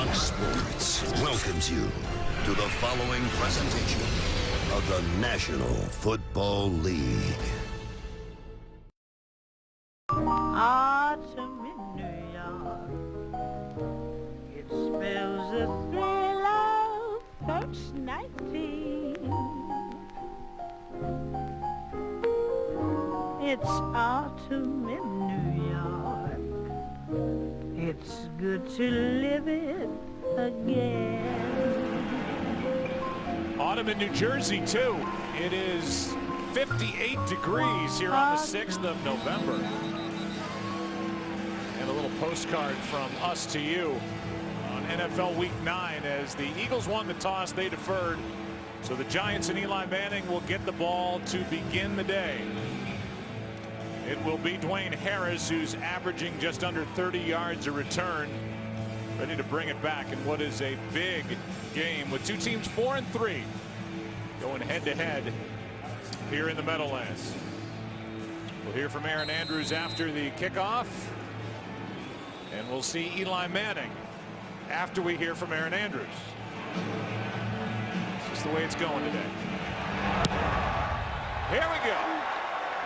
Fox Sports welcomes you to the following presentation of the National Football League. Autumn in New York, it spells the thrill of first nighting. It's autumn in New York, it's good to live it again. Autumn in New Jersey, too. It is 58 degrees here on the 6th of November. And a little postcard from us to you on NFL Week 9 as the Eagles won the toss, they deferred. So the Giants and Eli Manning will get the ball to begin the day. It will be Dwayne Harris, who's averaging just under 30 yards a return, ready to bring it back in what is a big game with two teams 4-3 going head-to-head here in the Meadowlands. We'll hear from Erin Andrews after the kickoff, and we'll see Eli Manning after we hear from Erin Andrews. It's just the way it's going today. Here we go.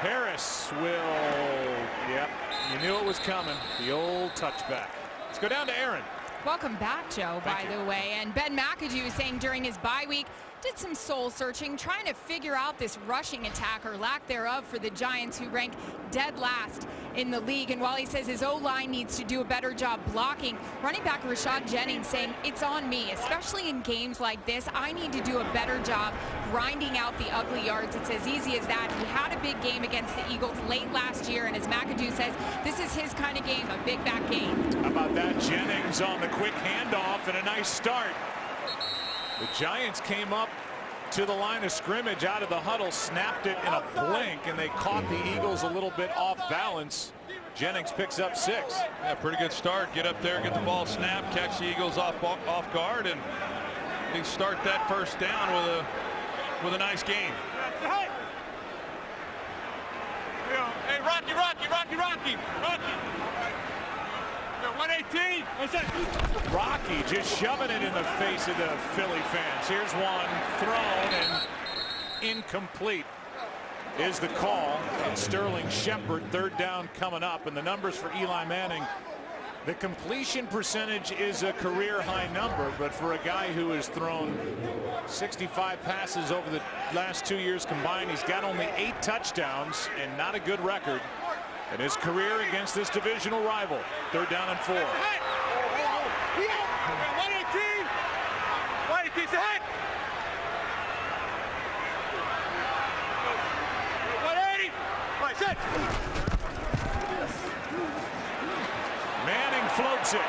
Harris will, yep, you knew it was coming. The old touchback. Let's go down to Erin. Welcome back, Joe, by the way. And Ben McAdoo saying during his bye week, did some soul searching, trying to figure out this rushing attack or lack thereof for the Giants, who rank dead last in the league. And while he says his O-line needs to do a better job blocking, running back Rashad Jennings saying it's on me, especially in games like this. I need to do a better job grinding out the ugly yards. It's as easy as that. He had a big game against the Eagles late last year, and as McAdoo says, this is his kind of game, a big back game. How about that? Jennings on the quick handoff and a nice start. The Giants came up to the line of scrimmage out of the huddle, snapped it in a blink, and they caught the Eagles a little bit off balance. Jennings picks up 6. Yeah, pretty good start. Get up there, get the ball snapped, catch the Eagles off guard, and they start that first down with a nice game. Hey, Rocky. 118. Rocky just shoving it in the face of the Philly fans. Here's one thrown and incomplete is the call. And Sterling Shepard, third down coming up. And the numbers for Eli Manning, the completion percentage is a career high number, but for a guy who has thrown 65 passes over the last 2 years combined, he's got only 8 touchdowns and not a good record in his career against this divisional rival. Third down and 4. 118's ahead. 180. Right, set. Manning floats it.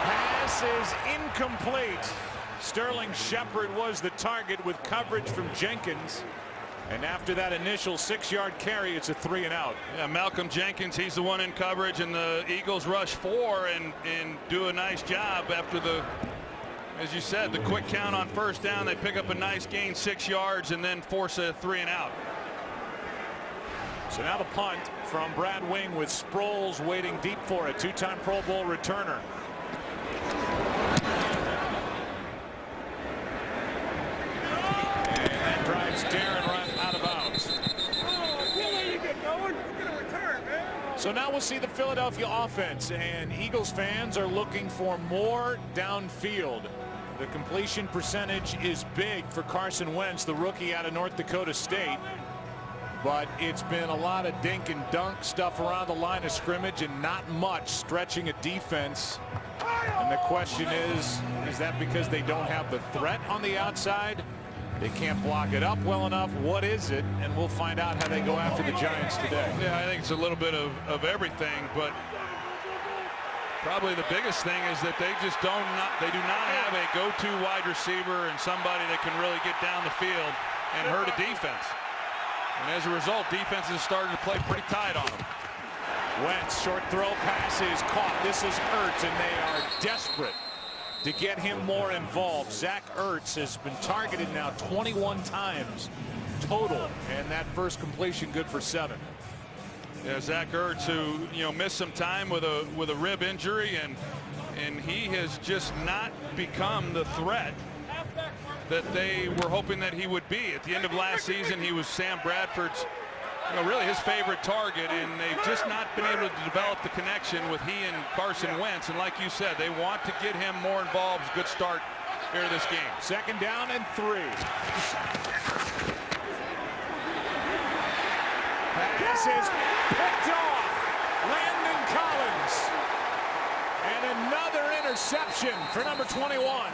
Pass is incomplete. Sterling Shepard was the target with coverage from Jenkins. And after that initial 6-yard carry, it's a 3-and-out. Yeah, Malcolm Jenkins, he's the one in coverage, and the Eagles rush 4 and do a nice job after the, as you said, the quick count on first down. They pick up a nice gain, 6 yards, and then force a 3-and-out. So now the punt from Brad Wing with Sproles waiting deep for it. 2-time Pro Bowl returner. And that drives Darren right out of bounds. So now we'll see the Philadelphia offense, and Eagles fans are looking for more downfield. The completion percentage is big for Carson Wentz, the rookie out of North Dakota State. But it's been a lot of dink and dunk stuff around the line of scrimmage and not much stretching a defense. And the question is that because they don't have the threat on the outside? They can't block it up well enough. What is it? And we'll find out how they go after the Giants today. Yeah, I think it's a little bit of everything, but probably the biggest thing is that they just do not have a go-to wide receiver and somebody that can really get down the field and hurt a defense. And as a result, defenses started to play pretty tight on them. Wentz, short throw pass is caught. This is Ertz, and they are desperate to get him more involved. Zach Ertz has been targeted now 21 times total, and that first completion good for 7. Yeah, Zach Ertz, who missed some time with a rib injury, and he has just not become the threat that they were hoping that he would be. At the end of last season, he was Sam Bradford's, really his favorite target, and they've just not been able to develop the connection with he and Carson Wentz. And like you said, they want to get him more involved. Good start here to this game. 2nd down and 3. Pass is picked off. Landon Collins. And another interception for number 21.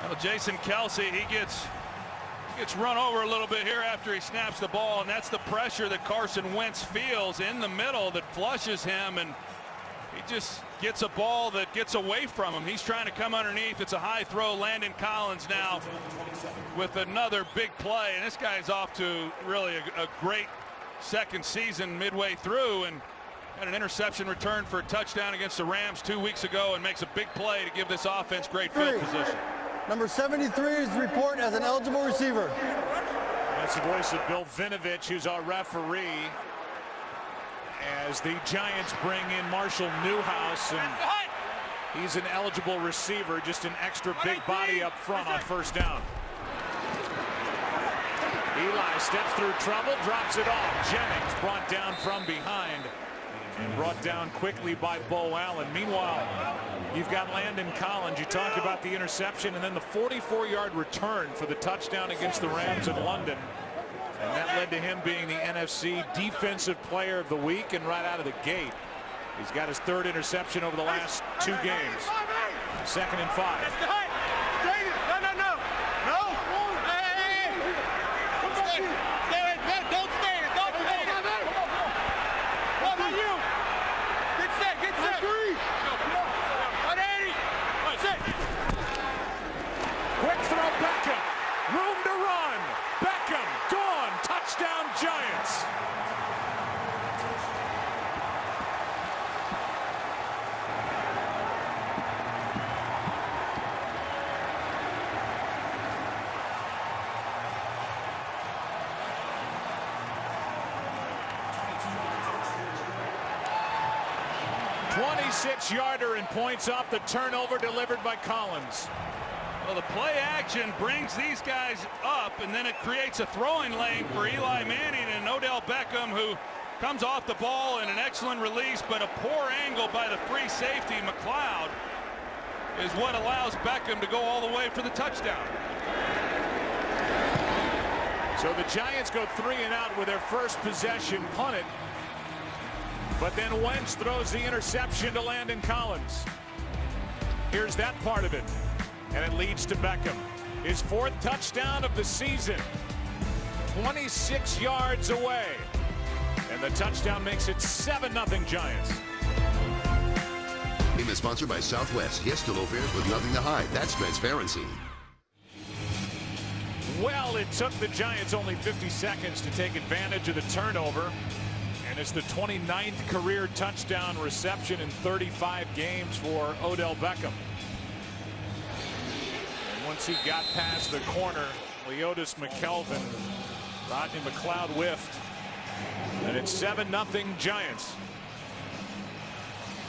Well, Jason Kelce, he gets run over a little bit here after he snaps the ball, and that's the pressure that Carson Wentz feels in the middle that flushes him, and he just gets a ball that gets away from him. He's trying to come underneath. It's a high throw. Landon Collins now with another big play, and this guy's off to really a great second season midway through, and had an interception return for a touchdown against the Rams 2 weeks ago, and makes a big play to give this offense great field position. Number 73 is report as an eligible receiver. That's the voice of Bill Vinovich, who's our referee, as the Giants bring in Marshall Newhouse, and he's an eligible receiver, just an extra big body up front on 1st down. Eli steps through trouble, drops it off. Jennings brought down from behind and brought down quickly by Bo Allen. Meanwhile, you've got Landon Collins. You talked about the interception and then the 44-yard return for the touchdown against the Rams in London. And that led to him being the NFC Defensive Player of the Week, and right out of the gate, he's got his 3rd interception over the last 2 games. 2nd and 5. Quick throw, Beckham. Room to run. Beckham gone. Touchdown, Giants. .26-yarder and points off the turnover delivered by Collins. Well, the play action brings these guys up, and then it creates a throwing lane for Eli Manning and Odell Beckham, who comes off the ball in an excellent release, but a poor angle by the free safety, McLeod, is what allows Beckham to go all the way for the touchdown. So the Giants go 3 and out with their first possession, punt it. But then Wentz throws the interception to Landon Collins. Here's that part of it. And it leads to Beckham. His 4th touchdown of the season. 26 yards away. And the touchdown makes it 7-0 Giants. Game is sponsored by Southwest. Yes to low fares with nothing to hide. That's transparency. Well, it took the Giants only 50 seconds to take advantage of the turnover. And it's the 29th career touchdown reception in 35 games for Odell Beckham. And once he got past the corner, Leotis McKelvin, Rodney McLeod whiffed. And it's 7-0 Giants.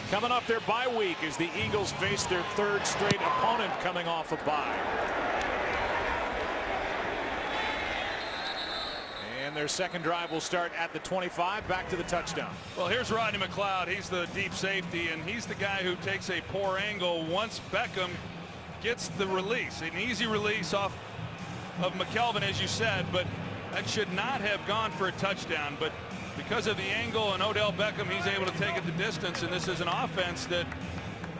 Coming up their bye week as the Eagles face their 3rd straight opponent coming off a bye. And their second drive will start at the 25, back to the touchdown. Well, here's Rodney McLeod. He's the deep safety, and he's the guy who takes a poor angle once Beckham gets the release. An easy release off of McKelvin, as you said, but that should not have gone for a touchdown. But because of the angle and Odell Beckham, he's able to take it the distance, and this is an offense that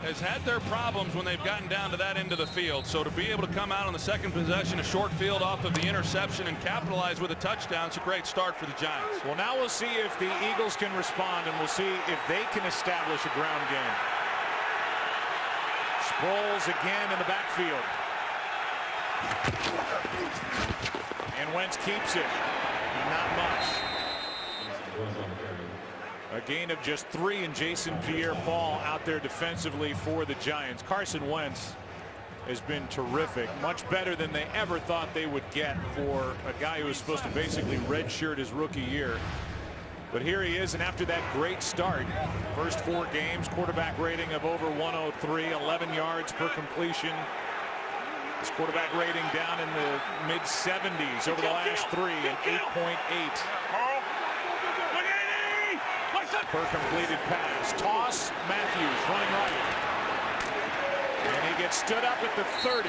has had their problems when they've gotten down to that end of the field. So to be able to come out on the second possession, a short field off of the interception, and capitalize with a touchdown, it's a great start for the Giants. Well, now we'll see if the Eagles can respond, and we'll see if they can establish a ground game. Sproles again in the backfield. And Wentz keeps it. Not much. A gain of just 3, and Jason Pierre-Paul out there defensively for the Giants. Carson Wentz has been terrific, much better than they ever thought they would get for a guy who was supposed to basically redshirt his rookie year. But here he is, and after that great start, first 4 games, quarterback rating of over 103, 11 yards per completion. His quarterback rating down in the mid-70s over the last 3, and 8.8 per completed pass. Toss, Matthews running right. And he gets stood up at the 30.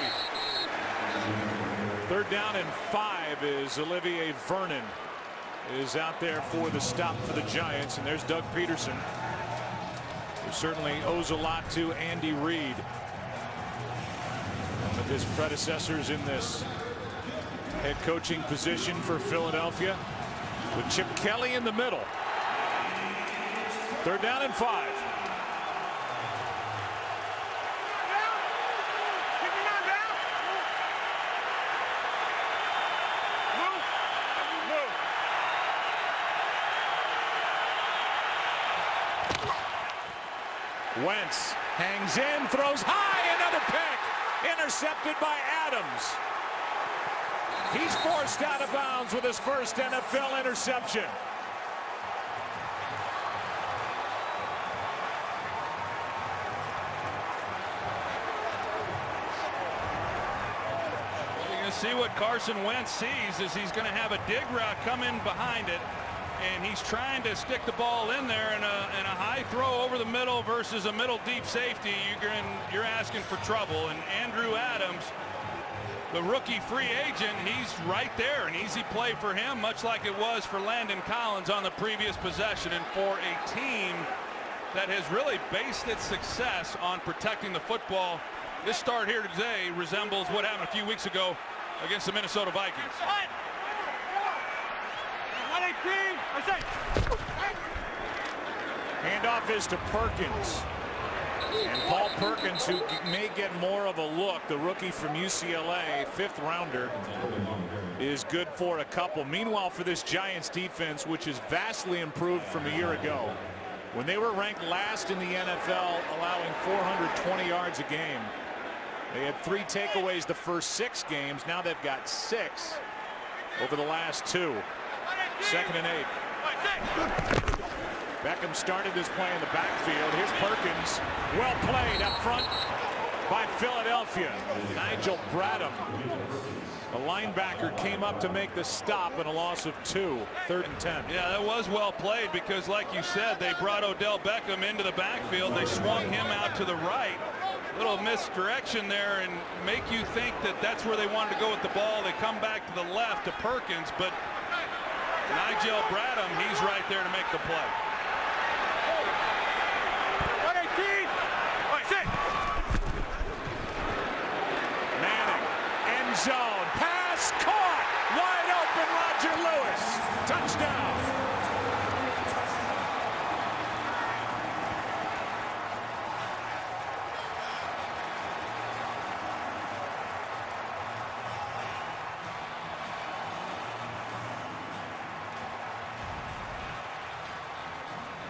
3rd down and 5 is Olivier Vernon is out there for the stop for the Giants. And there's Doug Peterson, who certainly owes a lot to Andy Reid, one of his predecessors in this head coaching position for Philadelphia, with Chip Kelly in the middle. 3rd down and 5. Wentz hangs in, throws high, another pick, intercepted by Adams. He's forced out of bounds with his first NFL interception. See what Carson Wentz sees is he's going to have a dig route come in behind it, and he's trying to stick the ball in there, and a high throw over the middle versus a middle deep safety. You're asking for trouble. And Andrew Adams, the rookie free agent, he's right there, an easy play for him, much like it was for Landon Collins on the previous possession. And for a team that has really based its success on protecting the football, this start here today resembles what happened a few weeks ago against the Minnesota Vikings. Handoff is to Perkins. And Paul Perkins, who may get more of a look, the rookie from UCLA, 5th rounder, is good for a couple. Meanwhile, for this Giants defense, which is vastly improved from a year ago, when they were ranked last in the NFL, allowing 420 yards a game. They had 3 takeaways the first 6 games. Now they've got 6 over the last 2. 2nd and 8. Beckham started this play in the backfield. Here's Perkins. Well played up front by Philadelphia. Nigel Bradham, the linebacker, came up to make the stop, and a loss of 2. 3rd and 10. Yeah, that was well played, because like you said, they brought Odell Beckham into the backfield. They swung him out to the right. Little misdirection there, and make you think that that's where they wanted to go with the ball. They come back to the left to Perkins, but Nigel Bradham, he's right there to make the play. 118. Manning, end zone, pass caught, wide open, Roger Lewis, touchdown.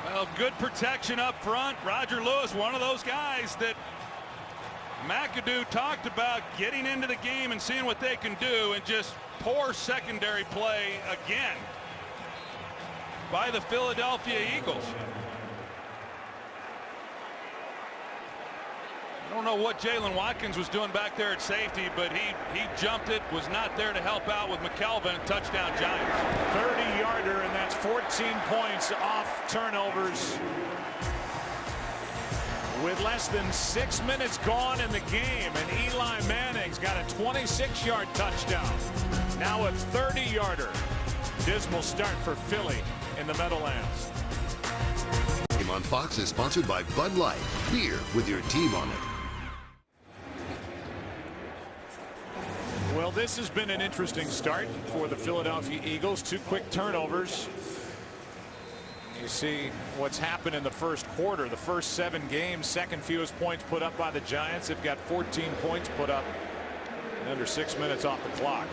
Well, good protection up front. Roger Lewis, one of those guys that McAdoo talked about, getting into the game and seeing what they can do, and just poor secondary play again by the Philadelphia Eagles. I don't know what Jalen Watkins was doing back there at safety, but he jumped it, was not there to help out with McKelvin. Touchdown Giants. 30-yarder, and that's 14 points off turnovers. With less than 6 minutes gone in the game, and Eli Manning's got a 26-yard touchdown. Now a 30-yarder. Dismal start for Philly in the Meadowlands. Game on Fox is sponsored by Bud Light. Beer with your team on it. Well, this has been an interesting start for the Philadelphia Eagles. 2 quick turnovers. You see what's happened in the first quarter. The first 7 games, second fewest points put up by the Giants. They've got 14 points put up in under 6 minutes off the clock.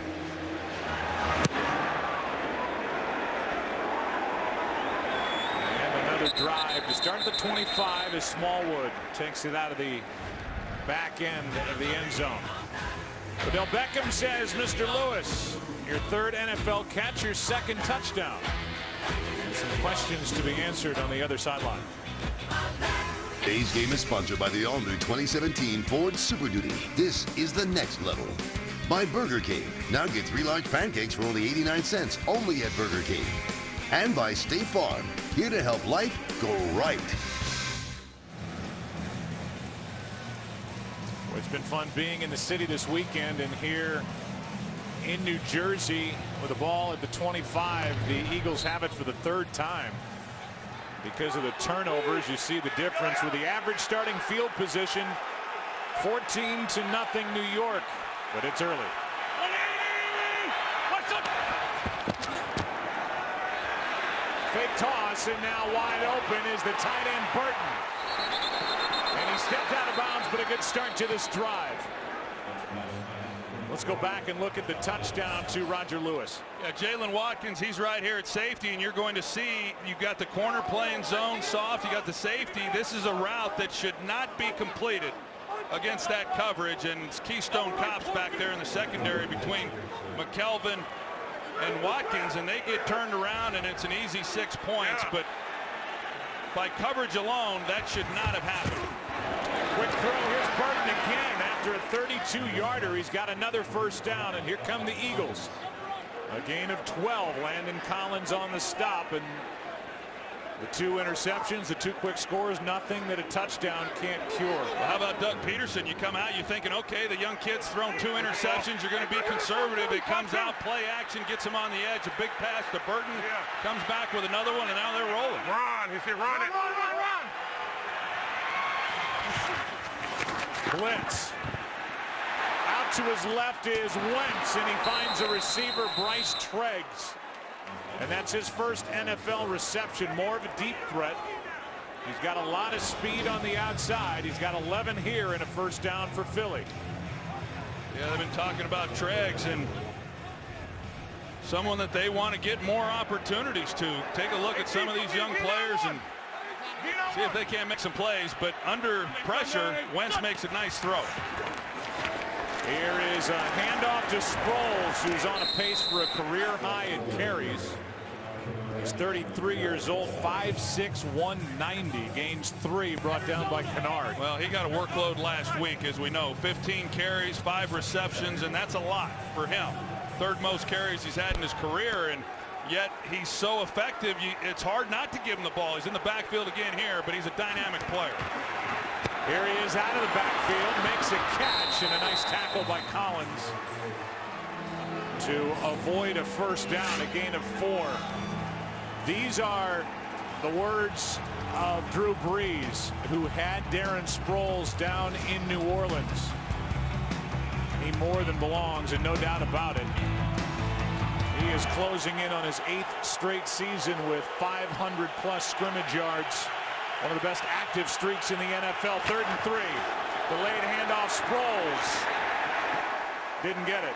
And another another drive to start at the 25 as Smallwood takes it out of the back end of the end zone. Odell Beckham says, Mr. Lewis, your third NFL catch, your second touchdown. Some questions to be answered on the other sideline. Today's game is sponsored by the all-new 2017 Ford Super Duty. This is the next level. By Burger King. Now get 3 large pancakes for only 89 cents, only at Burger King. And by State Farm, here to help life go right. Well, it's been fun being in the city this weekend, and here in New Jersey with the ball at the 25, the Eagles have it for the third time. Because of the turnovers, you see the difference with the average starting field position, 14-0 New York, but it's early. What's up? Fake toss, and now wide open is the tight end Burton. And he stepped out of bounds, but a good start to this drive. Let's go back and look at the touchdown to Roger Lewis. Yeah, Jalen Watkins, he's right here at safety, and you're going to see you've got the corner playing zone soft. You got the safety. This is a route that should not be completed against that coverage, and it's Keystone Cops back there in the secondary between McKelvin and Watkins, and they get turned around, and it's an easy 6 points. But by coverage alone, that should not have happened. Quick throw. Here's Burton again. After a 32-yarder, he's got another first down, and here come the Eagles. A gain of 12. Landon Collins on the stop, and the 2 interceptions, the 2 quick scores, nothing that a touchdown can't cure. Well, how about Doug Peterson? You come out, you're thinking, okay, the young kid's thrown 2 interceptions. You're going to be conservative. He comes out, play action, gets him on the edge. A big pass to Burton. Comes back with another one, and now they're rolling. Run. He said run it. Run. Blitz. Out to his left is Wentz, and he finds a receiver, Bryce Treggs. And that's his first NFL reception. More of a deep threat. He's got a lot of speed on the outside. He's got 11 here and a first down for Philly. Yeah, they've been talking about Treggs, and someone that they want to get more opportunities to. Take a look at some of these young players and see if they can't make some plays. But under pressure, Wentz makes a nice throw. Here is a handoff to Sproles, who's on a pace for a career high in carries. He's 33 years old, 5'6", 190, gains 3, brought down by Kennard. Well, he got a workload last week, as we know. 15 carries, 5 receptions, and that's a lot for him. 3rd most carries he's had in his career, and yet he's so effective, it's hard not to give him the ball. He's in the backfield again here, but he's a dynamic player. Here he is out of the backfield, makes a catch, and a nice tackle by Collins to avoid a first down, a gain of 4. These are the words of Drew Brees, who had Darren Sproles down in New Orleans. He more than belongs, and no doubt about it. He is closing in on his 8th straight season with 500+ scrimmage yards. One of the best active streaks in the NFL. 3rd and 3. Delayed handoff. Sproles didn't get it.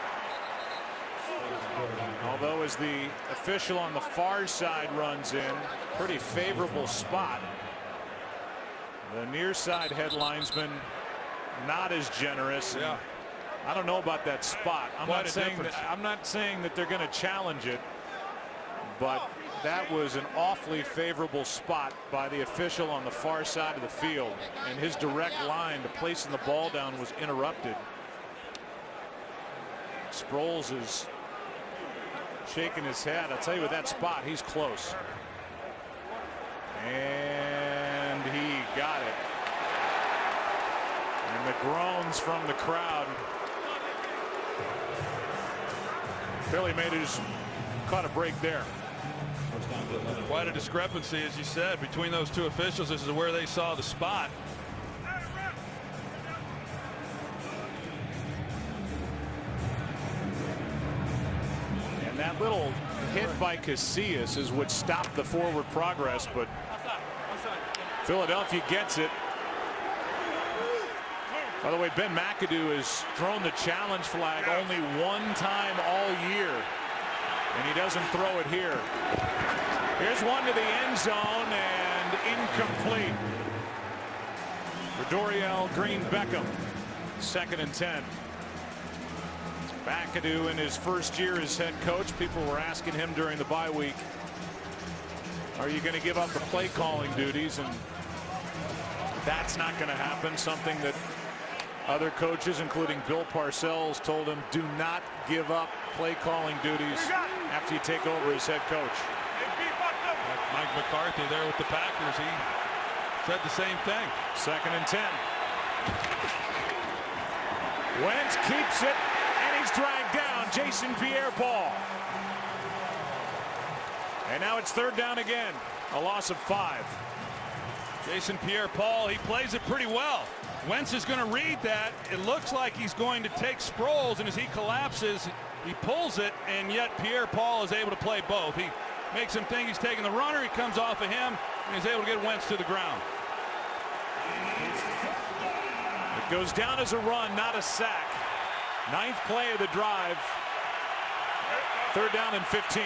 Although as the official on the far side runs in, pretty favorable spot. The near side headlinesman not as generous. Yeah. I don't know about that spot. I'm not saying that they're going to challenge it, but that was an awfully favorable spot by the official on the far side of the field, and his direct line to placing the ball down was interrupted. Sproles is shaking his head. I'll tell you, with that spot, he's close. And he got it. And the groans from the crowd. Philly made his caught a break there. Quite a discrepancy, as you said, between those 2 officials. This is where they saw the spot. And that little hit by Casillas is what stopped the forward progress, but Philadelphia gets it. By the way, Ben McAdoo has thrown the challenge flag only 1 time all year, and he doesn't throw it here. Here's one to the end zone, and incomplete for Dorial Green-Beckham. 2nd and 10. McAdoo in his first year as head coach. People were asking him during the bye week, are you going to give up the play calling duties? And that's not going to happen. Something that other coaches, including Bill Parcells, told him, do not give up play calling duties after you take over as head coach. Mike McCarthy there with the Packers, he said the same thing. 2nd and 10. Wentz keeps it, and he's dragged down. Jason Pierre-Paul. And now it's 3rd down again. A loss of 5. Jason Pierre-Paul, he plays it pretty well. Wentz is going to read that. It looks like he's going to take Sproles, and as he collapses, he pulls it, and yet Pierre-Paul is able to play both. He makes him think he's taking the runner. He comes off of him, and he's able to get Wentz to the ground. It goes down as a run, not a sack. 9th play of the drive. 3rd down and 15.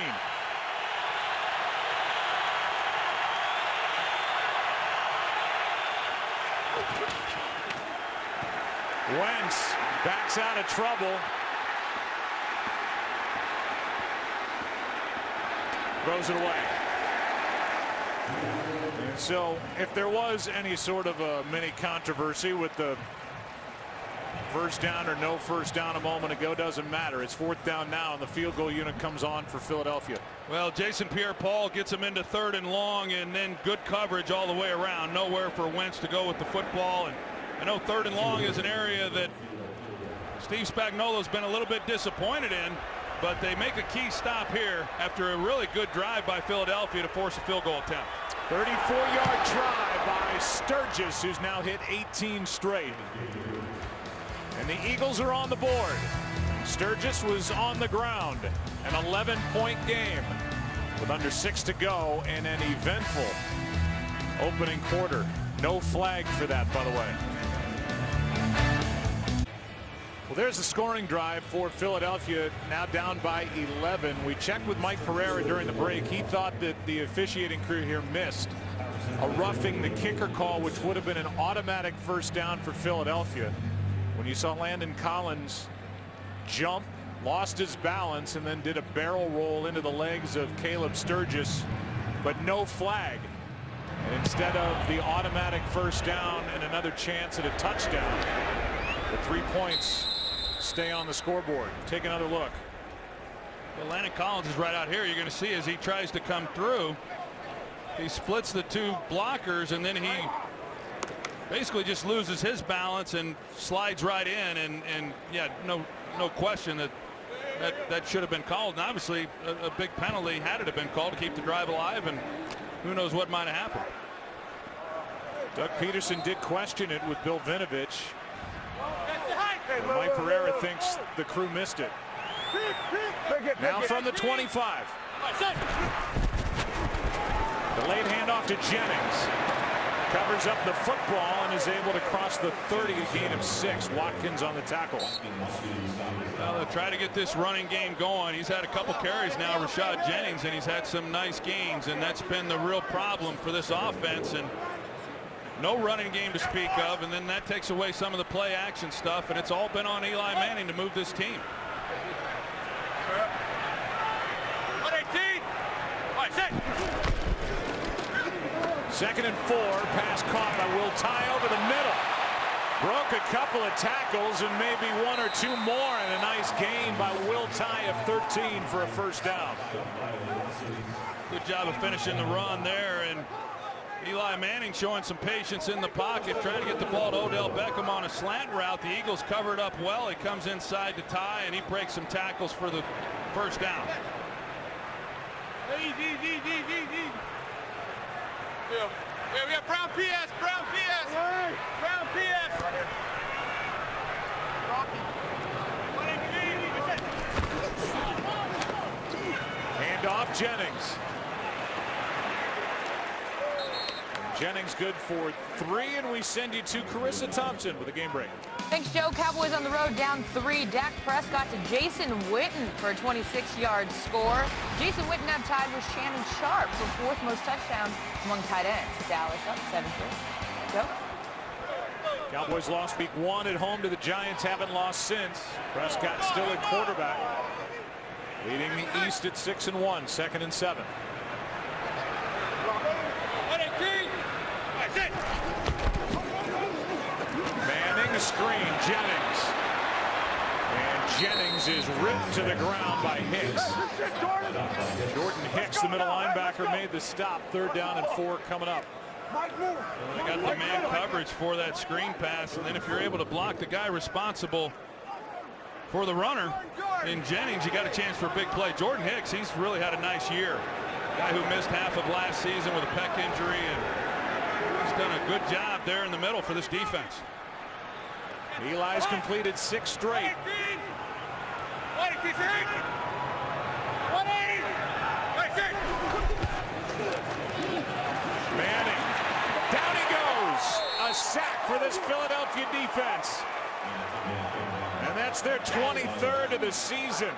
Wentz backs out of trouble. Throws it away. And so if there was any sort of a mini controversy with the first down or no first down a moment ago, doesn't matter. It's 4th down now, and the field goal unit comes on for Philadelphia. Well, Jason Pierre-Paul gets him into 3rd and long, and then good coverage all the way around. Nowhere for Wentz to go with the football. And I know 3rd and long is an area that Steve Spagnuolo's been a little bit disappointed in, but they make a key stop here after a really good drive by Philadelphia to force a field goal attempt. 34-yard try by Sturgis, who's now hit 18 straight. And the Eagles are on the board. Sturgis was on the ground. An 11-point game with under 6 to go in an eventful opening quarter. No flag for that, by the way. Well, there's the scoring drive for Philadelphia, now down by 11. We checked with Mike Pereira during the break. He thought that the officiating crew here missed a roughing the kicker call, which would have been an automatic first down for Philadelphia. When you saw Landon Collins jump, lost his balance, and then did a barrel roll into the legs of Caleb Sturgis, but no flag. And instead of the automatic first down and another chance at a touchdown, the 3 points stay on the scoreboard. Take another look. Well, Landon Collins is right out here. You're going to see as he tries to come through, he splits the 2 blockers, and then he basically just loses his balance and slides right in. And yeah, no question that should have been called. And obviously a big penalty had it have been called to keep the drive alive, and who knows what might have happened. Doug Peterson did question it with Bill Vinovich. And Mike Pereira thinks the crew missed it. Now from the 25. The late handoff to Jennings. Covers up the football and is able to cross the 30, a gain of 6. Watkins on the tackle. Well, they'll try to get this running game going. He's had a couple carries now, Rashad Jennings, and he's had some nice gains, and that's been the real problem for this offense. And no running game to speak of, and then that takes away some of the play action stuff, and it's all been on Eli Manning to move this team. 118. All right, set. 2nd and 4. Pass caught by Will Tye over the middle. Broke a couple of tackles and maybe 1 or 2 more, and a nice gain by Will Tye of 13 for a first down. Good job of finishing the run there, and Eli Manning showing some patience in the pocket, trying to get the ball to Odell Beckham on a slant route. The Eagles covered up well. He comes inside to Tye, and he breaks some tackles for the first down. Yeah, we got Brown PS, Brown PS, Brown PS. Hand off Jennings. Jennings good for 3, and we send you to Carissa Thompson with a game break. Thanks, Joe. Cowboys on the road down 3. Dak Prescott to Jason Witten for a 26-yard score. Jason Witten now tied with Shannon Sharp for 4th most touchdowns among tight ends. Dallas up 7-3. Joe? Cowboys lost week 1 at home to the Giants, haven't lost since. Prescott still at quarterback, leading the East at 6-1, 2nd and 7. Manning a screen, Jennings. And Jennings is ripped to the ground by Hicks. Jordan Hicks, the middle linebacker, made the stop. 3rd down and 4 coming up. Well, they got the man coverage for that screen pass, and then if you're able to block the guy responsible for the runner in Jennings, you got a chance for a big play. Jordan Hicks, he's really had a nice year. Guy who missed half of last season with a pec injury, and he's done a good job there in the middle for this defense. Eli's completed 6 straight. Manning, down he goes. A sack for this Philadelphia defense. And that's their 23rd of the season.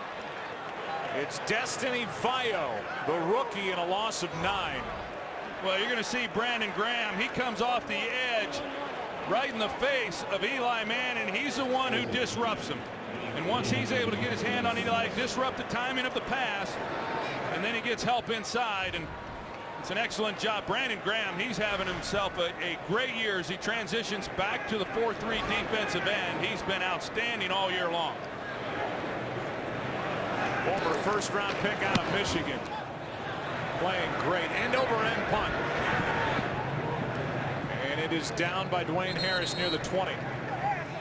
It's Destiny Vio, the rookie, in a loss of 9. Well, you're going to see Brandon Graham. He comes off the edge right in the face of Eli Manning. He's the one who disrupts him. And once he's able to get his hand on Eli, disrupt the timing of the pass, and then he gets help inside, and it's an excellent job. Brandon Graham, he's having himself a great year as he transitions back to the 4-3 defensive end. He's been outstanding all year long. Former 1st-round pick out of Michigan. Playing great. End-over-end punt. And it is down by Dwayne Harris near the 20.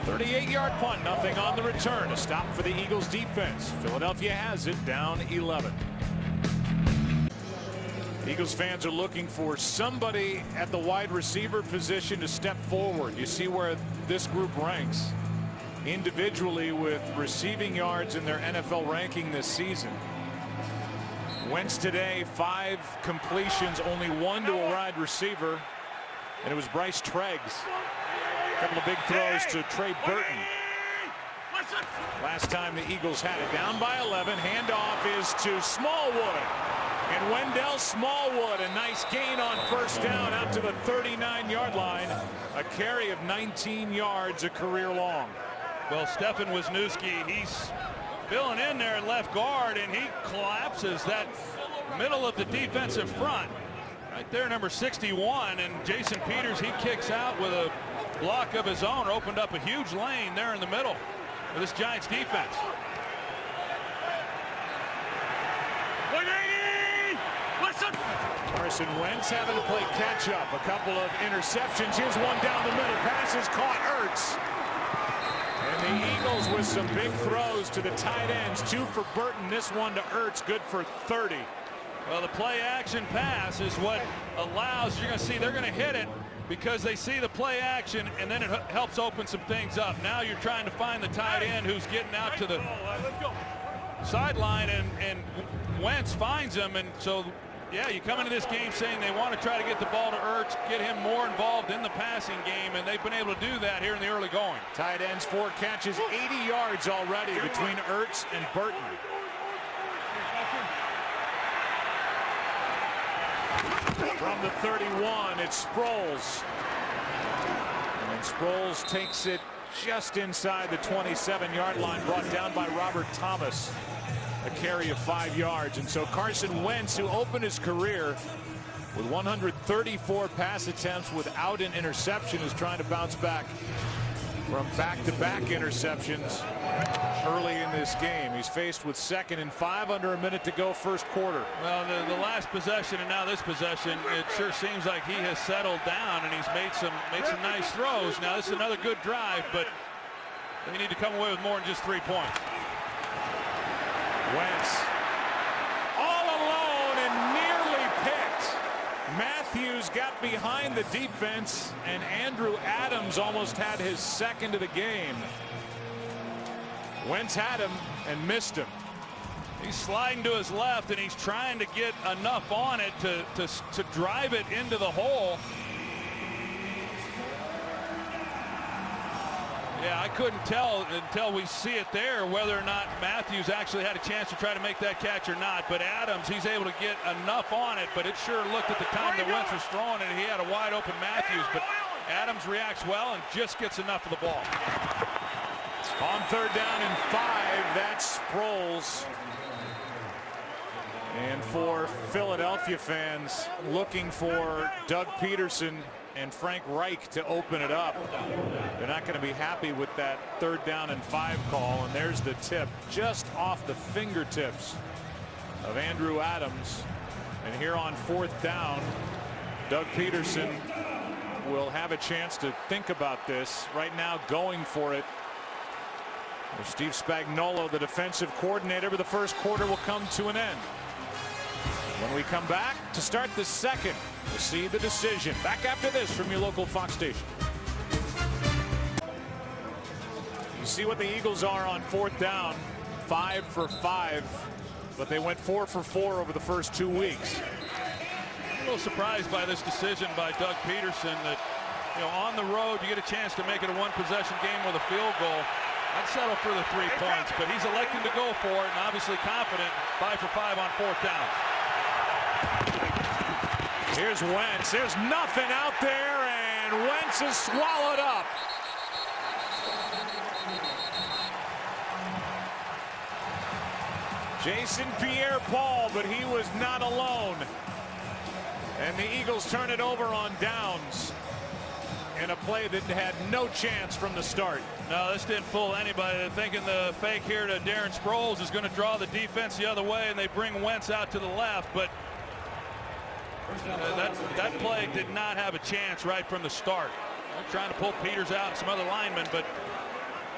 38-yard punt, nothing on the return. A stop for the Eagles defense. Philadelphia has it, down 11. Eagles fans are looking for somebody at the wide receiver position to step forward. You see where this group ranks individually with receiving yards in their NFL ranking this season. Wentz today, 5 completions, only 1 to a wide receiver, and it was Bryce Treggs. A couple of big throws to Trey Burton. Last time the Eagles had it. Down by 11. Handoff is to Smallwood. And Wendell Smallwood, a nice gain on 1st down out to the 39-yard line. A carry of 19 yards, a career long. Well, Stefan Wisniewski, he's filling in there at left guard, and he collapses that middle of the defensive front. Right there, number 61, and Jason Peters, he kicks out with a block of his own, opened up a huge lane there in the middle for this Giants defense. Carson Wentz having to play catch up. A couple of interceptions. Here's one down the middle. Passes caught. Ertz. And the Eagles with some big throws to the tight ends. 2 for Burton. This one to Ertz. Good for 30. Well, the play action pass is what allows, you're going to see they're going to hit it because they see the play action, and then it helps open some things up. Now you're trying to find the tight end who's getting out to the sideline, and Wentz finds him. And so, yeah, you come into this game saying they want to try to get the ball to Ertz, get him more involved in the passing game, and they've been able to do that here in the early going. Tight ends, 4 catches, 80 yards already between Ertz and Burton. From the 31, it's Sproles. And Sproles takes it just inside the 27-yard line, brought down by Robert Thomas. A carry of 5 yards. And so Carson Wentz, who opened his career with 134 pass attempts without an interception, is trying to bounce back from back-to-back interceptions early in this game. He's faced with 2nd and 5 under a minute to go, 1st quarter. Well, the last possession and now this possession, it sure seems like he has settled down and he's made some nice throws. Now this is another good drive, but they need to come away with more than just 3 points. Wentz all alone and nearly picked. Matthews got behind the defense, and Andrew Adams almost had his 2nd of the game. Wentz had him and missed him. He's sliding to his left, and he's trying to get enough on it to drive it into the hole. Yeah, I couldn't tell until we see it there whether or not Matthews actually had a chance to try to make that catch or not. But Adams, he's able to get enough on it, but it sure looked at the time that Wentz was throwing it, he had a wide open Matthews. But Adams reacts well and just gets enough of the ball. On 3rd down and 5, that's Sproles. And for Philadelphia fans looking for Doug Peterson and Frank Reich to open it up, they're not going to be happy with that 3rd down and 5 call. And there's the tip just off the fingertips of Andrew Adams. And here on 4th down, Doug Peterson will have a chance to think about this. Right now going for it. Steve Spagnuolo, the defensive coordinator, but the first quarter will come to an end. When we come back to start the second, we'll see the decision. Back after this from your local Fox station. You see what the Eagles are on 4th down. 5 for 5, but they went 4 for 4 over the first 2 weeks. A little surprised by this decision by Doug Peterson that, on the road you get a chance to make it a 1-possession game with a field goal. I'd settle for the 3 points, but he's electing to go for it and obviously confident. 5 for 5 on 4th down. Here's Wentz. There's nothing out there, and Wentz is swallowed up. Jason Pierre-Paul, but he was not alone. And the Eagles turn it over on downs in a play that had no chance from the start. No, this didn't fool anybody. They're thinking the fake here to Darren Sproles is going to draw the defense the other way, and they bring Wentz out to the left. But that play did not have a chance right from the start. They're trying to pull Peters out and some other linemen, but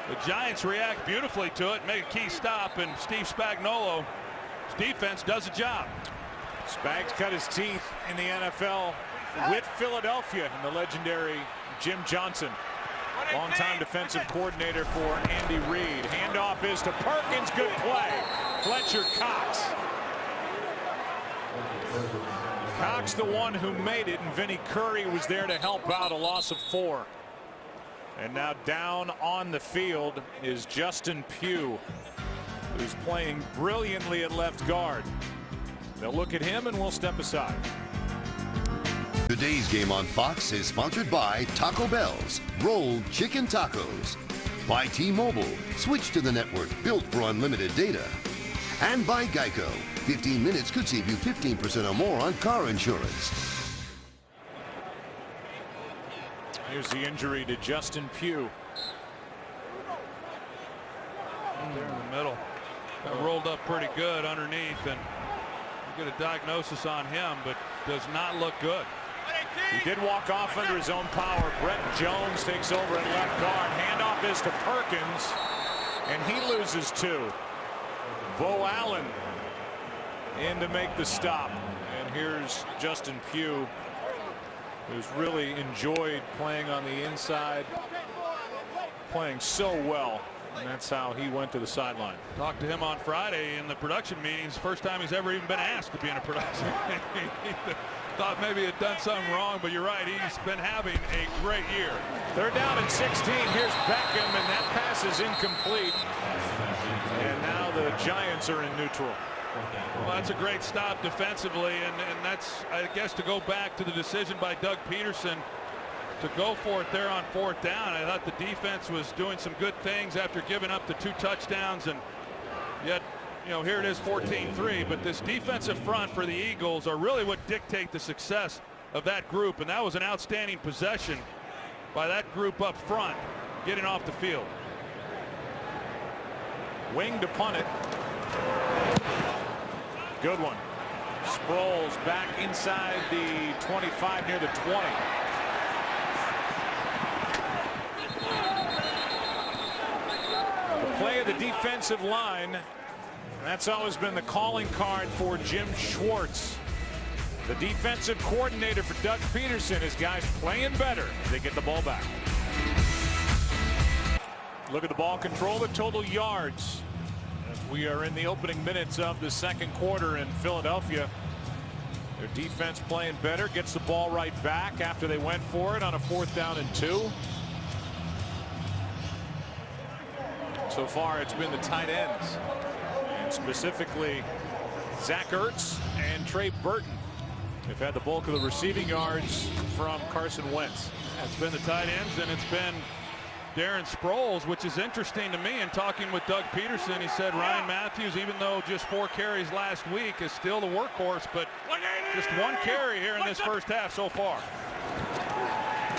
the Giants react beautifully to it, make a key stop, and Steve Spagnuolo's defense does a job. Spags cut his teeth in the NFL with Philadelphia and the legendary Jim Johnson, longtime defensive coordinator for Andy Reid. Handoff is to Perkins. Good play. Fletcher Cox. Cox the one who made it, and Vinny Curry was there to help out. A loss of 4. And now down on the field is Justin Pugh, who's playing brilliantly at left guard. They'll look at him and we'll step aside. Today's game on Fox is sponsored by Taco Bell's Rolled Chicken Tacos, by T-Mobile, switch to the network built for unlimited data, and by Geico. 15 minutes could save you 15% or more on car insurance. Here's the injury to Justin Pugh. There in the middle. Got rolled up pretty good underneath, and you get a diagnosis on him, but does not look good. He did walk off under his own power. Brett Jones takes over at left guard. Handoff is to Perkins, and he loses 2. Bo Allen in to make the stop. And here's Justin Pugh, who's really enjoyed playing on the inside, playing so well. And that's how he went to the sideline. Talked to him on Friday in the production meetings. First time he's ever even been asked to be in a production. Thought maybe he'd done something wrong, but you're right. He's been having a great year. 3rd down and 16. Here's Beckham, and that pass is incomplete. And now the Giants are in neutral. Well, that's a great stop defensively, and that's, I guess, to go back to the decision by Doug Peterson to go for it there on 4th down. I thought the defense was doing some good things after giving up the 2 touchdowns, and yet, here it is 14-3. But this defensive front for the Eagles are really what dictate the success of that group, and that was an outstanding possession by that group up front, getting off the field. Wing to punt it. Good one. Sproles back inside the 25 near the 20. The play of the defensive line. That's always been the calling card for Jim Schwartz, the defensive coordinator for Doug Peterson. His guys playing better as they get the ball back. Look at the ball control, the total yards. As we are in the opening minutes of the second quarter in Philadelphia. Their defense playing better, gets the ball right back after they went for it on a 4th down and 2. So far, it's been the tight ends, and specifically Zach Ertz and Trey Burton. They've had the bulk of the receiving yards from Carson Wentz. It's been the tight ends, and it's been Darren Sproles, which is interesting to me. In talking with Doug Peterson, he said Ryan Matthews, even though just 4 carries last week, is still the workhorse, but just 1 carry here in this first half so far.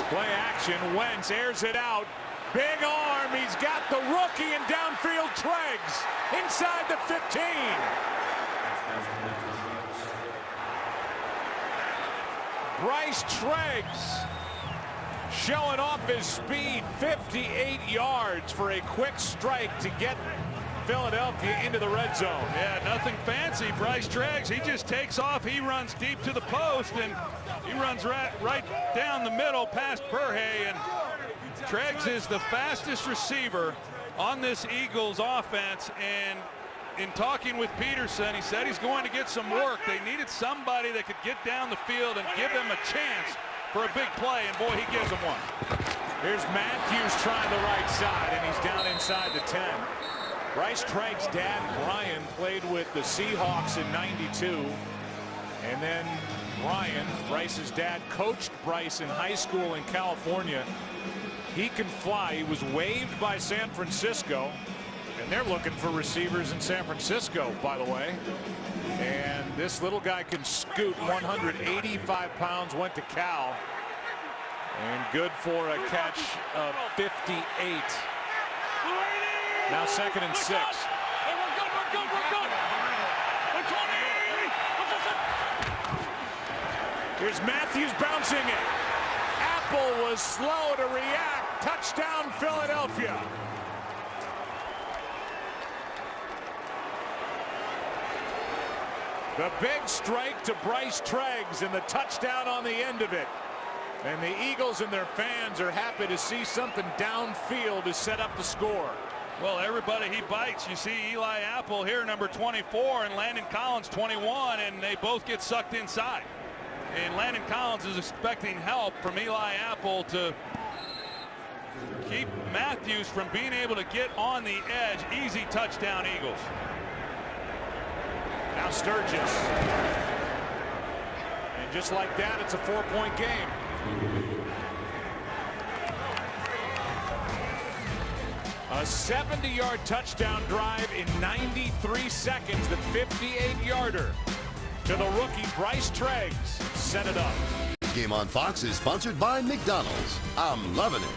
Play action. Wentz airs it out. Big arm. He's got the rookie in downfield. Treggs inside the 15. Bryce Treggs showing off his speed. 58 yards for a quick strike to get Philadelphia into the red zone. Yeah, nothing fancy. Bryce Treggs, he just takes off. He runs deep to the post, and he runs right down the middle past Burhay. And Treggs is the fastest receiver on this Eagles offense. And in talking with Peterson, he said he's going to get some work. They needed somebody that could get down the field and give him a chance for a big play, and boy, he gives him one. Here's Matthews trying the right side, and he's down inside the 10. Bryce Treggs' dad, Brian, played with the Seahawks in '92. And then Brian, Bryce's dad, coached Bryce in high school in California. He can fly. He was waived by San Francisco. And they're looking for receivers in San Francisco, by the way. And this little guy can scoot. 185 pounds, went to Cal. And good for a catch of 58. Now 2nd and 6. Here's Matthews bouncing it. Apple was slow to react. Touchdown, Philadelphia. The big strike to Bryce Treggs and the touchdown on the end of it. And the Eagles and their fans are happy to see something downfield to set up the score. Well, everybody he bites. You see Eli Apple here, number 24, and Landon Collins, 21, and they both get sucked inside. And Landon Collins is expecting help from Eli Apple to keep Matthews from being able to get on the edge. Easy touchdown, Eagles. Now Sturgis. And just like that, it's a 4-point game. A 70-yard touchdown drive in 93 seconds. The 58-yarder to the rookie Bryce Treggs set it up. Game on Fox is sponsored by McDonald's. I'm loving it.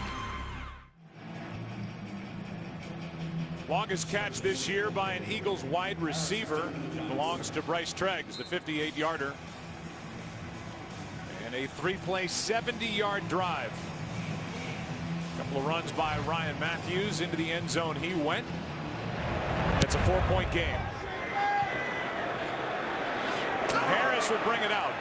Longest catch this year by an Eagles wide receiver belongs to Bryce Treggs, the 58-yarder. And a 3-play 70-yard drive. A couple of runs by Ryan Matthews into the end zone. He went. It's a 4-point game. Harris would bring it out.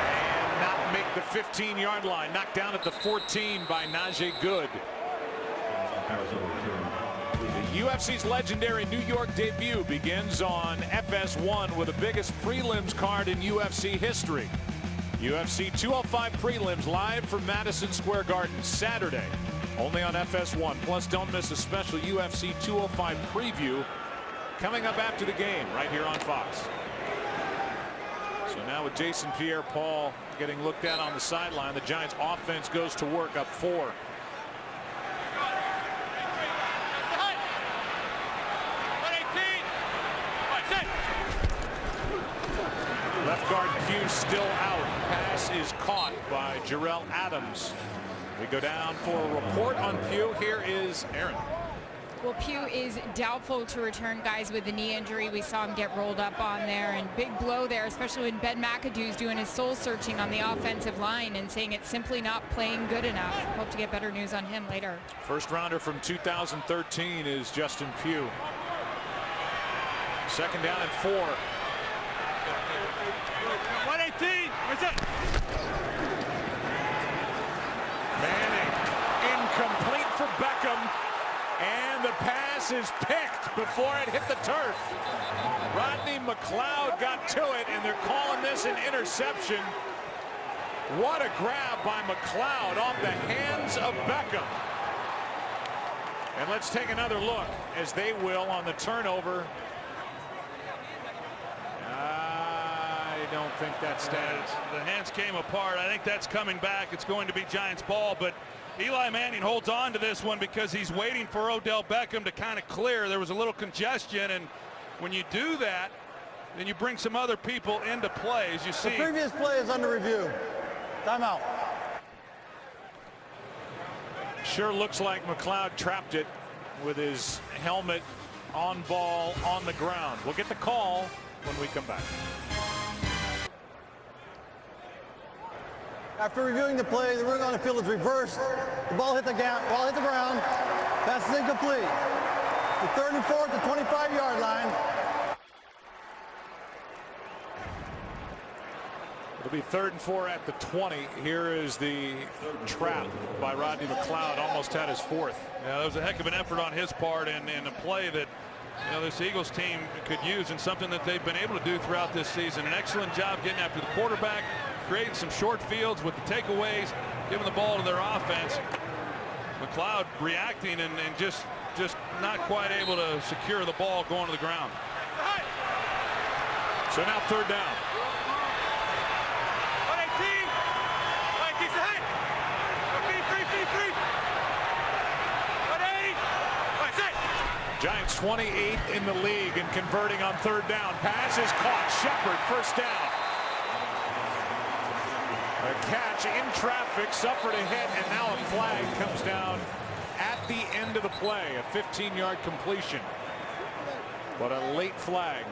And not make the 15-yard line. Knocked down at the 14 by Najee Good. The UFC's legendary New York debut begins on FS1 with the biggest prelims card in UFC history. UFC 205 prelims live from Madison Square Garden Saturday, only on FS1. Plus, don't miss a special UFC 205 preview coming up after the game right here on Fox. So now with Jason Pierre-Paul getting looked at on the sideline, the Giants offense goes to work up 4. Left guard Pugh still out. Pass is caught by Jarrell Adams. We go down for a report on Pugh. Here is Aaron. Well, Pugh is doubtful to return, guys, with the knee injury. We saw him get rolled up on there, and big blow there, especially when Ben McAdoo's doing his soul searching on the offensive line and saying it's simply not playing good enough. Hope to get better news on him later. First rounder from 2013 is Justin Pugh. 2nd down and 4. 118. What's that? Manning incomplete for Beckham, and the pass is picked before it hit the turf. Rodney McLeod got to it, and they're calling this an interception. What a grab by McLeod off the hands of Beckham. And let's take another look, as they will, on the turnover. I don't think that stands. The hands came apart. I think that's coming back. It's going to be Giants ball, but Eli Manning holds on to this one because he's waiting for Odell Beckham to kind of clear. There was a little congestion, and when you do that, then you bring some other people into play, as you see. The previous play is under review. Timeout. Sure looks like McLeod trapped it with his helmet on ball on the ground. We'll get the call when we come back. After reviewing the play, the ruling on the field is reversed. The ball hit the ground. Pass is incomplete. The 3rd and 4 at the 25-yard line. It'll be 3rd and 4 at the 20. Here is the trap by Rodney McLeod. Almost had his 4th. Yeah, that was a heck of an effort on his part, and a play that this Eagles team could use, and something that they've been able to do throughout this season. An excellent job getting after the quarterback, creating some short fields with the takeaways, giving the ball to their offense. McLeod reacting and just not quite able to secure the ball going to the ground. So now 3rd down. Giants 28th in the league in converting on 3rd down. Pass is caught. Shepard, 1st down. A catch in traffic, suffered a hit, and now a flag comes down at the end of the play. A 15-yard completion. But a late flag.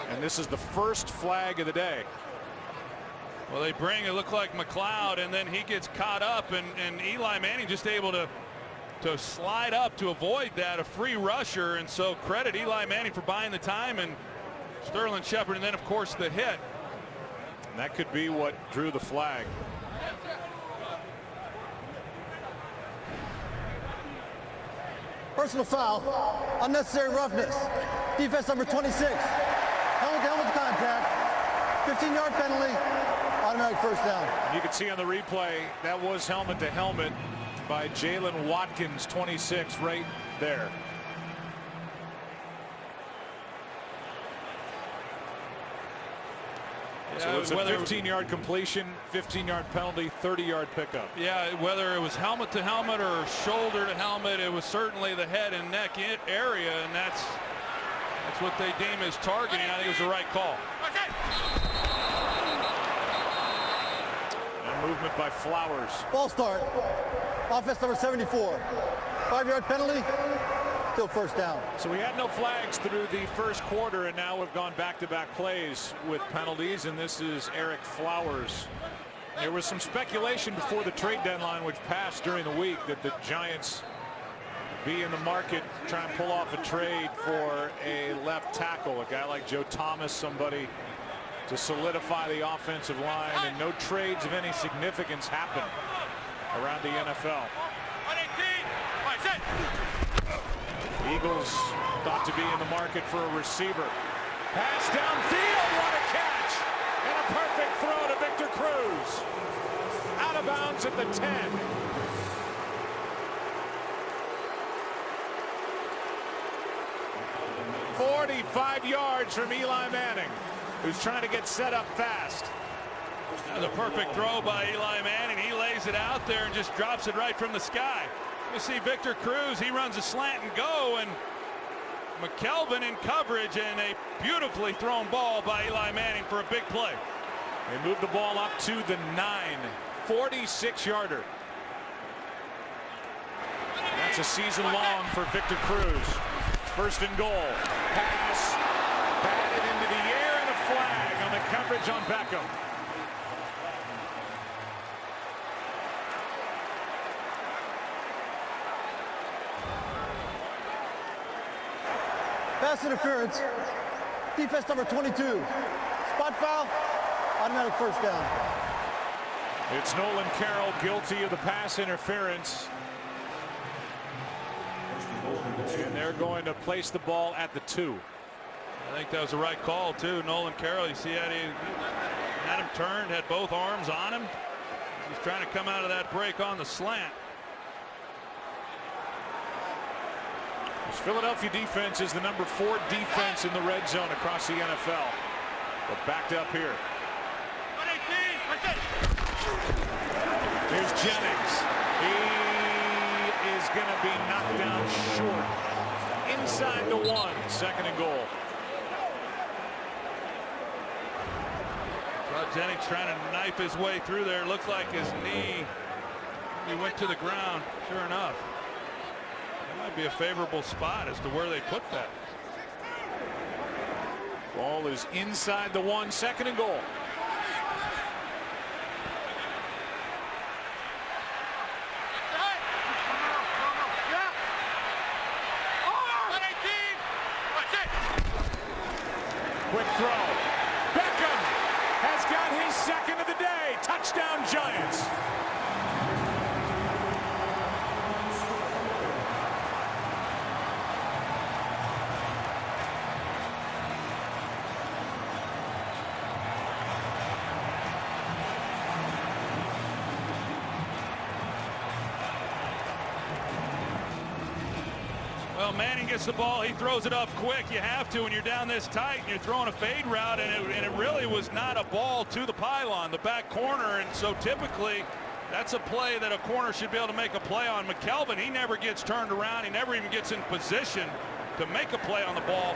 And this is the first flag of the day. Well, they bring, it looked like McLeod, and then he gets caught up, and Eli Manning just able to slide up to avoid that, a free rusher. And so credit Eli Manning for buying the time, and Sterling Shepard, and then of course the hit. And that could be what drew the flag. Personal foul. Unnecessary roughness. Defense number 26. Helmet contact. 15-yard penalty. Automatic 1st down. You can see on the replay that was helmet to helmet by Jalen Watkins, 26, right there. So it's a 15-yard completion, 15-yard penalty, 30-yard pickup. Yeah, whether it was helmet to helmet or shoulder to helmet, it was certainly the head and neck area, and that's what they deem as targeting. I think it was the right call. And movement by Flowers. Ball start. Offense number 74. 5-yard penalty. Still 1st down. So we had no flags through the 1st quarter, and now we've gone back-to-back plays with penalties, and this is Eric Flowers. There was some speculation before the trade deadline, which passed during the week, that the Giants be in the market, try and pull off a trade for a left tackle, a guy like Joe Thomas, somebody to solidify the offensive line, and no trades of any significance happen around the NFL. Eagles thought to be in the market for a receiver. Pass downfield, what a catch! And a perfect throw to Victor Cruz. Out of bounds at the 10. "45 yards from Eli Manning, who's trying to get set up fast." The perfect throw by Eli Manning. He lays it out there and just drops it right from the sky. You see Victor Cruz, he runs a slant and go, and McKelvin in coverage, and a beautifully thrown ball by Eli Manning for a big play. They move the ball up to the 9, 46-yarder. That's a season long for Victor Cruz. 1st and goal. Pass batted into the air, and a flag on the coverage on Beckham. Pass interference. Defense number 22. Spot foul. Automatic 1st down. It's Nolan Carroll guilty of the pass interference. And they're going to place the ball at the 2. I think that was the right call, too. Nolan Carroll, you see he had him turned, had both arms on him. He's trying to come out of that break on the slant. This Philadelphia defense is the number 4 defense in the red zone across the NFL. But backed up here. Here's Jennings. He is going to be knocked down short. Inside the 1, 2nd and goal. Well, Jennings trying to knife his way through there. Looked like his knee, he went to the ground. Sure enough, that might be a favorable spot as to where they put that. Ball is inside the 1, 2nd and goal. Quick throw. Beckham has got his 2nd of the day. Touchdown Giants. Well, Manning gets the ball. He throws it up quick. You have to when you're down this tight and you're throwing a fade route, and it really was not a ball to the pylon, the back corner. And so typically that's a play that a corner should be able to make a play on. McKelvin, he never gets turned around. He never even gets in position to make a play on the ball.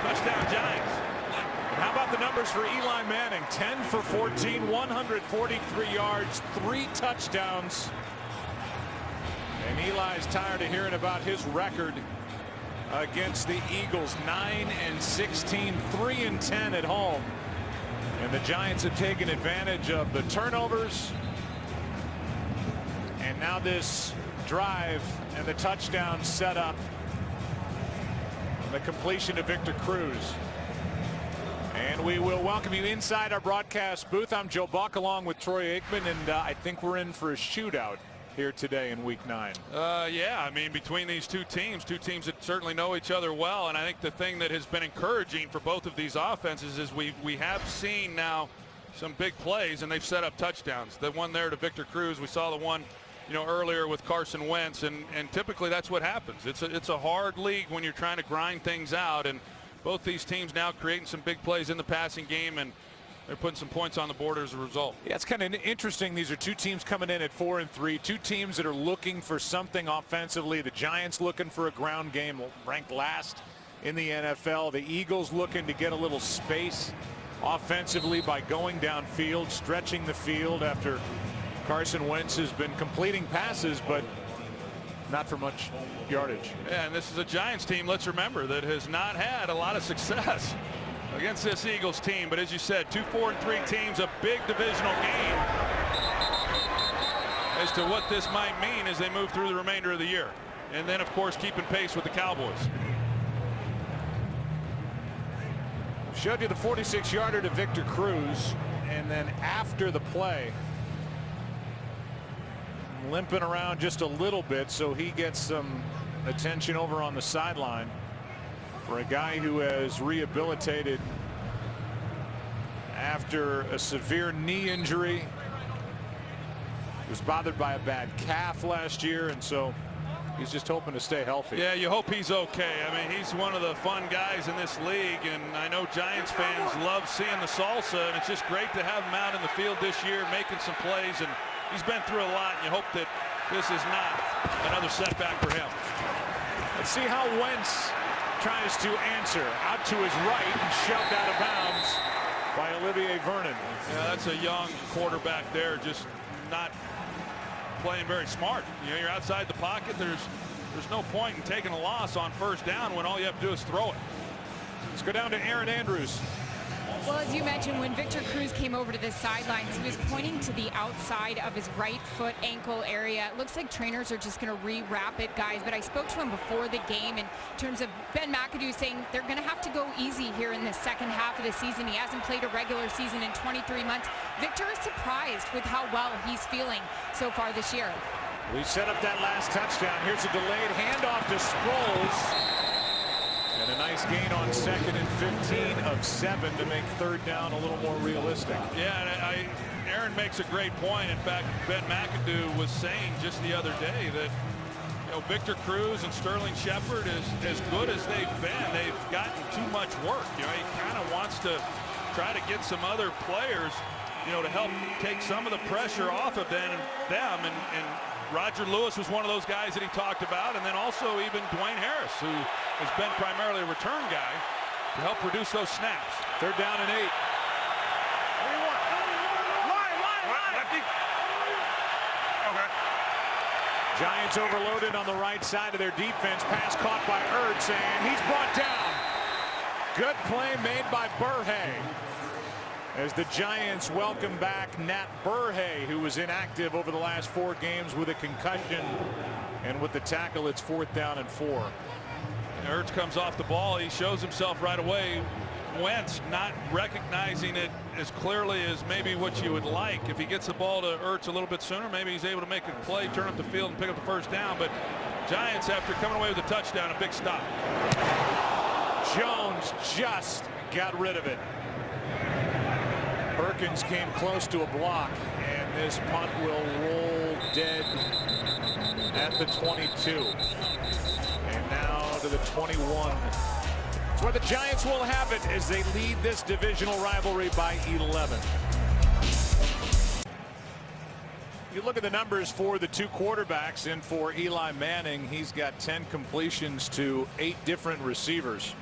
Touchdown Giants. How about the numbers for Eli Manning? 10 for 14, 143 yards, 3 touchdowns. And Eli's tired of hearing about his record against the Eagles. 9-16, 3-10 at home. And the Giants have taken advantage of the turnovers. And now this drive and the touchdown set up. And the completion to Victor Cruz. And we will welcome you inside our broadcast booth. I'm Joe Buck along with Troy Aikman, and I think we're in for a shootout here today in week 9. Yeah, I mean, between these two teams that certainly know each other well, and I think the thing that has been encouraging for both of these offenses is we have seen now some big plays, and they've set up touchdowns. The one there to Victor Cruz, we saw the one, you know, earlier with Carson Wentz, and typically that's what happens. It's a hard league when you're trying to grind things out, and both these teams now creating some big plays in the passing game, and they're putting some points on the board as a result. Yeah, it's kind of interesting. These are two teams coming in at 4-3. Two teams that are looking for something offensively. The Giants looking for a ground game, ranked last in the NFL. The Eagles looking to get a little space offensively by going downfield, stretching the field after Carson Wentz has been completing passes, but not for much yardage. Yeah, and this is a Giants team, let's remember, that has not had a lot of success against this Eagles team. But as you said, 2 4-3 teams, a big divisional game as to what this might mean as they move through the remainder of the year. And then, of course, keeping pace with the Cowboys. Showed you the 46-yarder to Victor Cruz, and then after the play, limping around just a little bit, so he gets some attention over on the sideline for a guy who has rehabilitated after a severe knee injury. He was bothered by a bad calf last year, and so he's just hoping to stay healthy. Yeah, you hope he's okay. I mean, he's one of the fun guys in this league, and I know Giants fans love seeing the salsa, and it's just great to have him out in the field this year making some plays, and he's been through a lot, and you hope that this is not another setback for him. Let's see how Wentz tries to answer. Out to his right and shoved out of bounds by Olivier Vernon. Yeah, that's a young quarterback there, just not playing very smart. You know, you're outside the pocket. There's no point in taking a loss on first down when all you have to do is throw it. Let's go down to Aaron Andrews. Well, as you mentioned, when Victor Cruz came over to the sidelines, he was pointing to the outside of his right foot ankle area. It looks like trainers are just going to re-wrap it, guys. But I spoke to him before the game in terms of Ben McAdoo saying they're going to have to go easy here in the second half of the season. He hasn't played a regular season in 23 months. Victor is surprised with how well he's feeling so far this year. We set up that last touchdown. Here's a delayed handoff to Sproles. And a nice gain on 2nd and 15 of 7 to make third down a little more realistic. Yeah, and Aaron makes a great point. In fact, Ben McAdoo was saying just the other day that, you know, Victor Cruz and Sterling Shepard, as good as they've been, they've gotten too much work. You know, he kind of wants to try to get some other players, you know, to help take some of the pressure off of them. And Roger Lewis was one of those guys that he talked about, and then also even Dwayne Harris, who has been primarily a return guy, to help produce those snaps. Third down and 8. Giants overloaded on the right side of their defense. Pass caught by Ertz, and he's brought down. Good play made by Burhay. As the Giants welcome back Nat Burhay, who was inactive over the last 4 games with a concussion. And with the tackle, it's 4th down and 4. And Ertz comes off the ball. He shows himself right away. Wentz not recognizing it as clearly as maybe what you would like. If he gets the ball to Ertz a little bit sooner, maybe he's able to make a play, turn up the field, and pick up the first down. But Giants, after coming away with a touchdown, a big stop. Jones just got rid of it. Perkins came close to a block, and this punt will roll dead at the 22. And now to the 21. It's where the Giants will have it as they lead this divisional rivalry by 11. You look at the numbers for the 2 quarterbacks, and for Eli Manning, he's got 10 completions to 8 different receivers.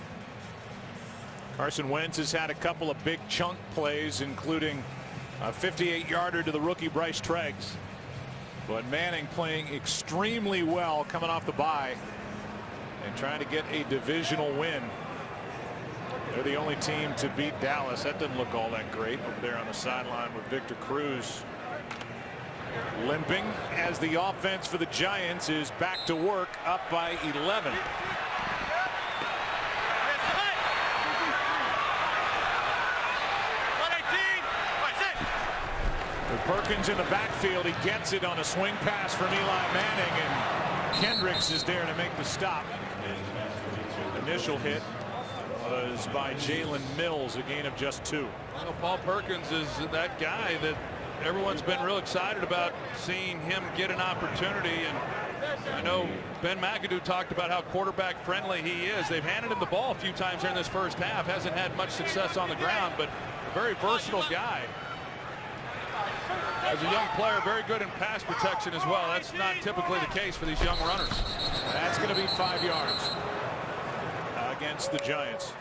Carson Wentz has had a couple of big chunk plays, including a 58-yarder to the rookie Bryce Treggs. But Manning playing extremely well coming off the bye and trying to get a divisional win. They're the only team to beat Dallas. That doesn't look all that great over there on the sideline with Victor Cruz limping, as the offense for the Giants is back to work, up by 11. With Perkins in the backfield, he gets it on a swing pass from Eli Manning, and Kendricks is there to make the stop. Initial hit was by Jalen Mills, a gain of just 2. Well, Paul Perkins is that guy that everyone's been real excited about, seeing him get an opportunity. And I know Ben McAdoo talked about how quarterback friendly he is. They've handed him the ball a few times during this first half. Hasn't had much success on the ground, but a very versatile guy. As a young player, very good in pass protection as well. That's not typically the case for these young runners. That's going to be 5 yards against the Giants.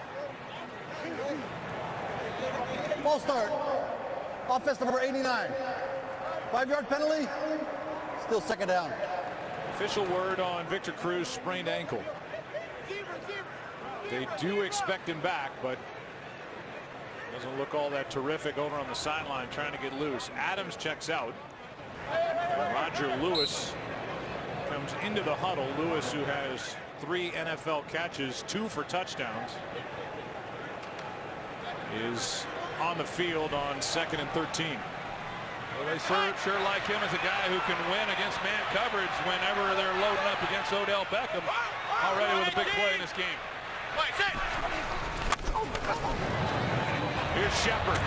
Ball start. Offense number 89. 5-yard penalty. Still 2nd down. Official word on Victor Cruz sprained ankle. They do expect him back, but doesn't look all that terrific over on the sideline trying to get loose. Adams checks out. Roger Lewis comes into the huddle. Lewis, who has 3 NFL catches, 2 for touchdowns, is on the field on 2nd and 13. Well, they sure like him as a guy who can win against man coverage whenever they're loading up against Odell Beckham, already with a big play in this game. Here's Shepard.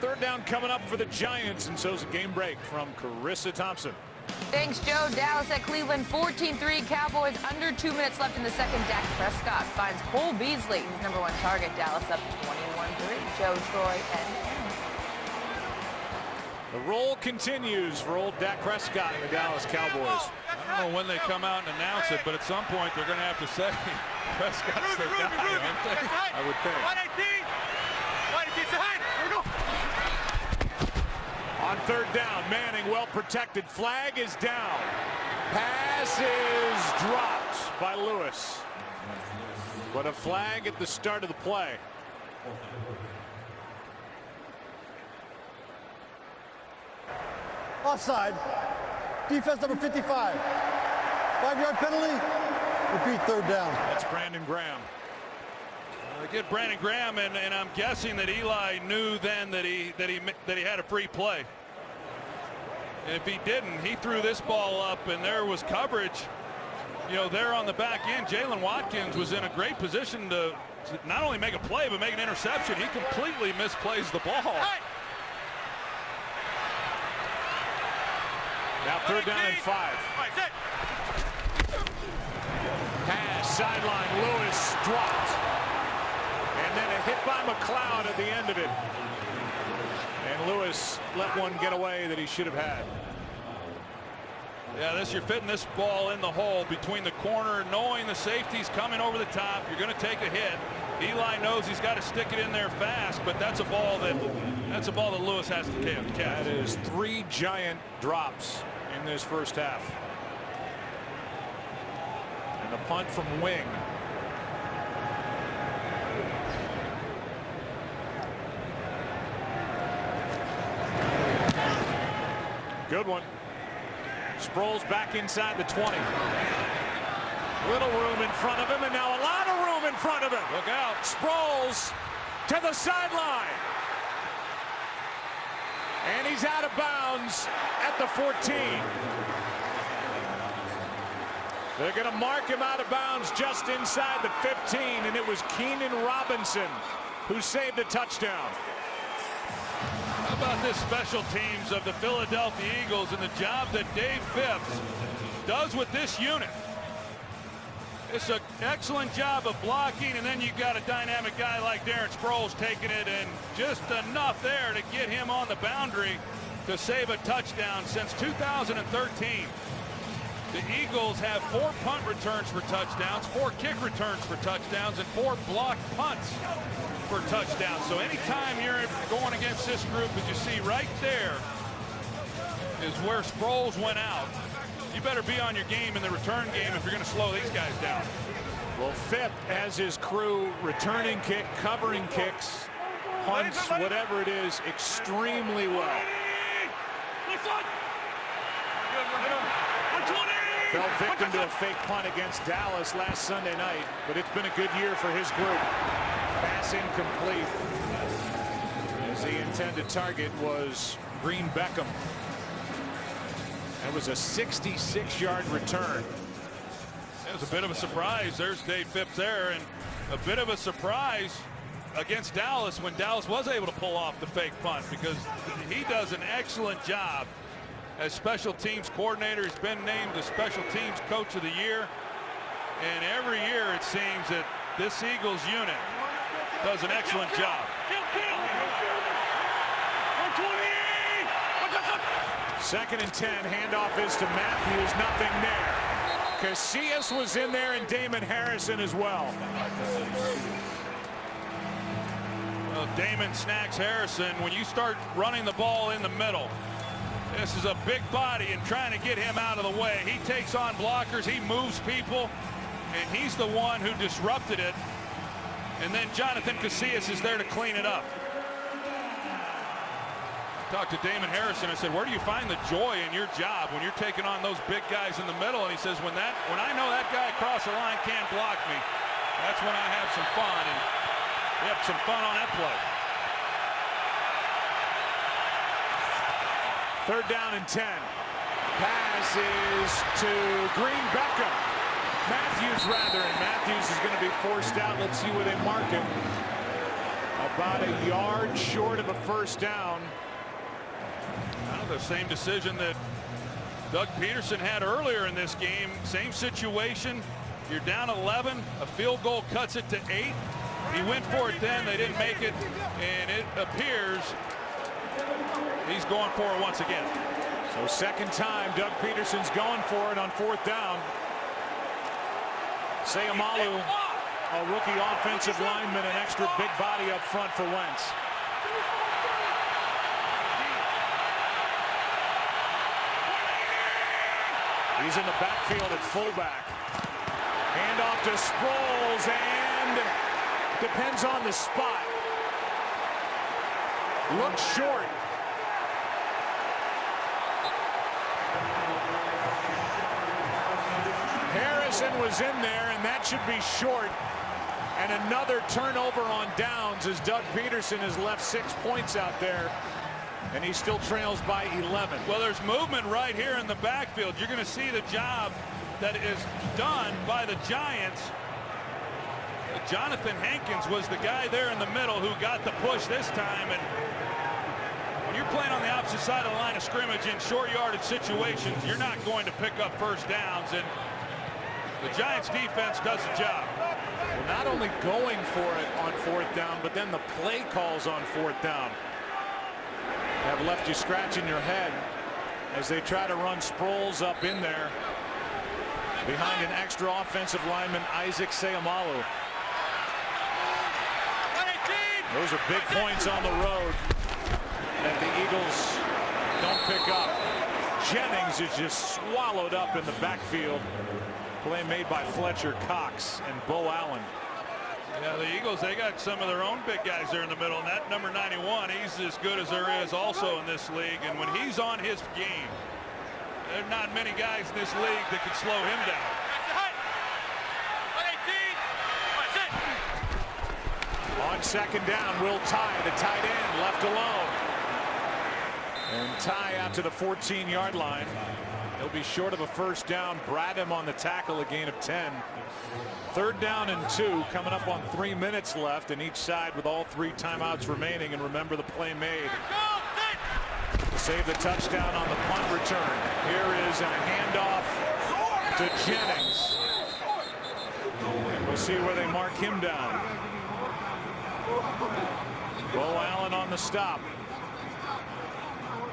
3rd down coming up for the Giants, and so's a game break from Carissa Thompson. Thanks, Joe. Dallas at Cleveland, 14-3. Cowboys under 2 minutes left in the second. Dak Prescott finds Cole Beasley, his #1 target. Dallas up 21-3. Joe, Troy, and Aaron. The roll continues for old Dak Prescott and the Dallas Cowboys. I don't know when they come out and announce it, but at some point they're going to have to say Prescott's their guy. I would think. On 3rd down, Manning well protected. Flag is down. Pass is dropped by Lewis. But a flag at the start of the play. Offside. Defense number 55. 5-yard penalty. Repeat 3rd down. That's Brandon Graham. They get Brandon Graham, and I'm guessing that Eli knew then that he had a free play. And if he didn't, he threw this ball up, and there was coverage, you know, there on the back end. Jalen Watkins was in a great position to not only make a play, but make an interception. He completely misplays the ball. Now 3rd down and 5. Pass, sideline, Lewis dropped. And then a hit by McLeod at the end of it. And Lewis let one get away that he should have had. Yeah, you're fitting this ball in the hole between the corner, knowing the safety's coming over the top. You're going to take a hit. Eli knows he's got to stick it in there fast, but that's a ball that Lewis has to catch. That is 3 giant drops in this first half. And the punt from Wing. Good one. Sproles back inside the 20. Little room in front of him, and now a lot of room in front of him. Look out. Sproles to the sideline. And he's out of bounds at the 14. They're going to mark him out of bounds just inside the 15, and it was Keenan Robinson who saved a touchdown. How about this special teams of the Philadelphia Eagles and the job that Dave Phipps does with this unit? It's an excellent job of blocking, and then you got a dynamic guy like Darren Sproles taking it, and just enough there to get him on the boundary to save a touchdown. Since 2013, the Eagles have 4 punt returns for touchdowns, 4 kick returns for touchdowns, and 4 blocked punts for touchdowns. So anytime you're going against this group, as you see right there, is where Sproles went out. You better be on your game in the return game if you're going to slow these guys down. Well, Phipp has his crew returning kick, covering kicks, punts, whatever it is, extremely well. Fell victim to a fake punt against Dallas last Sunday night, but it's been a good year for his group. Pass incomplete, as the intended target was Green Beckham. That was a 66-yard return. It was a bit of a surprise. There's Dave Phipps there, and a bit of a surprise against Dallas when Dallas was able to pull off the fake punt, because he does an excellent job as special teams coordinator. He's been named the special teams coach of the year, and every year it seems that this Eagles unit does an excellent job. 2nd and 10, handoff is to Matthews, nothing there. Casillas was in there, and Damon Harrison as well. Well, Damon snacks Harrison. When you start running the ball in the middle, this is a big body, and trying to get him out of the way. He takes on blockers, he moves people, and he's the one who disrupted it. And then Jonathan Casillas is there to clean it up. Talked to Damon Harrison. I said, where do you find the joy in your job when you're taking on those big guys in the middle? And he says, when I know that guy across the line can't block me, that's when I have some fun. And we have some fun on that play. 3rd down and 10. Pass is to Green Beckham. Matthews rather, and Matthews is going to be forced out. Let's see where they mark him. About a yard short of a 1st down. The same decision that Doug Peterson had earlier in this game. Same situation. You're down 11. A field goal cuts it to 8. He went for it then. They didn't make it. And it appears he's going for it once again. So 2nd time Doug Peterson's going for it on 4th down. Sayamalu, a rookie offensive lineman, an extra big body up front for Wentz. He's in the backfield at fullback. Handoff to Sproles, and depends on the spot. Looks short. Harrison was in there, and that should be short. And another turnover on downs as Doug Peterson has left 6 points out there. And he still trails by 11. Well, there's movement right here in the backfield. You're going to see the job that is done by the Giants. Jonathan Hankins was the guy there in the middle who got the push this time. And when you're playing on the opposite side of the line of scrimmage in short yardage situations, you're not going to pick up first downs, and the Giants defense does the job. Well, not only going for it on fourth down, but then the play calls on fourth down have left you scratching your head as they try to run Sproles up in there behind an extra offensive lineman, Isaac Seumalo. Those are big points on the road that the Eagles don't pick up. Jennings is just swallowed up in the backfield. Play made by Fletcher Cox and Bo Allen. Yeah, the Eagles, they got some of their own big guys there in the middle, and that number 91, he's as good as there is also in this league, and when he's on his game, there are not many guys in this league that can slow him down. On second down, Will Tye, the tight end, left alone. And Tye out to the 14-yard line. He'll be short of a first down. Bradham on the tackle, a gain of 10. Third down and 2, coming up on 3 minutes left, and each side with all 3 timeouts remaining. And remember the play made. Save the touchdown on the punt return. Here is a handoff to Jennings. And we'll see where they mark him down. Bo Allen on the stop.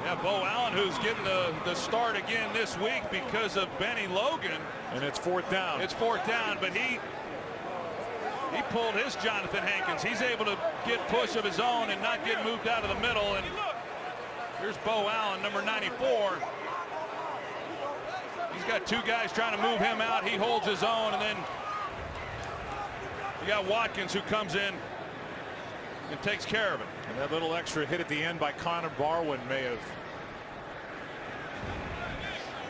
Yeah, Bo Allen, who's getting the start again this week because of Benny Logan. And it's fourth down. It's fourth down, but he pulled his Jonathan Hankins. He's able to get push of his own and not get moved out of the middle. And here's Bo Allen, number 94. He's got 2 guys trying to move him out. He holds his own, and then you got Watkins who comes in and takes care of it. And that little extra hit at the end by Connor Barwin may have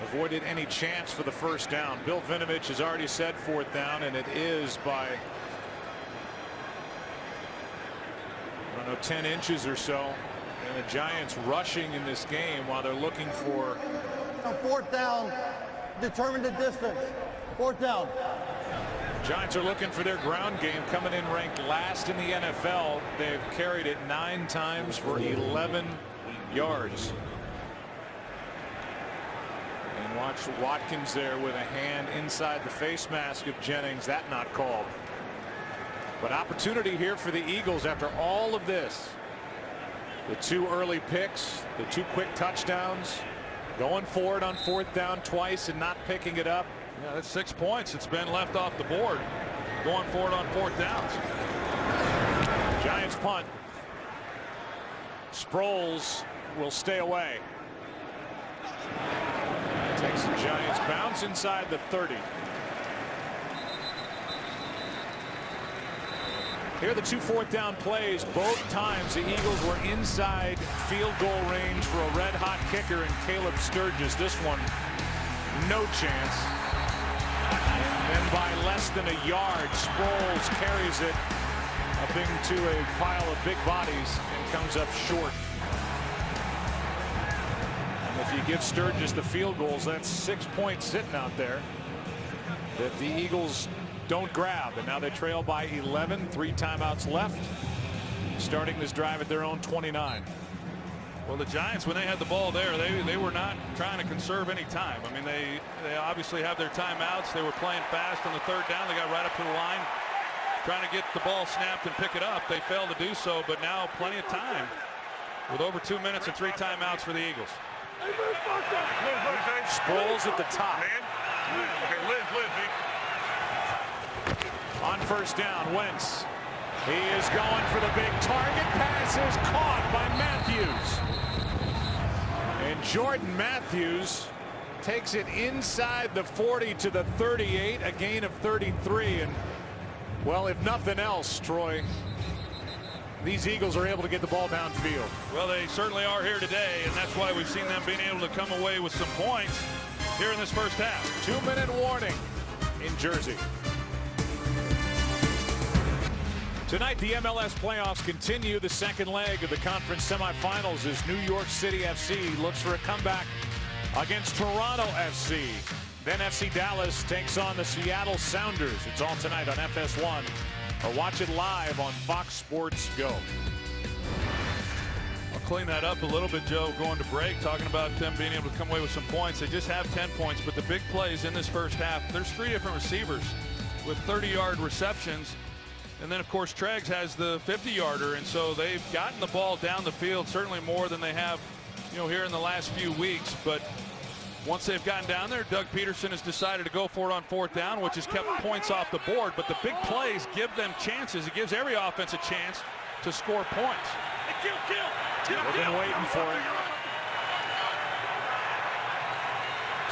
avoided any chance for the first down. Bill Vinovich has already said fourth down, and it is by, I don't know, 10 inches or so. And the Giants rushing in this game while they're looking for fourth down, determine the distance. Fourth down. Giants are looking for their ground game, coming in ranked last in the NFL. They've carried it 9 times for 11 yards. And watch Watkins there with a hand inside the face mask of Jennings. That not called. But opportunity here for the Eagles after all of this. The 2 early picks, the 2 quick touchdowns, going for it on fourth down twice and not picking it up. Yeah, that's 6 points. It's been left off the board. Going for it on fourth downs. Giants punt. Sproles will stay away. Takes the Giants bounce inside the 30. Here are the 2 fourth down plays. Both times the Eagles were inside field goal range for a red hot kicker in Caleb Sturgis. This one, no chance. And then by less than a yard, Sproles carries it up into a pile of big bodies and comes up short. And if you give Sturgis the field goals, that's 6 points sitting out there that the Eagles don't grab. And now they trail by 11, 3 timeouts left, starting this drive at their own 29. Well, the Giants, when they had the ball there, they were not trying to conserve any time. I mean, they obviously have their timeouts. They were playing fast on the third down. They got right up to the line, trying to get the ball snapped and pick it up. They failed to do so, but now plenty of time with over 2 minutes and 3 timeouts for the Eagles. Sproles at the top. On first down, Wentz. He is going for the big target. Pass is caught by Matthews. And Jordan Matthews takes it inside the 40 to the 38, a gain of 33. And, well, if nothing else, Troy, these Eagles are able to get the ball downfield. Well, they certainly are here today, and that's why we've seen them being able to come away with some points here in this first half. 2-minute warning in Jersey. Tonight, the MLS playoffs continue. The second leg of the conference semifinals as New York City FC looks for a comeback against Toronto FC. Then FC Dallas takes on the Seattle Sounders. It's all tonight on FS1, or watch it live on Fox Sports Go. A clean that up a little bit, Joe, going to break, talking about them being able to come away with some points. They just have 10 points, but the big plays in this first half, there's 3 different receivers with 30-yard receptions. And then, of course, Treggs has the 50-yarder, and so they've gotten the ball down the field, certainly more than they have, here in the last few weeks. But once they've gotten down there, Doug Peterson has decided to go for it on 4th down, which has kept points off the board. But the big plays give them chances. It gives every offense a chance to score points. We've been waiting for it.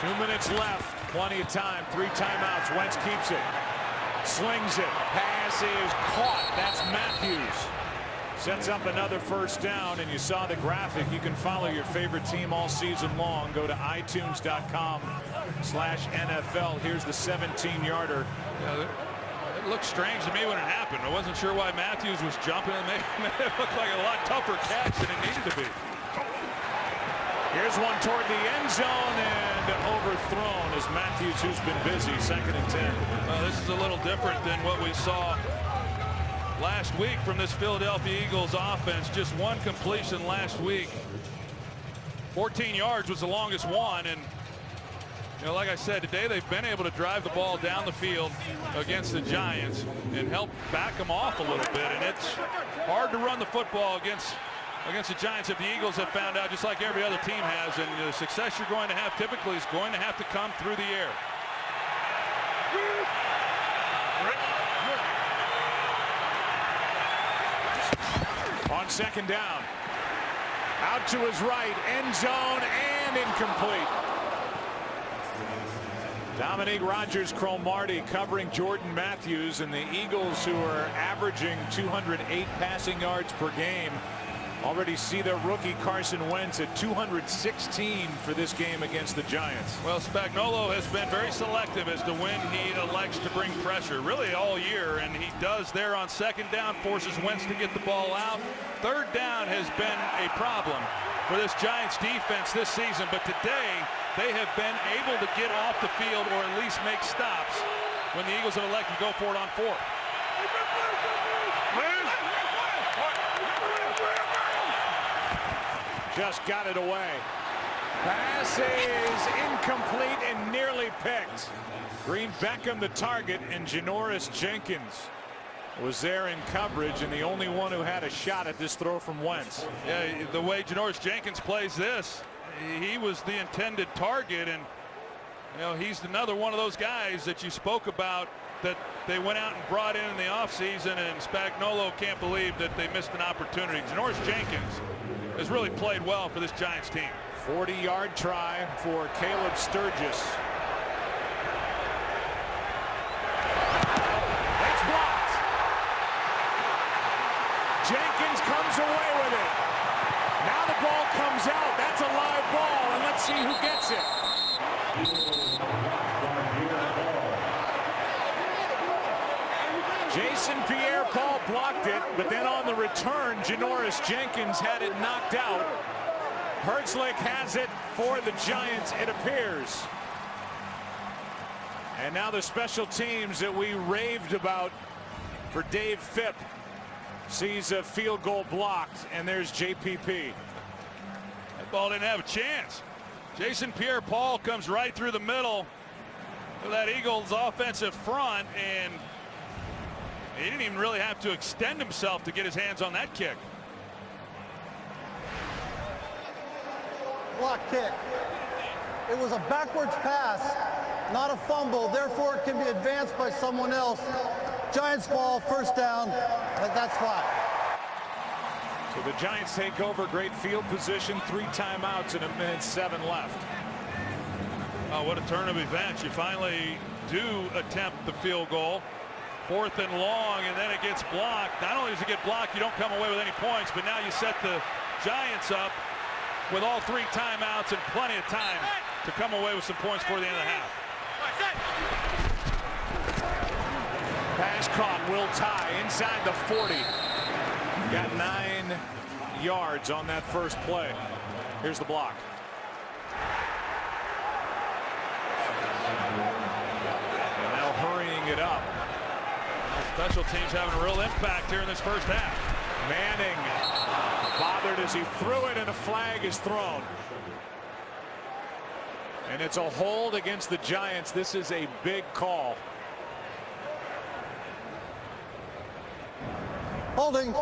2 minutes left. Plenty of time. 3 timeouts. Wentz keeps it. Slings it. Pass is caught. That's Matthews. Sets up another first down, and you saw the graphic. You can follow your favorite team all season long. Go to iTunes.com/NFL. Here's the 17-yarder. It looked strange to me when it happened. I wasn't sure why Matthews was jumping. It made it look like a lot tougher catch than it needed to be. Here's one toward the end zone and overthrown as Matthews, who's been busy, 2nd and 10. Well, this is a little different than what we saw last week from this Philadelphia Eagles offense. Just one completion last week. 14 yards was the longest one, and like I said, today they've been able to drive the ball down the field against the Giants and help back them off a little bit. And it's hard to run the football against the Giants, if the Eagles have found out, just like every other team has. And the success you're going to have typically is going to have to come through the air. On 2nd down, out to his right, end zone, and incomplete. Dominique Rodgers-Cromartie covering Jordan Matthews, and the Eagles, who are averaging 208 passing yards per game, already see their rookie Carson Wentz at 216 for this game against the Giants. Well, Spagnuolo has been very selective as to when he elects to bring pressure, really all year, and he does there on 2nd down, forces Wentz to get the ball out. 3rd down has been a problem for this Giants defense this season, but today they have been able to get off the field or at least make stops when the Eagles have elected to go for it on 4th. Just got it away. Pass is incomplete and nearly picked. Green Beckham the target, and Janoris Jenkins was there in coverage, and the only one who had a shot at this throw from Wentz. Yeah, the way Janoris Jenkins plays this, he was the intended target, and he's another one of those guys that you spoke about that they went out and brought in the offseason, and Spagnuolo can't believe that they missed an opportunity. Janoris Jenkins has really played well for this Giants team. 40-yard try for Caleb Sturgis. It's blocked. Jenkins comes away with it. Now the ball comes out. That's a live ball, and let's see who gets it. Jason Pierre-Paul blocked it, but then on the return, Janoris Jenkins had it knocked out. Herzlich has it for the Giants, it appears. And now the special teams that we raved about for Dave Phipp sees a field goal blocked, and there's JPP. That ball didn't have a chance. Jason Pierre-Paul comes right through the middle of that Eagles offensive front, and he didn't even really have to extend himself to get his hands on that kick. Block kick. It was a backwards pass, not a fumble. Therefore, it can be advanced by someone else. Giants ball, 1st down at that spot. So the Giants take over, great field position, 3 timeouts and 1:07 left. Oh, what a turn of events. You finally do attempt the field goal. 4th and long, and then it gets blocked. Not only does it get blocked, you don't come away with any points, but now you set the Giants up with all 3 timeouts and plenty of time to come away with some points before the end of the half. Pass caught, will tie inside the 40. Got 9 yards on that first play. Here's the block. And now hurrying it up. Special teams having a real impact here in this first half. Manning bothered as he threw it, and a flag is thrown. And it's a hold against the Giants. This is a big call. Holding.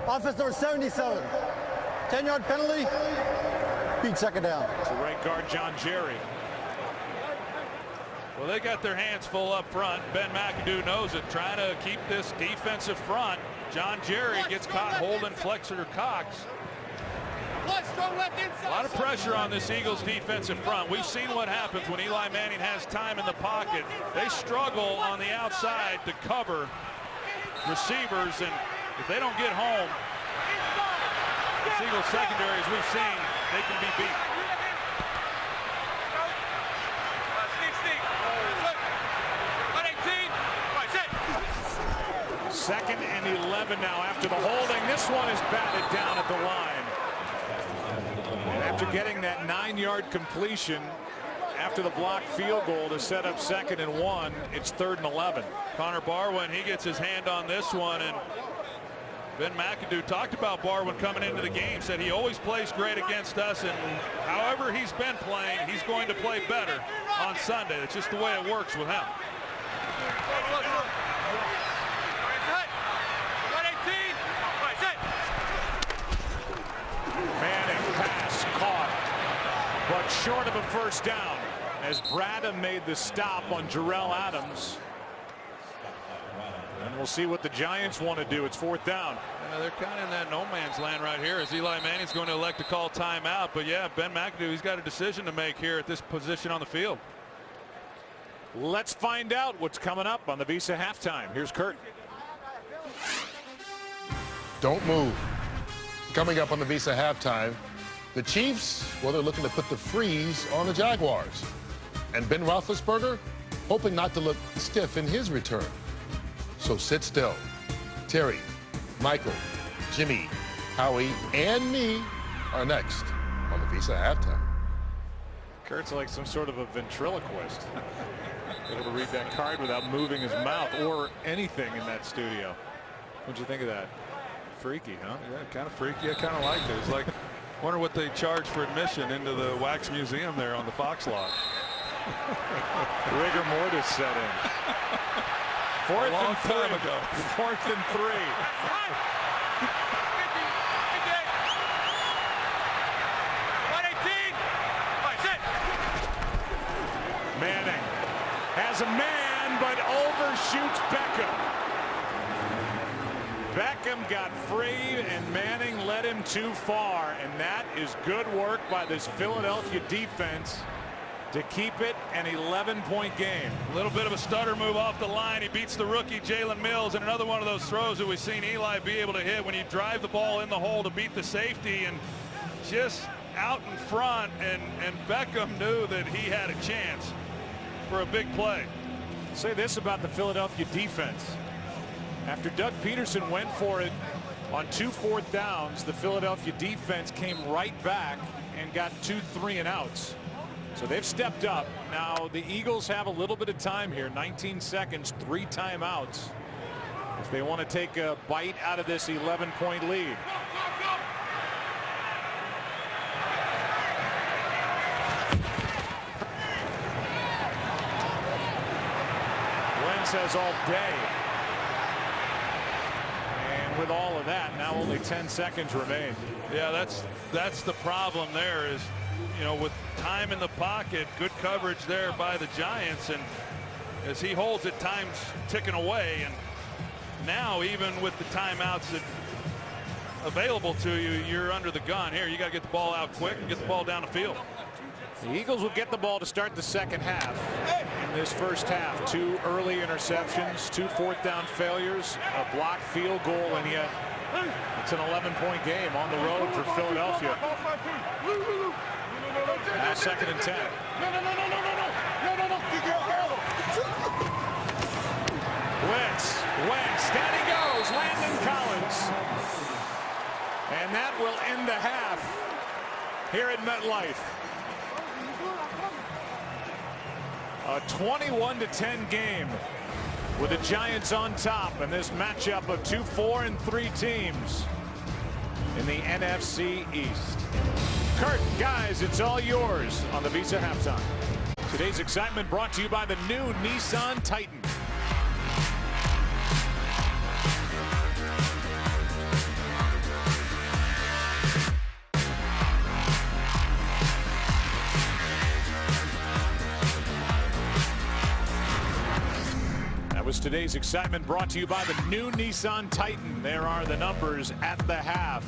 Offense number 77. 10-yard penalty. Beat second down. To right guard John Jerry. Well, they got their hands full up front. Ben McAdoo knows it, trying to keep this defensive front. John Jerry gets caught holding Fletcher Cox. A lot of pressure on this Eagles defensive front. We've seen what happens when Eli Manning has time in the pocket. They struggle on the outside to cover receivers, and if they don't get home, this Eagles secondary, as we've seen, they can be beat. Second and 11 now after the holding. This one is batted down at the line. And after getting that 9-yard completion after the blocked field goal to set up 2nd and 1, it's 3rd and 11. Connor Barwin, he gets his hand on this one, and Ben McAdoo talked about Barwin coming into the game, said he always plays great against us, and however he's been playing, he's going to play better on Sunday. It's just the way it works with him. Manning pass caught, but short of a first down as Bradham made the stop on Jarrell Adams. And we'll see what the Giants want to do. It's 4th down. They're kind of in that no man's land right here as Eli Manning's going to elect to call timeout. But yeah, Ben McAdoo, he's got a decision to make here at this position on the field. Let's find out what's coming up on the Visa halftime. Here's Kurt. Don't move. Coming up on the Visa halftime, the Chiefs, well, they're looking to put the freeze on the Jaguars. And Ben Roethlisberger hoping not to look stiff in his return. So sit still. Terry, Michael, Jimmy, Howie, and me are next on the Visa halftime. Kurt's like some sort of a ventriloquist. Able to read that card without moving his mouth or anything in that studio. What'd you think of that? Freaky, huh? Yeah, kind of freaky. I kind of liked it. It's like, wonder what they charge for admission into the Wax Museum there on the Fox lot. Rigor mortis set in. Fourth and 3. 4th and 3. Manning has a man, but overshoots Beckham. Beckham got free, and Manning led him too far, and that is good work by this Philadelphia defense to keep it an 11-point game. A little bit of a stutter move off the line. He beats the rookie Jalen Mills, and another one of those throws that we've seen Eli be able to hit when you drive the ball in the hole to beat the safety, and just out in front, and Beckham knew that he had a chance for a big play. Say this about the Philadelphia defense. After Doug Peterson went for it on 2 4th downs, the Philadelphia defense came right back and got 2 3 and outs. So they've stepped up. Now the Eagles have a little bit of time here, 19 seconds, 3 timeouts, if they want to take a bite out of this 11-point lead. Wentz has all day. With all of that, now only 10 seconds remain. Yeah, that's the problem there is, you know, with time in the pocket, good coverage there by the Giants, and as he holds it, time's ticking away, and now even with the timeouts that available to you, you're under the gun here. You got to get the ball out quick and get the ball down the field. The Eagles will get the ball to start the second half. In this first half, 2 early interceptions, 2 4th down failures, a blocked field goal, and yet it's an 11-point game on the road for Philadelphia. Now 2nd and 10. Wentz, down he goes, Landon Collins. And that will end the half here at MetLife. A 21-10 game with the Giants on top in this matchup of 2, 4, and 3 teams in the NFC East. Kurt, guys, it's all yours on the Visa Halftime. Today's excitement brought to you by the new Nissan Titan. That was today's excitement brought to you by the new Nissan Titan. There are the numbers at the half.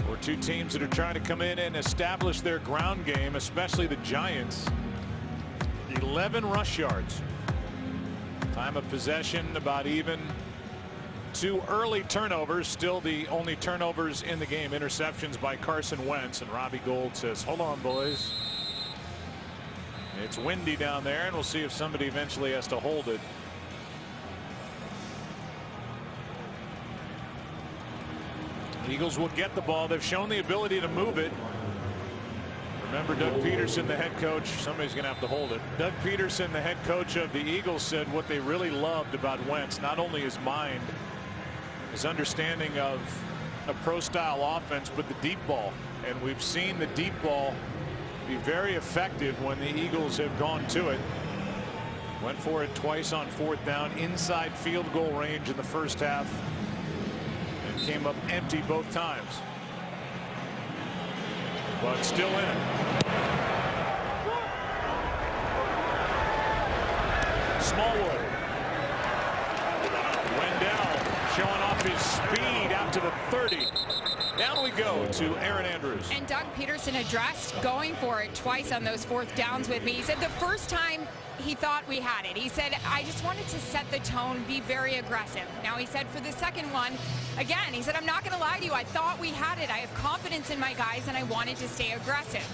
For two teams that are trying to come in and establish their ground game, especially the Giants. 11 rush yards. Time of possession about even. 2 early turnovers, still the only turnovers in the game. Interceptions by Carson Wentz, and Robbie Gould says, hold on, boys. It's windy down there, and we'll see if somebody eventually has to hold it. Eagles will get the ball. They've shown the ability to move it. Remember, Doug Peterson, the head coach, somebody's going to have to hold it. Doug Peterson, the head coach of the Eagles, said what they really loved about Wentz, not only his mind, his understanding of a pro-style offense, but the deep ball. And we've seen the deep ball be very effective when the Eagles have gone to it. Went for it twice on 4th down, inside field goal range in the first half. Came up empty both times, but still in it. Smallwood. Wendell showing off his speed out to the 30. Down we go to Aaron Andrews. And Doug Peterson addressed going for it twice on those 4th downs with me. He said the first time he thought we had it. He said, I just wanted to set the tone, be very aggressive. Now he said for the second one, again, he said, I'm not going to lie to you. I thought we had it. I have confidence in my guys, and I wanted to stay aggressive.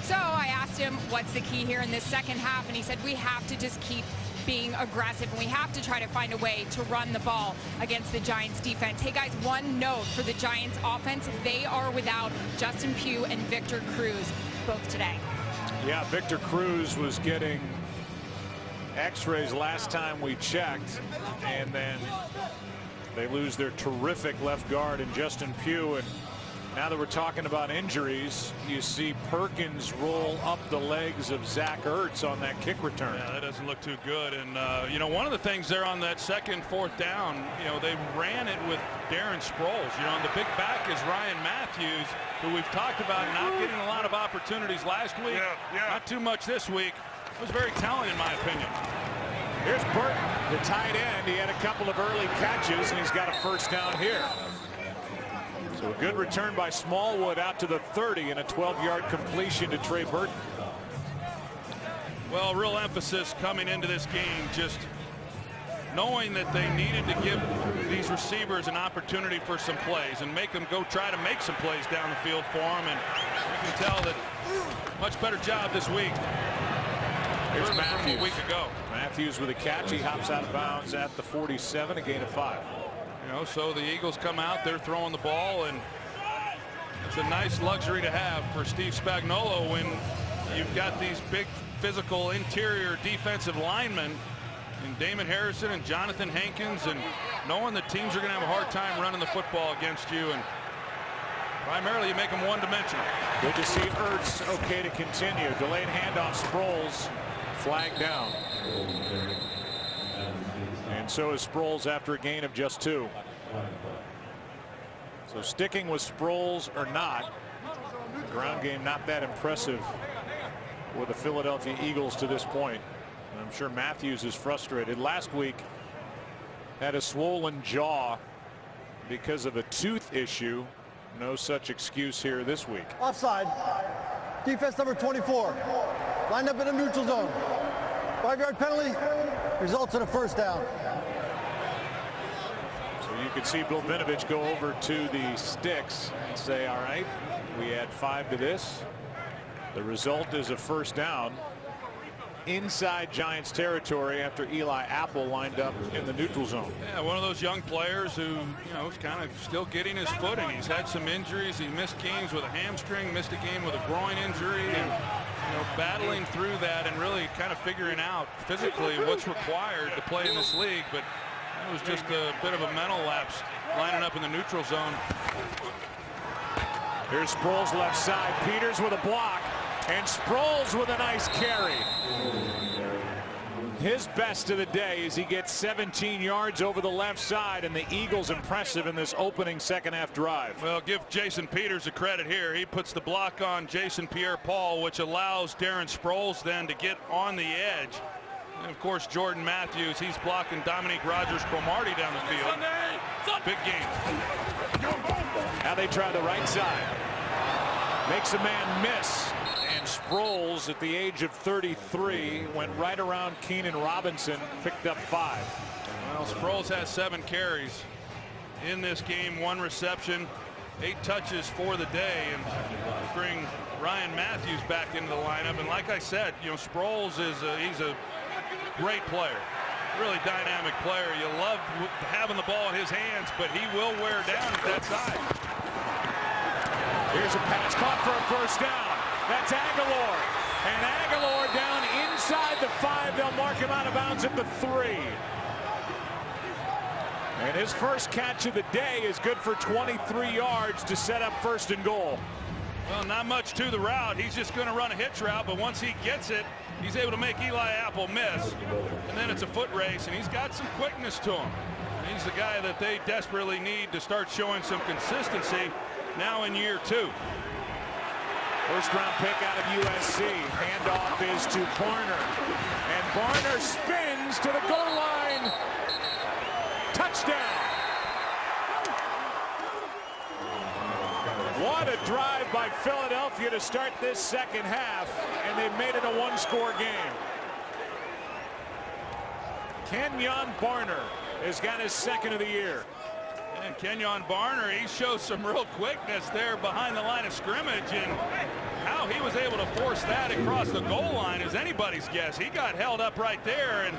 So I asked him, what's the key here in this second half? And he said, we have to just keep being aggressive, and we have to try to find a way to run the ball against the Giants defense. Hey guys, one note for the Giants offense, they are without Justin Pugh and Victor Cruz both today. Yeah, Victor Cruz was getting x-rays last time we checked, and then they lose their terrific left guard in Justin Pugh. And now that we're talking about injuries, you see Perkins roll up the legs of Zach Ertz on that kick return. Yeah, that doesn't look too good. And you know, one of the things there on that second 4th down, you know, they ran it with Darren Sproles. You know, and the big back is Ryan Matthews, who we've talked about not getting a lot of opportunities last week. Not too much this week. It was very telling in my opinion. Here's Burton, the tight end. He had a couple of early catches, and he's got a first down here. So a good return by Smallwood out to the 30 and a 12-yard completion to Trey Burton. Well, real emphasis coming into this game, just knowing that they needed to give these receivers an opportunity for some plays and make them go try to make some plays down the field for them. And you can tell that much better job this week. Here's Matthews. A week ago. Matthews with a catch. He hops out of bounds at the 47, a gain of 5. You know, so the Eagles come out, they're throwing the ball, and it's a nice luxury to have for Steve Spagnuolo when you've got these big physical interior defensive linemen in Damon Harrison and Jonathan Hankins, and knowing that teams are going to have a hard time running the football against you, and primarily you make them one-dimensional. Good to see Ertz okay to continue. Delayed handoff, Sproles flagged down. And so is Sproles after a gain of just 2. So sticking with Sproles or not, ground game not that impressive with the Philadelphia Eagles to this point. And I'm sure Matthews is frustrated. Last week had a swollen jaw because of a tooth issue. No such excuse here this week. Offside. Defense number 24. Lined up in a neutral zone. 5-yard penalty. Results in a first down. So you could see Bill Vinovich go over to the sticks and say, all right, we add 5 to this. The result is a first down inside Giants territory after Eli Apple lined up in the neutral zone. Yeah, one of those young players who, you know, is kind of still getting his footing. He's had some injuries. He missed games with a hamstring, missed a game with a groin injury, and battling through that and really kind of figuring out physically what's required to play in this league. But it was just a bit of a mental lapse lining up in the neutral zone. Here's Sproles left side. Peters with a block. And Sproles with a nice carry. His best of the day as he gets 17 yards over the left side, and the Eagles impressive in this opening second half drive. Well, give Jason Peters the credit here. He puts the block on Jason Pierre-Paul, which allows Darren Sproles then to get on the edge. And of course, Jordan Matthews, he's blocking Dominique Rodgers-Cromartie down the field. Big game. Now they try the right side. Makes a man miss. And Sproles, at the age of 33, went right around Keenan Robinson, picked up 5. Well, Sproles has 7 carries in this game, 1 reception, 8 touches for the day, and bring Ryan Matthews back into the lineup. And like I said, Sproles he's a great player, really dynamic player. You love having the ball in his hands, but he will wear down at that side. Here's a pass caught for a first down. That's Aguilar, and Aguilar down inside the 5. They'll mark him out of bounds at the 3. And his first catch of the day is good for 23 yards to set up 1st and goal. Well, not much to the route. He's just going to run a hitch route, but once he gets it, he's able to make Eli Apple miss. And then it's a foot race, and he's got some quickness to him. He's the guy that they desperately need to start showing some consistency now in year 2. First round pick out of USC. Handoff is to Barner. And Barner spins to the goal line. Touchdown. What a drive by Philadelphia to start this second half. And they've made it a 1-score game. Kenjon Barner has got his 2nd of the year. And Kenjon Barner, he shows some real quickness there behind the line of scrimmage, and how he was able to force that across the goal line is anybody's guess. He got held up right there, and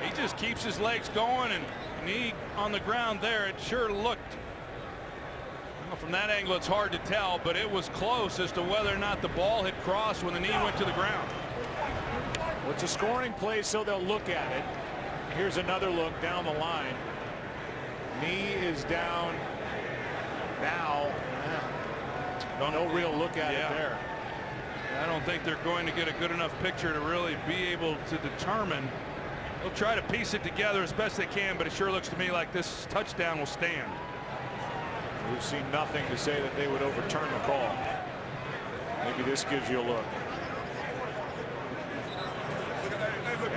he just keeps his legs going, and knee on the ground there. It sure looked, well, from that angle it's hard to tell, but it was close as to whether or not the ball had crossed when the knee went to the ground. Well, it's a scoring play, so they'll look at it. Here's another look down the line. Knee is down now. No real look at it there. I don't think they're going to get a good enough picture to really be able to determine. They'll try to piece it together as best they can, but it sure looks to me like this touchdown will stand. We've seen nothing to say that they would overturn the call. Maybe this gives you a look.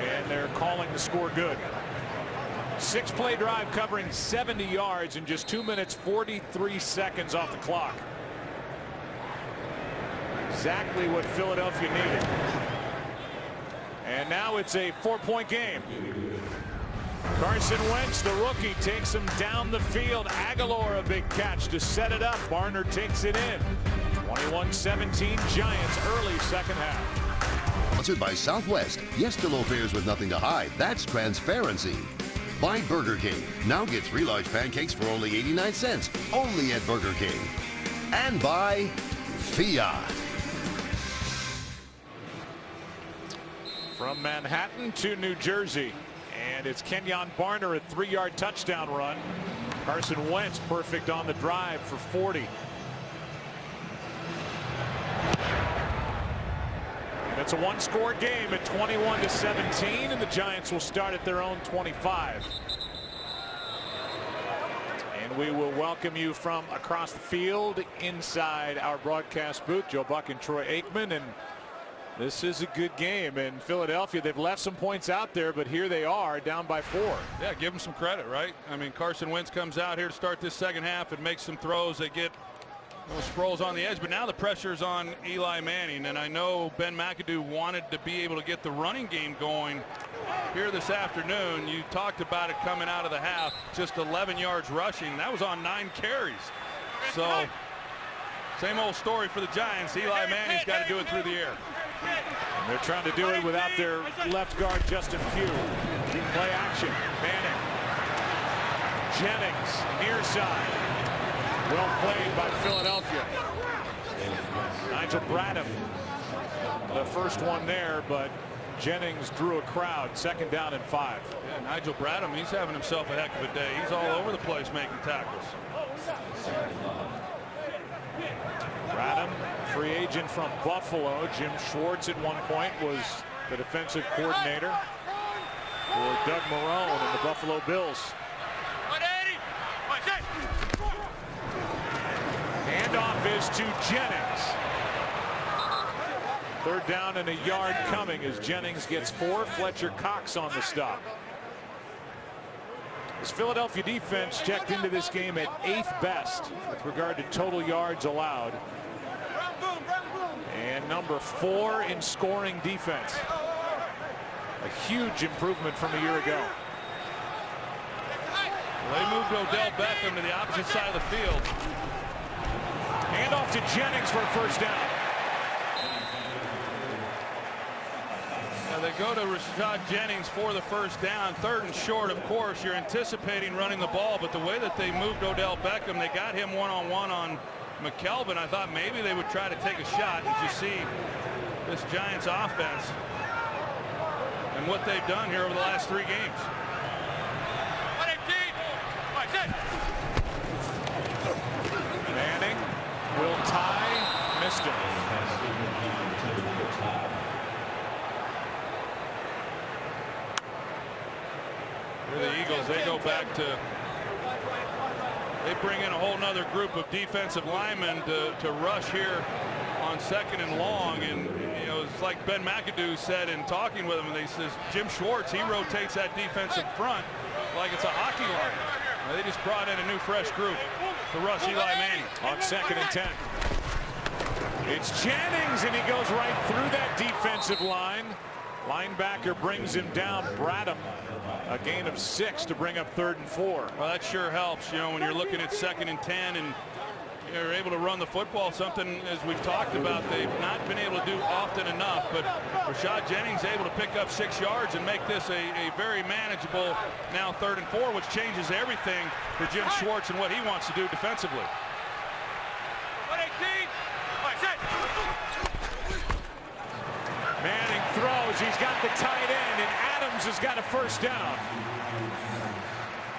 And they're calling the score good. 6-play drive covering 70 yards in just 2 minutes 43 seconds off the clock. Exactly what Philadelphia needed. And now it's a 4-point game. Carson Wentz, the rookie, takes him down the field. Aguilar, a big catch to set it up. Barner takes it in. 21-17 Giants, early second half. Sponsored by Southwest. Yes to low fares with nothing to hide. That's transparency. By Burger King. Now get 3 large pancakes for only 89 cents. Only at Burger King. And by Fiat. From Manhattan to New Jersey. And it's Kenjon Barner, a 3-yard touchdown run. Carson Wentz perfect on the drive for 40. And it's a 1-score game at 21-17, and the Giants will start at their own 25. And we will welcome you from across the field inside our broadcast booth. Joe Buck and Troy Aikman, and this is a good game. In Philadelphia, they've left some points out there, but here they are down by 4. Yeah, give them some credit, right? I mean, Carson Wentz comes out here to start this second half and makes some throws. They get Sproles on the edge, but now the pressure's on Eli Manning, and I know Ben McAdoo wanted to be able to get the running game going here this afternoon. You talked about it coming out of the half, just 11 yards rushing. That was on 9 carries. So same old story for the Giants. Eli Manning's got to do it through the air. And they're trying to do it without their left guard, Justin Pugh. Play action. Manning. Jennings, near side. Well played by Philadelphia. Nigel Bradham the first one there, but Jennings drew a crowd. 2nd down and 5. Yeah, Nigel Bradham, he's having himself a heck of a day. He's all over the place making tackles. Bradham, free agent from Buffalo. Jim Schwartz at one point was the defensive coordinator for Doug Marrone and the Buffalo Bills. Handoff is to Jennings. 3rd down and a yard coming as Jennings gets 4. Fletcher Cox on the stop. This Philadelphia defense checked into this game at 8th best with regard to total yards allowed. And number 4 in scoring defense. A huge improvement from a year ago. Well, they moved Odell Beckham to the opposite side of the field. Handoff to Jennings for a 1st down. Now they go to Rashad Jennings for the 1st down. 3rd and short, of course. You're anticipating running the ball, but the way that they moved Odell Beckham, they got him one-on-one on McKelvin. I thought maybe they would try to take a shot. As you see this Giants offense and what they've done here over the last 3 games. Manning will tie, missed it. For the Eagles, they go back to, they bring in a whole nother group of defensive linemen to rush here on 2nd and long. And you know, it's like Ben McAdoo said in talking with him, they says Jim Schwartz, he rotates that defensive front like it's a hockey line. They just brought in a new fresh group to rush Eli Manning. On 2nd and 10. It's Jennings, and he goes right through that defensive line. Linebacker brings him down. Bradham, a gain of 6 to bring up 3rd and 4. Well, that sure helps, you know, when you're looking at 2nd and 10 and you're able to run the football, something as we've talked about they've not been able to do often enough. But Rashad Jennings able to pick up 6 yards and make this a very manageable now 3rd and 4, which changes everything for Jim Schwartz and what he wants to do defensively. Manning throws. He's got the tight end, and Adams has got a 1st down.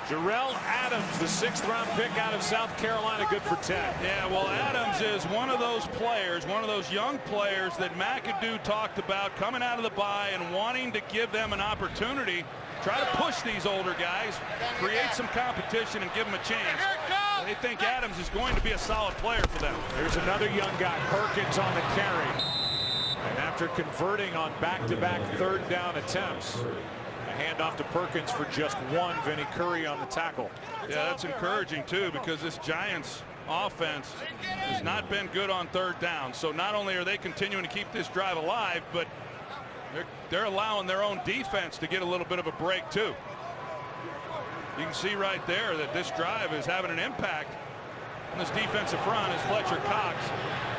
Jarrell Adams, the 6th round pick out of South Carolina, good for 10. Yeah, well, Adams is one of those players, one of those young players that McAdoo talked about coming out of the bye and wanting to give them an opportunity, try to push these older guys, create some competition and give them a chance. They think Adams is going to be a solid player for them. There's another young guy, Perkins, on the carry. And after converting on back-to-back 3rd down attempts, a handoff to Perkins for just 1. Vinny Curry on the tackle. Yeah, that's encouraging too, because this Giants offense has not been good on 3rd down. So not only are they continuing to keep this drive alive, but they're allowing their own defense to get a little bit of a break too. You can see right there that this drive is having an impact on this defensive front as Fletcher Cox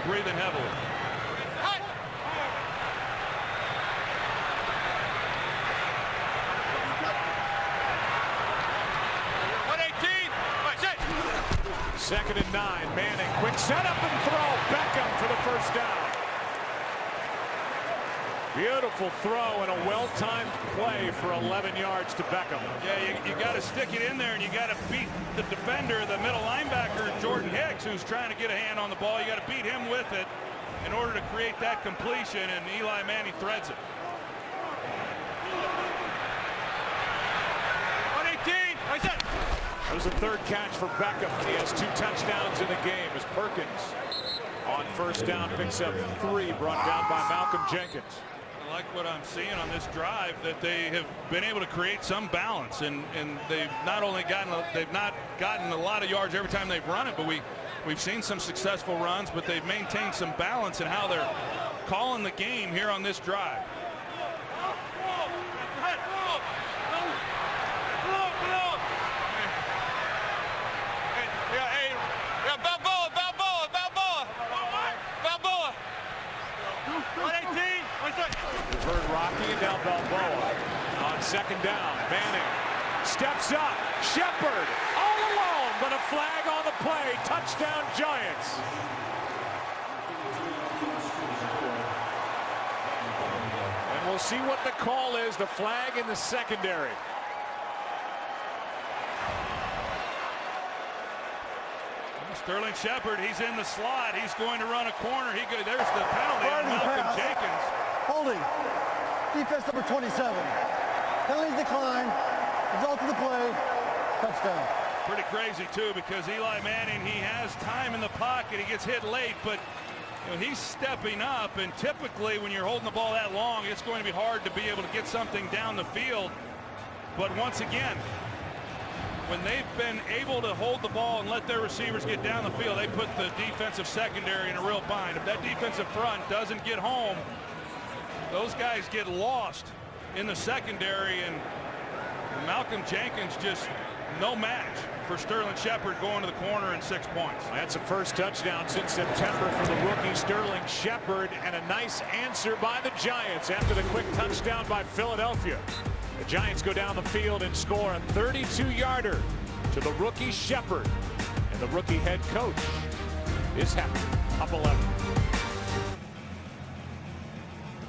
breathing heavily. Second and 9. Manning, quick setup and throw. Beckham for the 1st down. Beautiful throw and a well-timed play for 11 yards to Beckham. Yeah, you got to stick it in there, and you got to beat the defender, the middle linebacker, Jordan Hicks, who's trying to get a hand on the ball. You got to beat him with it in order to create that completion, and Eli Manning threads it. 118. Right there. That was the 3rd catch for Beckham. He has 2 touchdowns in the game as Perkins on 1st down picks up 3, brought down by Malcolm Jenkins. I like what I'm seeing on this drive, that they have been able to create some balance, and they've not only gotten a lot of yards every time they've run it, but we've seen some successful runs, but they've maintained some balance in how they're calling the game here on this drive. We've heard Rocky and now Balboa on 2nd down. Manning steps up. Shepard all alone, but a flag on the play. Touchdown Giants. we'll see what the call is. The flag in the secondary. Sterling Shepard, he's in the slot. He's going to run a corner. There's the penalty on Malcolm Jenkins. Holding. Defense number 27. Penalties decline. Result of the play. Touchdown. Pretty crazy, too, because Eli Manning, he has time in the pocket. He gets hit late, but he's stepping up. And typically, when you're holding the ball that long, it's going to be hard to be able to get something down the field. But once again, when they've been able to hold the ball and let their receivers get down the field, they put the defensive secondary in a real bind. If that defensive front doesn't get home, those guys get lost in the secondary, and Malcolm Jenkins just no match for Sterling Shepard going to the corner and 6 points. That's the first touchdown since September for the rookie Sterling Shepard, and a nice answer by the Giants after the quick touchdown by Philadelphia. The Giants go down the field and score a 32-yarder to the rookie Shepard, and the rookie head coach is happy. Up 11.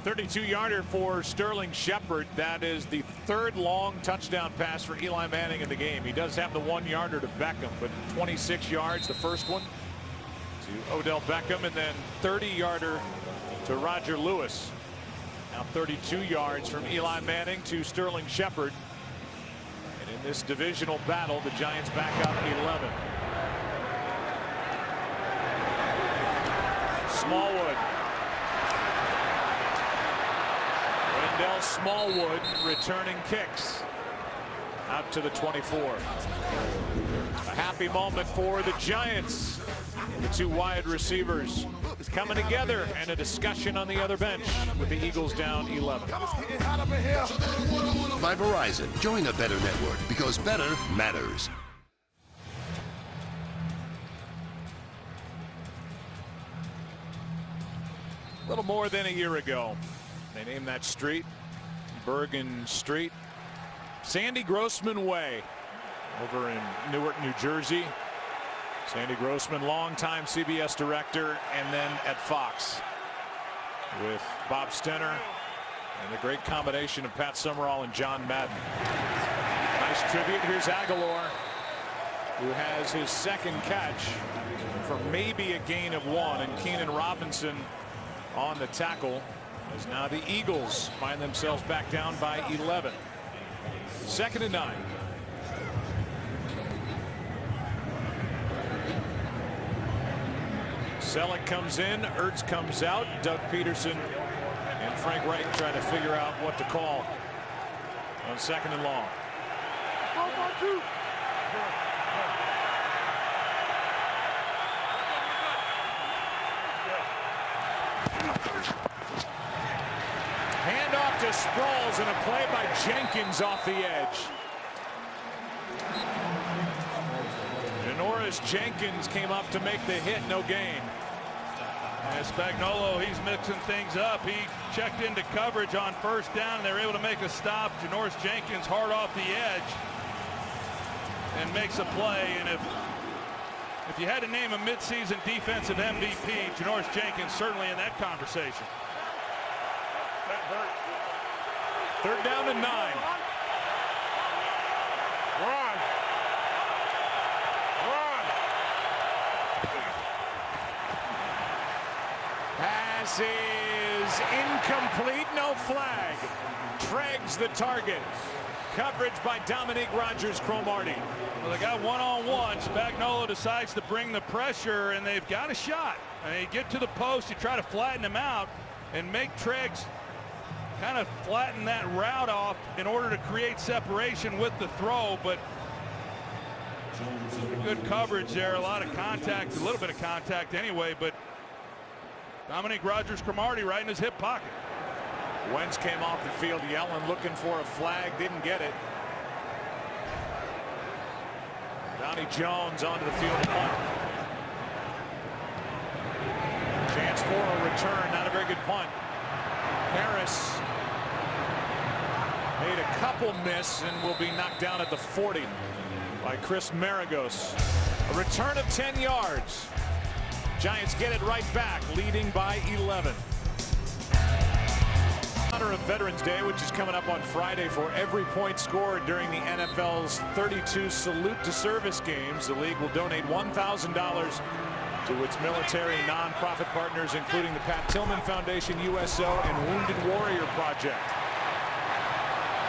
32-yarder for Sterling Shepard. That is the third long touchdown pass for Eli Manning in the game. He does have the 1-yarder to Beckham, but 26 yards the first one to Odell Beckham, and then 30-yarder to Roger Lewis. Now 32 yards from Eli Manning to Sterling Shepard. And in this divisional battle, the Giants back up 11. Smallwood. Wendell Smallwood returning kicks out to the 24. A happy moment for the Giants. The two wide receivers coming together, and a discussion on the other bench with the Eagles down 11. By Verizon, join a better network because better matters. A little more than a year ago, they named that street Bergen Street, Sandy Grossman Way, over in Newark, New Jersey. Sandy Grossman, longtime CBS director, and then at Fox with Bob Stenner and the great combination of Pat Summerall and John Madden. Nice tribute. Here's Aguilar, who has his second catch for maybe a gain of 1, and Keenan Robinson on the tackle, as now the Eagles find themselves back down by 11. 2nd and 9. Selleck comes in, Ertz comes out, Doug Peterson and Frank Reich trying to figure out what to call on 2nd and long. Handoff to Sproles, and a play by Jenkins off the edge. Janoris Jenkins came up to make the hit, no gain. And Spagnuolo, he's mixing things up. He checked into coverage on 1st down, and they were able to make a stop. Janoris Jenkins hard off the edge and makes a play. And if you had to name a midseason defensive MVP, Janoris Jenkins certainly in that conversation. 3rd down and 9. Run. Pass is incomplete, no flag. Treggs the target. Coverage by Dominique Rodgers-Cromartie. Well, they got one-on-one. Spagnuolo decides to bring the pressure, and they've got a shot. And they get to the post, you try to flatten him out and make Treggs kind of flatten that route off in order to create separation with the throw, but good coverage there, a lot of contact, a little bit of contact anyway, but Dominique Rodgers-Cromartie right in his hip pocket. Wentz came off the field yelling, looking for a flag, didn't get it. Donnie Jones onto the field to punt. Chance for a return, not a very good punt. Harris made a couple miss and will be knocked down at the 40 by Chris Maragos. A return of 10 yards. Giants get it right back, leading by 11. honor of Veterans Day, which is coming up on Friday, for every point scored during the NFL's 32 Salute to Service games, the league will donate $1,000 to its military nonprofit partners, including the Pat Tillman Foundation, USO, and Wounded Warrior Project.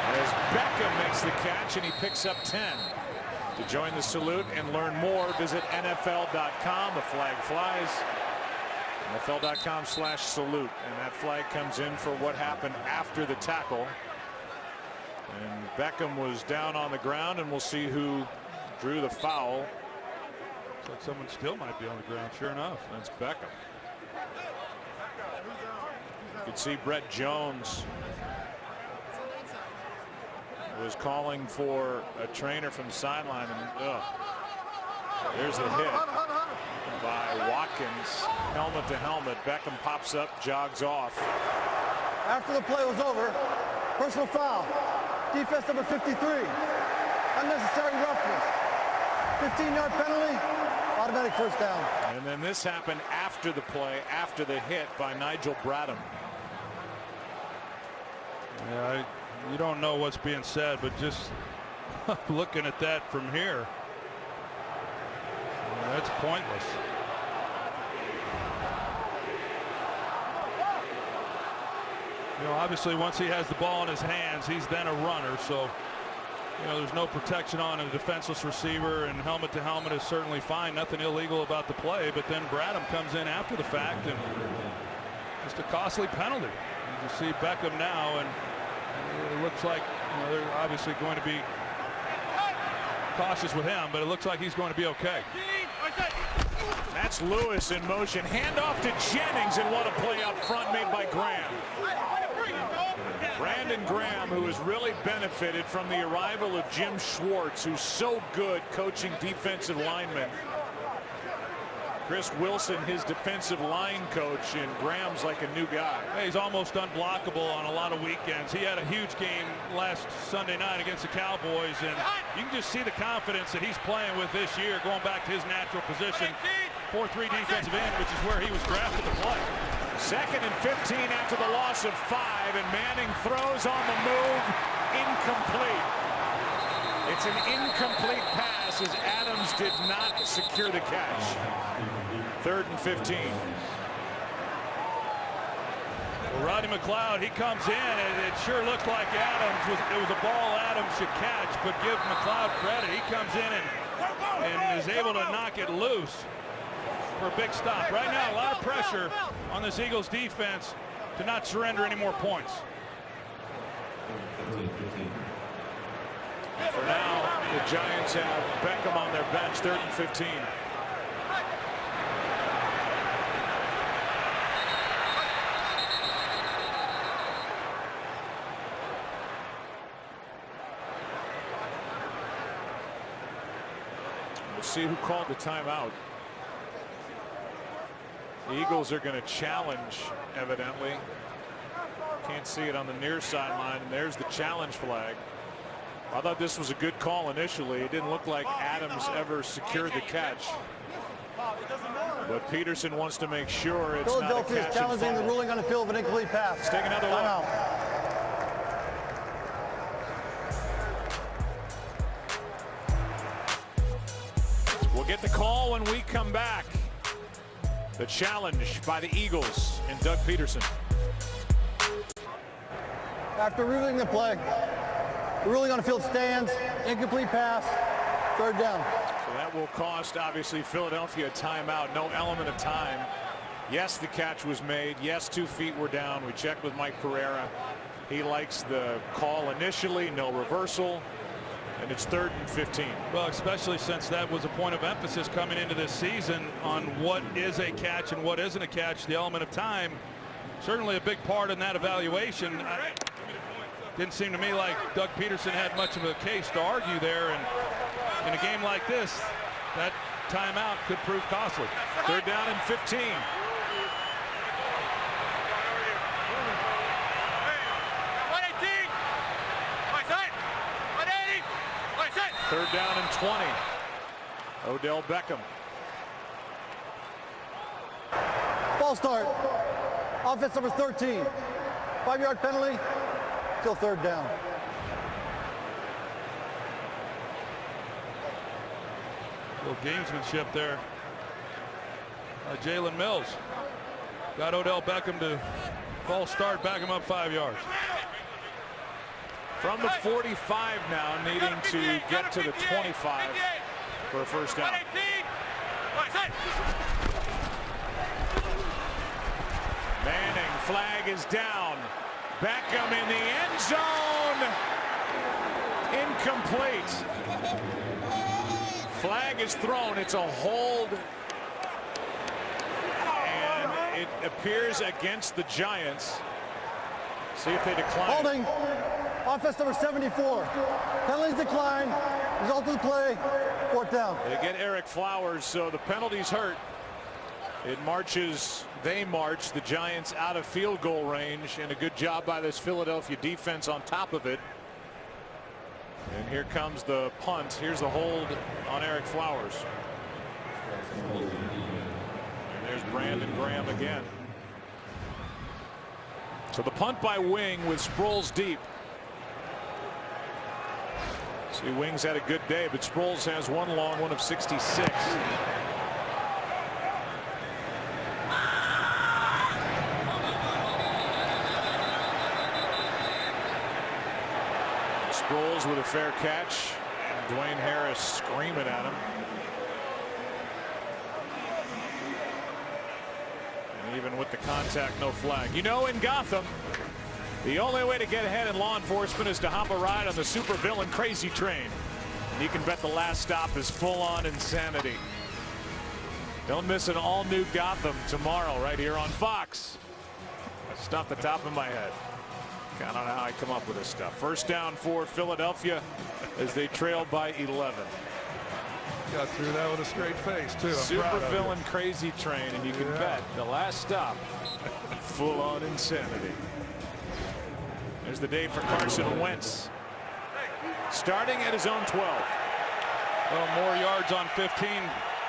As Beckham makes the catch, and he picks up 10. To join the salute and learn more, visit NFL.com. The flag flies. NFL.com/salute. And that flag comes in for what happened after the tackle. And Beckham was down on the ground, and we'll see who drew the foul. Looks like someone still might be on the ground, sure enough. That's Beckham. You can see Brett Jones was calling for a trainer from the sideline, and there's the hit by Watkins, helmet to helmet. Beckham pops up, jogs off. After the play was over, personal foul. Defense number 53. Unnecessary roughness. 15-yard penalty, automatic first down. And then this happened after the play, after the hit by Nigel Bradham. Yeah, you don't know what's being said, but just looking at that from here, that's pointless. You know, obviously once he has the ball in his hands, he's then a runner, so you know, there's no protection on a defenseless receiver, and helmet to helmet is certainly fine. Nothing illegal about the play, but then Bradham comes in after the fact, and just a costly penalty. You see Beckham now, and it looks like, you know, they're obviously going to be cautious with him, but it looks like he's going to be okay. That's Lewis in motion. Handoff to Jennings, and what a play up front made by Graham. Brandon Graham, who has really benefited from the arrival of Jim Schwartz, who's so good coaching defensive linemen. Chris Wilson, his defensive line coach, and Graham's like a new guy. He's almost unblockable on a lot of weekends. He had a huge game last Sunday night against the Cowboys, and you can just see the confidence that he's playing with this year, going back to his natural position. 4-3 defensive end, which is where he was drafted to play. 2nd and 15 after the loss of 5, and Manning throws on the move, incomplete. It's an incomplete pass, as Adams did not secure the catch. 3rd and 15. Well, Rodney McLeod, he comes in, and it sure looked like it was a ball Adams should catch, but give McLeod credit. He comes in and is able to knock it loose for a big stop. Right now, a lot of pressure on this Eagles defense to not surrender any more points. For now, the Giants have Beckham on their bench. 3rd and 15. We'll see who called the timeout. The Eagles are going to challenge, evidently. Can't see it on the near sideline, and there's the challenge flag. I thought this was a good call initially. It didn't look like Adams ever secured the catch. But Peterson wants to make sure it's not a catch and Philadelphia is challenging the ruling on the field of an incomplete pass. Let's take another look. We'll get the call when we come back. The challenge by the Eagles and Doug Peterson. After reviewing the play, the ruling on the field stands. Incomplete pass. 3rd down. So that will cost, obviously, Philadelphia a timeout. No element of time. Yes, the catch was made. Yes, 2 feet were down. We checked with Mike Pereira. He likes the call initially. No reversal. And it's 3rd and 15. Well, especially since that was a point of emphasis coming into this season on what is a catch and what isn't a catch. The element of time, certainly a big part in that evaluation. Didn't seem to me like Doug Peterson had much of a case to argue there, and in a game like this, that timeout could prove costly. 3rd down and 15. Third down and 20. Odell Beckham. False start. Offense number 13. 5-yard penalty, still third down. Little gamesmanship there. Jalen Mills got Odell Beckham to false start, back him up 5 yards. From the 45 now, needing to get to the 25 for a first down. Manning, flag is down. Beckham in the end zone. Incomplete. Flag is thrown. It's a hold. And it appears against the Giants. See if they decline. Holding. Offense number 74. Penalties decline. Result of the play. Fourth down. They get Eric Flowers, so the penalties hurt. It marches, they march the Giants out of field goal range, and a good job by this Philadelphia defense on top of it. And here comes the punt. Here's the hold on Eric Flowers. And there's Brandon Graham again. So the punt by Wing with Sproles deep. See, Wing's had a good day, but Sproles has one long one of 66. Sproles with a fair catch. And Dwayne Harris screaming at him. And even with the contact, no flag. You know, in Gotham, the only way to get ahead in law enforcement is to hop a ride on the supervillain crazy train. And you can bet the last stop is full-on insanity. Don't miss an all-new Gotham tomorrow right here on Fox. That's off the top of my head. I don't know how I come up with this stuff. First down for Philadelphia as they trail by 11. Got through that with a straight face, too. Supervillain crazy train, and you can bet the last stop, full-on insanity. There's the day for Carson Wentz. Starting at his own 12. Well, more yards on 15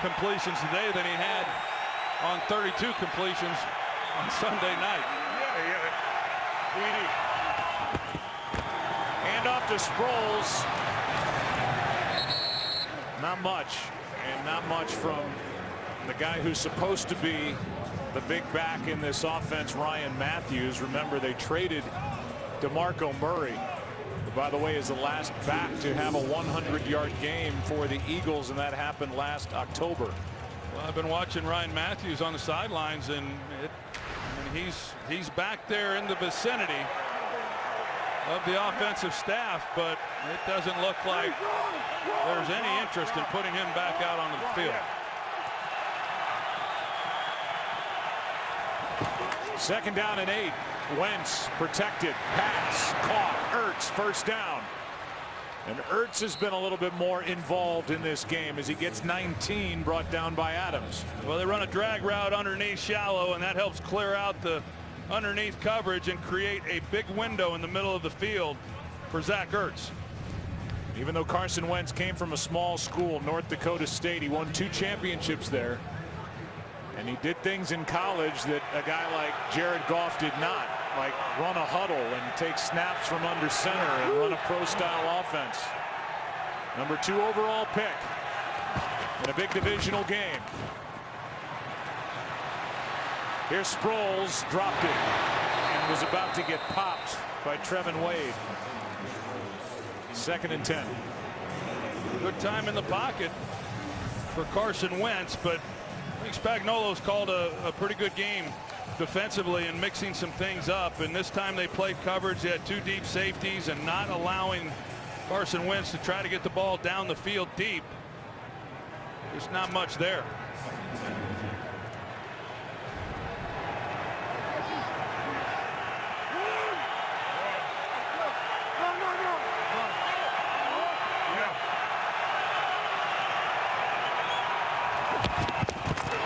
completions today than he had on 32 completions on Sunday night. Hand off to Sproles. Not much. And not much from the guy who's supposed to be the big back in this offense, Ryan Matthews. Remember, they traded DeMarco Murray, who, by the way, is the last back to have a 100-yard game for the Eagles, and that happened last October. Well, I've been watching Ryan Matthews on the sidelines, and he's back there in the vicinity of the offensive staff, but it doesn't look like there's any interest in putting him back out onto the field. Second down and 8. Wentz protected, pass, caught, Ertz, first down. And Ertz has been a little bit more involved in this game as he gets 19, brought down by Adams. Well, they run a drag route underneath shallow, and that helps clear out the underneath coverage and create a big window in the middle of the field for Zach Ertz. Even though Carson Wentz came from a small school, North Dakota State, he won 2 championships there. And he did things in college that a guy like Jared Goff did not, like run a huddle and take snaps from under center and run a pro-style offense. Number 2 overall pick in a big divisional game. Here's Sproles, dropped it and was about to get popped by Trevin Wade. Second and 10. Good time in the pocket for Carson Wentz, but I think Spagnuolo's called a pretty good game defensively and mixing some things up, and this time they played coverage. They had 2 deep safeties and not allowing Carson Wentz to try to get the ball down the field deep. There's not much there.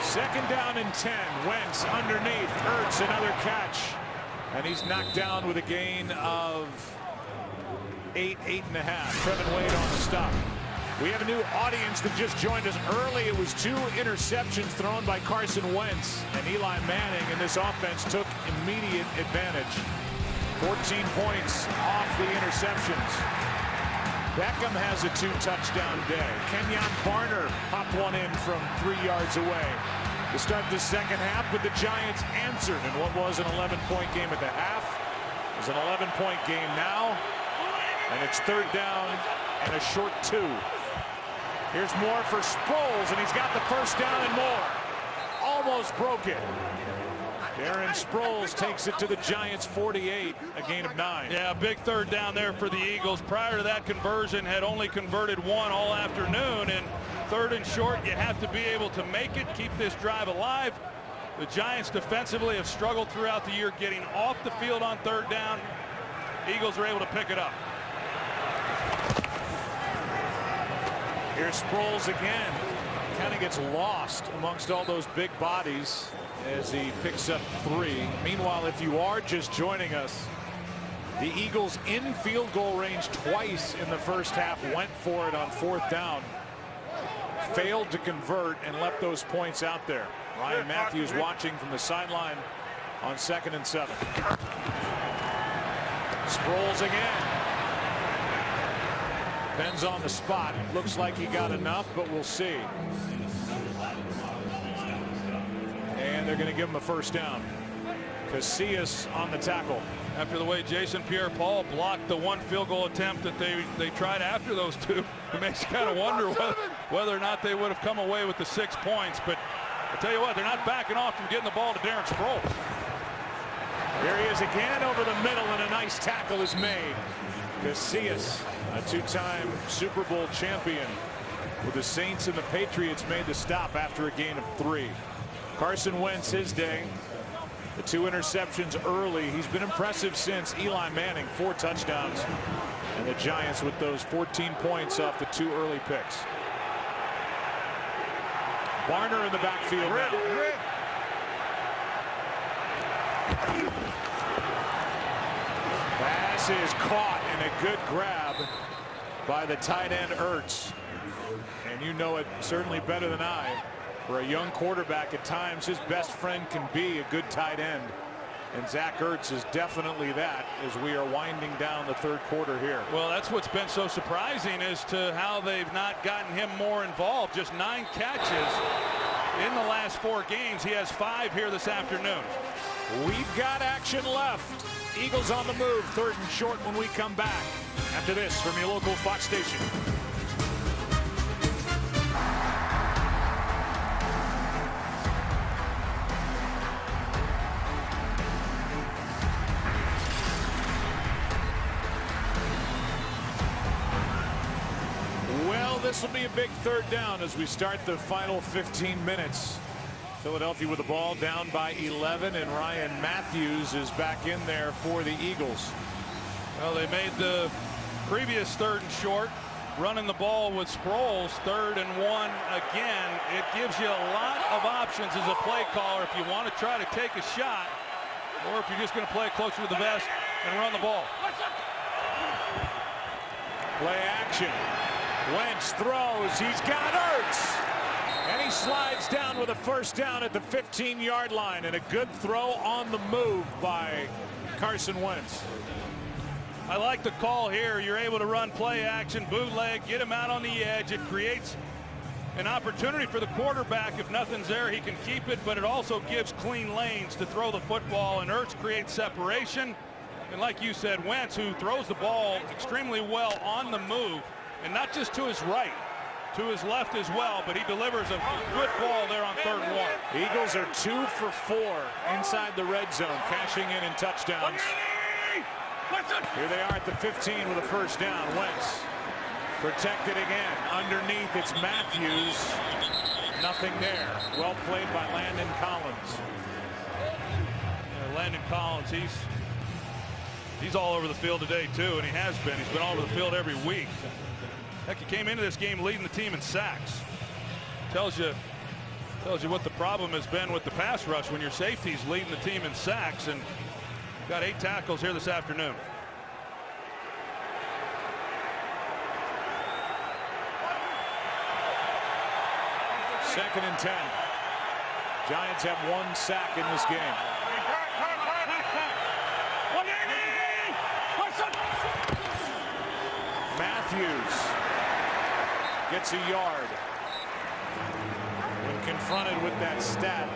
Second down and 10. Wentz underneath. Ertz, another catch. And he's knocked down with a gain of 8.5. Trevin Wade on the stop. We have a new audience that just joined us early. It was 2 interceptions thrown by Carson Wentz, and Eli Manning in this offense took immediate advantage. 14 points off the interceptions. Beckham has a 2-touchdown day. Kenyon Barner popped one in from 3 yards away to start the second half, but the Giants answered in what was an 11-point game at the half. It's an 11-point game now, and it's third down and a short 2. Here's Moore for Sproles, and he's got the first down and more. Almost broke it. Darren Sproles takes it to the Giants 48, a gain of 9. Yeah, big third down there for the Eagles. Prior to that conversion, had only converted 1 all afternoon, and third and short, you have to be able to make it, keep this drive alive. The Giants defensively have struggled throughout the year getting off the field on third down. Eagles are able to pick it up. Here's Sproles again. Kind of gets lost amongst all those big bodies as he picks up 3. Meanwhile, if you are just joining us, the Eagles in field goal range twice in the first half, went for it on fourth down, failed to convert, and left those points out there. Ryan Matthews watching from the sideline on 2nd and 7. Sproles again. Ben's on the spot. Looks like he got enough, but we'll see. And they're going to give him a first down. Casillas on the tackle. After the way Jason Pierre-Paul blocked the 1 field goal attempt that they tried after those 2, it makes you kind of wonder whether or not they would have come away with the 6 points. But I tell you what, they're not backing off from getting the ball to Darren Sproles. Here he is again over the middle, and a nice tackle is made. Casillas, a 2-time Super Bowl champion with the Saints and the Patriots, made the stop after a gain of 3. Carson Wentz, his day. The 2 interceptions early. He's been impressive since. Eli Manning, 4 touchdowns. And the Giants with those 14 points off the 2 early picks. Barner in the backfield now. Pass is caught, and a good grab by the tight end Ertz. And you know it certainly better than I. For a young quarterback, at times his best friend can be a good tight end. And Zach Ertz is definitely that as we are winding down the third quarter here. Well, that's what's been so surprising as to how they've not gotten him more involved. Just 9 catches in the last 4 games. He has 5 here this afternoon. We've got action left. Eagles on the move, 3rd and short when we come back. After this from your local Fox station. This will be a big third down as we start the final 15 minutes. Philadelphia with the ball down by 11, and Ryan Matthews is back in there for the Eagles. Well, they made the previous 3rd and short, running the ball with Sproles, 3rd and 1 again. It gives you a lot of options as a play caller if you want to try to take a shot, or if you're just going to play it closer to the vest and run the ball. Play action. Wentz throws. He's got Ertz. And he slides down with a first down at the 15-yard line. And a good throw on the move by Carson Wentz. I like the call here. You're able to run play action, bootleg, get him out on the edge. It creates an opportunity for the quarterback. If nothing's there, he can keep it. But it also gives clean lanes to throw the football. And Ertz creates separation. And like you said, Wentz, who throws the ball extremely well on the move. And not just to his right, to his left as well, but he delivers a good ball there on 3rd and 1. Eagles are 2 for 4 inside the red zone, cashing in touchdowns. Here they are at the 15 with a first down. Wentz protected again. Underneath, it's Matthews. Nothing there. Well played by Landon Collins. Landon Collins, he's all over the field today too, and he has been. He's been all over the field every week. Heck, he came into this game leading the team in sacks. Tells you what the problem has been with the pass rush when your safety's leading the team in sacks, and got 8 tackles here this afternoon. Second and 10. Giants have 1 sack in this game. gets a yard. When confronted with that stat,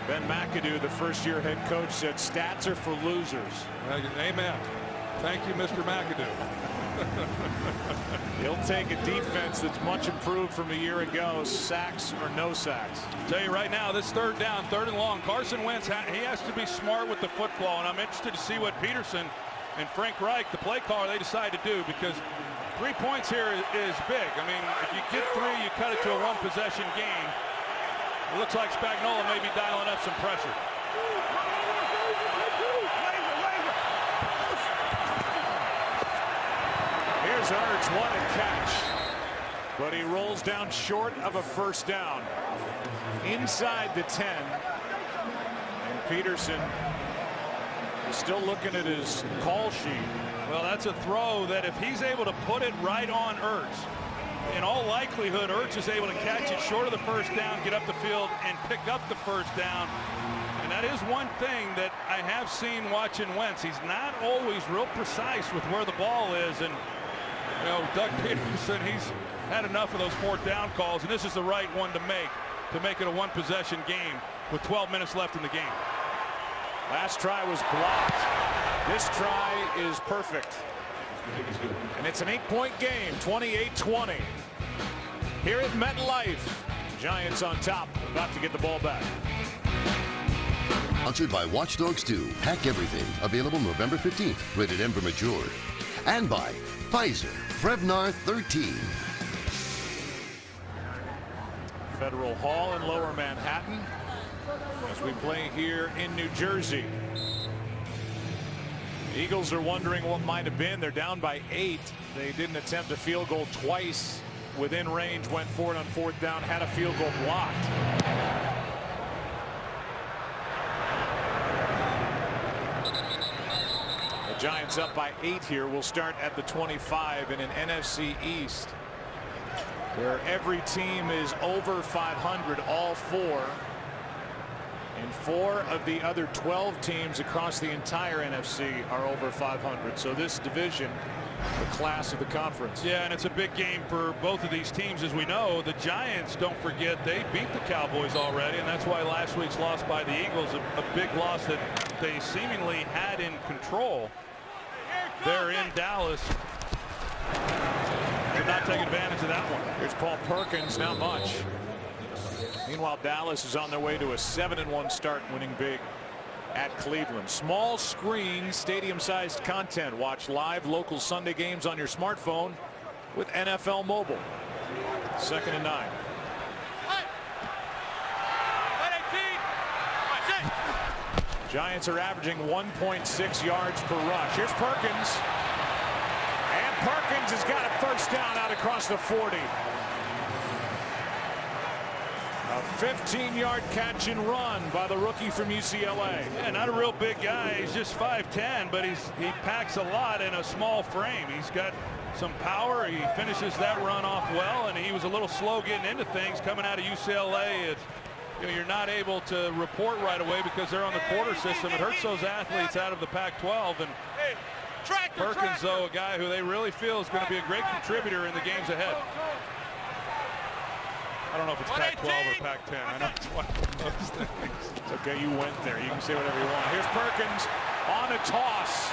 Ben McAdoo, the first-year head coach, said stats are for losers. Amen. Thank you, Mr. McAdoo. He'll take a defense that's much improved from a year ago, sacks or no sacks. I'll tell you right now, this third down, third and long, Carson Wentz, he has to be smart with the football, and I'm interested to see what Peterson and Frank Reich, the play caller, they decide to do, because 3 points here is big. I mean, if you get 3, you cut it to a one-possession game. It looks like Spagnuolo may be dialing up some pressure. Here's Ertz, what a catch. But he rolls down short of a first down. Inside the 10. And Peterson is still looking at his call sheet. Well, that's a throw that if he's able to put it right on Ertz, in all likelihood, Ertz is able to catch it short of the first down, get up the field, and pick up the first down. And that is one thing that I have seen watching Wentz. He's not always real precise with where the ball is. And, you know, Doug Peterson, he's had enough of those fourth down calls, and this is the right one to make it a one-possession game with 12 minutes left in the game. Last try was blocked. This try is perfect. And it's an 8-point game, 28-20. Here at MetLife, Giants on top, about to get the ball back. Sponsored by Watch Dogs 2, Hack Everything, available November 15th, rated M for mature. And by Pfizer, Prevnar 13. Federal Hall in Lower Manhattan as we play here in New Jersey. The Eagles are wondering what might have been. They're down by 8. They didn't attempt a field goal twice within range, went for it on fourth down, had a field goal blocked. The Giants up by 8 here. Will start at the 25 in an NFC East where every team is over 500, all 4. And 4 of the other 12 teams across the entire NFC are over 500. So this division, the class of the conference. Yeah, and it's a big game for both of these teams. As we know, the Giants, don't forget, they beat the Cowboys already, and that's why last week's loss by the Eagles, a big loss that they seemingly had in control. They're in Dallas. Did not take advantage of that one. Here's Paul Perkins, not much. Meanwhile, Dallas is on their way to a 7-1 start, winning big at Cleveland. Small screen, stadium-sized content. Watch live local Sunday games on your smartphone with NFL Mobile. 2nd and 9. Giants are averaging 1.6 yards per rush. Here's Perkins. And Perkins has got a first down out across the 40. A 15-yard catch and run by the rookie from UCLA. Yeah, not a real big guy. He's just 5'10", but he packs a lot in a small frame. He's got some power. He finishes that run off well, and he was a little slow getting into things coming out of UCLA. You know, you're not able to report right away because they're on the quarter system. It hurts those athletes out of the Pac-12. And Perkins, though, a guy who they really feel is going to be a great contributor in the games ahead. I don't know if it's Pac-12 or Pac-10. I know it's one of those things. It's okay, you went there. You can say whatever you want. Here's Perkins on a toss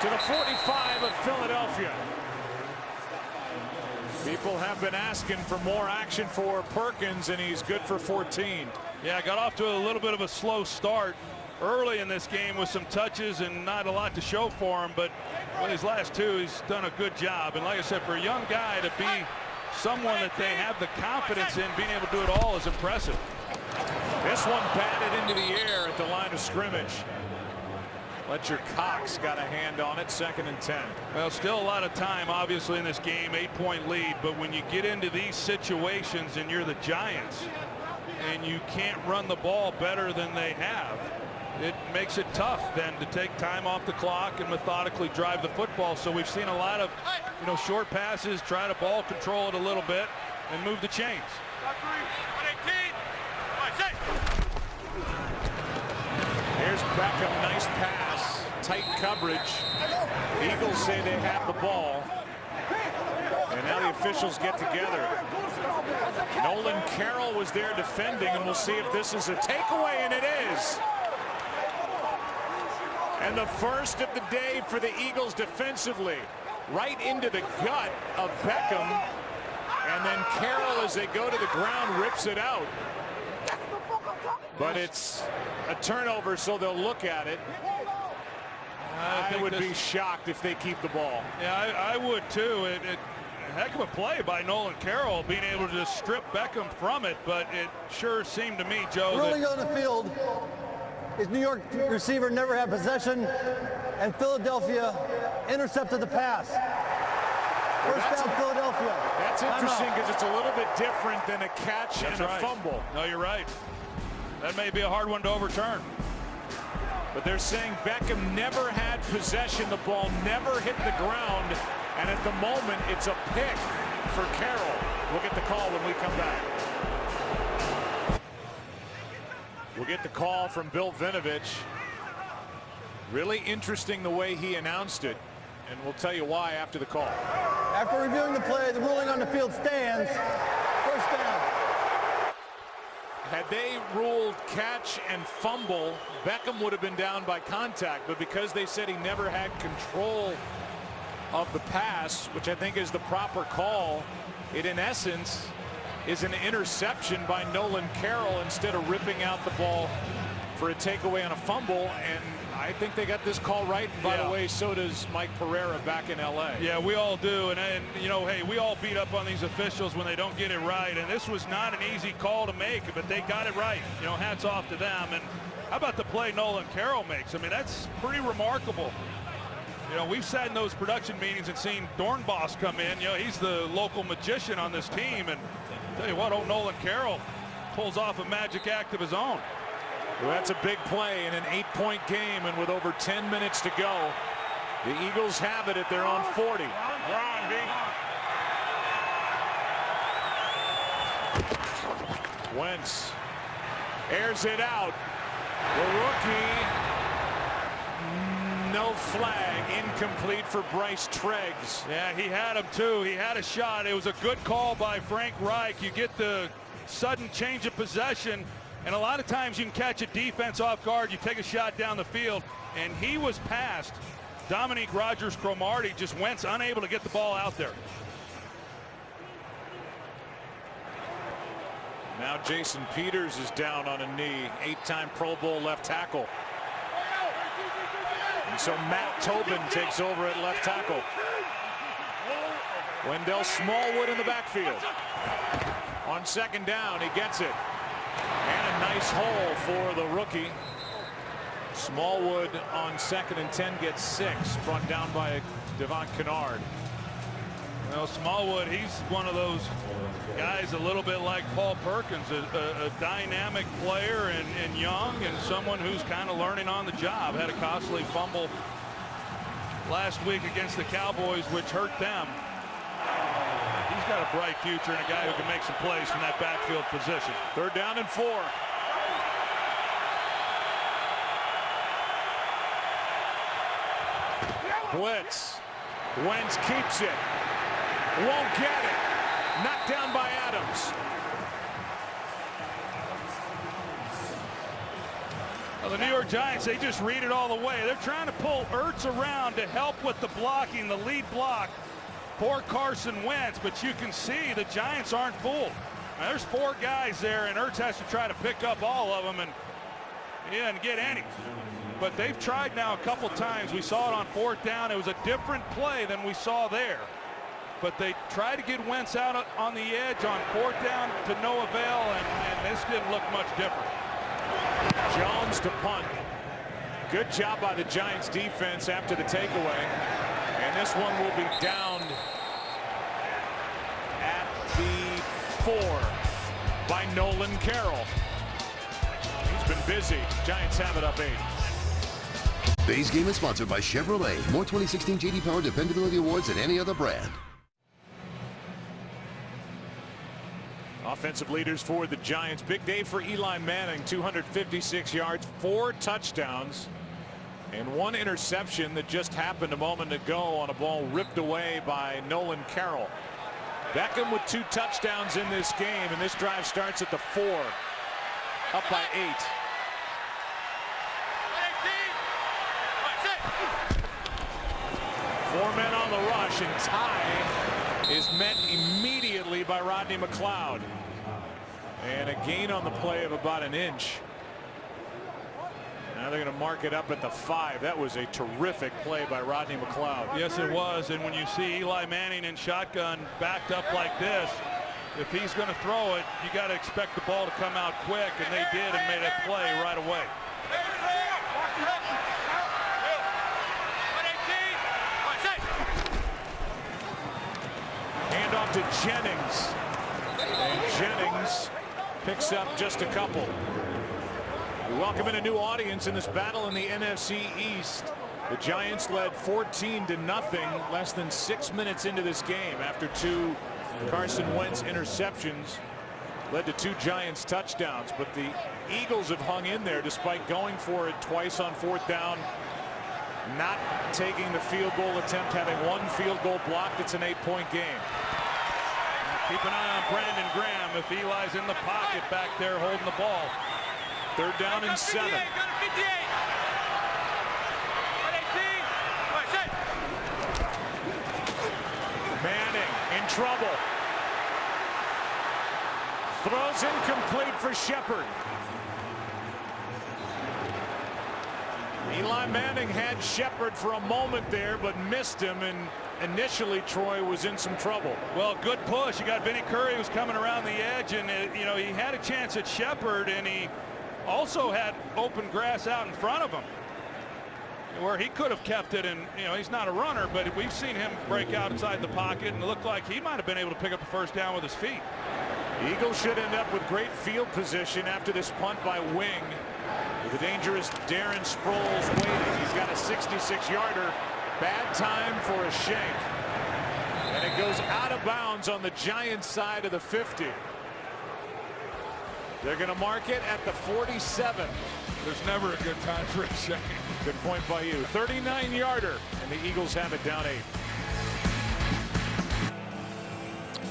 to the 45 of Philadelphia. People have been asking for more action for Perkins, and he's good for 14. Yeah, got off to a little bit of a slow start early in this game with some touches and not a lot to show for him, but with his last 2, he's done a good job. And like I said, for a young guy to be someone that they have the confidence in being able to do it all is impressive. This one batted into the air at the line of scrimmage. Fletcher Cox got a hand on it. 2nd and 10. Well, still a lot of time obviously in this game, 8-point lead, but when you get into these situations and you're the Giants and you can't run the ball better than they have, it makes it tough then to take time off the clock and methodically drive the football. So we've seen a lot of, you know, short passes, try to ball control it a little bit and move the chains. Here's Beckham, nice pass, tight coverage. The Eagles say they have the ball. And now the officials get together. Nolan Carroll was there defending, and we'll see if this is a takeaway, and it is. And the first of the day for the Eagles defensively. Right into the gut of Beckham. And then Carroll, as they go to the ground, rips it out. But it's a turnover, so they'll look at it. I would be shocked if they keep the ball. Yeah, I would too. A heck of a play by Nolan Carroll, being able to just strip Beckham from it, but it sure seemed to me, Joe, ruling on the field is New York receiver never had possession, and Philadelphia intercepted the pass. First down, Philadelphia. That's interesting because it's a little bit different than a catch and a fumble. No, you're right. That may be a hard one to overturn. But they're saying Beckham never had possession. The ball never hit the ground. And at the moment, it's a pick for Carroll. We'll get the call when we come back. We'll get the call from Bill Vinovich. Really interesting the way he announced it. And we'll tell you why after the call. After reviewing the play, the ruling on the field stands. First down. Had they ruled catch and fumble, Beckham would have been down by contact. But because they said he never had control of the pass, which I think is the proper call, it in essence is an interception by Nolan Carroll instead of ripping out the ball for a takeaway on a fumble. And I think they got this call right. And by the way, so does Mike Pereira back in LA. Yeah, we all do. And you know, hey, we all beat up on these officials when they don't get it right. And this was not an easy call to make, but they got it right. You know, hats off to them. And how about the play Nolan Carroll makes? I mean, that's pretty remarkable. You know, we've sat in those production meetings and seen Dornbos come in. You know, he's the local magician on this team. And I'll tell you what, old Nolan Carroll pulls off a magic act of his own. Well, that's a big play in an 8-point game, and with over 10 minutes to go, the Eagles have it at their own 40. Wentz airs it out. The rookie, no flag, incomplete for Bryce Treggs. Yeah, he had him too. He had a shot. It was a good call by Frank Reich. You get the sudden change of possession. And a lot of times you can catch a defense off guard. You take a shot down the field, and he was past Dominique Rodgers-Cromartie. Just Wentz unable to get the ball out there. Now Jason Peters is down on a knee. 8-time Pro Bowl left tackle. And so Matt Tobin takes over at left tackle. Wendell Smallwood in the backfield. On second down, he gets it. And a nice hole for the rookie. Smallwood on 2nd and 10 gets 6, brought down by Devon Kennard. Well, Smallwood, he's one of those guys a little bit like Paul Perkins, a dynamic player and young, and someone who's kind of learning on the job. Had a costly fumble last week against the Cowboys, which hurt them. He's got a bright future and a guy who can make some plays from that backfield position. 3rd down and 4. Blitz. Wentz keeps it. Won't get it. Knocked down by Adams. Well, the New York Giants, they just read it all the way. They're trying to pull Ertz around to help with the blocking, the lead block for Carson Wentz, but you can see the Giants aren't fooled. Now, there's 4 guys there, and Ertz has to try to pick up all of them, and he didn't get any. But they've tried now a couple times. We saw it on 4th down. It was a different play than we saw there. But they tried to get Wentz out on the edge on 4th down to no avail, and this didn't look much different. Jones to punt. Good job by the Giants defense after the takeaway. And this one will be downed at the 4 by Nolan Carroll. He's been busy. Giants have it up 8. Today's game is sponsored by Chevrolet. More 2016 J.D. Power Dependability Awards than any other brand. Offensive leaders for the Giants. Big day for Eli Manning. 256 yards, 4 touchdowns, and 1 interception that just happened a moment ago on a ball ripped away by Nolan Carroll. Beckham with 2 touchdowns in this game, and this drive starts at the 4, up by 8. 4 men on the rush, and Ty is met immediately by Rodney McLeod. And a gain on the play of about an inch. Now they're going to mark it up at the 5. That was a terrific play by Rodney McLeod. Yes, it was. And when you see Eli Manning in shotgun backed up like this, if he's going to throw it, you got to expect the ball to come out quick, and they did and made a play right away. Hand off to Jennings, and Jennings picks up just a couple. We welcome in a new audience in this battle in the NFC East. The Giants led 14-0 less than 6 minutes into this game after 2 Carson Wentz interceptions led to 2 Giants touchdowns. But the Eagles have hung in there despite going for it twice on 4th down, not taking the field goal attempt, having 1 field goal blocked. It's an 8-point game. Keep an eye on Brandon Graham if Eli's in the pocket back there holding the ball. 3rd down and 7. Manning in trouble. Throws incomplete for Shepard. Eli Manning had Shepard for a moment there, but missed him, and initially Troy was in some trouble. Well, good push. You got Vinny Curry who's coming around the edge, and you know, he had a chance at Shepard, and he also had open grass out in front of him where he could have kept it. And you know, he's not a runner, but we've seen him break outside the pocket, and it looked like he might have been able to pick up the 1st down with his feet. The Eagles should end up with great field position after this punt by Wing. With the dangerous Darren Sproles waiting. He's got a 66-yarder. Bad time for a shank. And it goes out of bounds on the Giants side of the 50. They're going to mark it at the 47. There's never a good time for a shank. Good point by you. 39-yarder, and the Eagles have it down 8.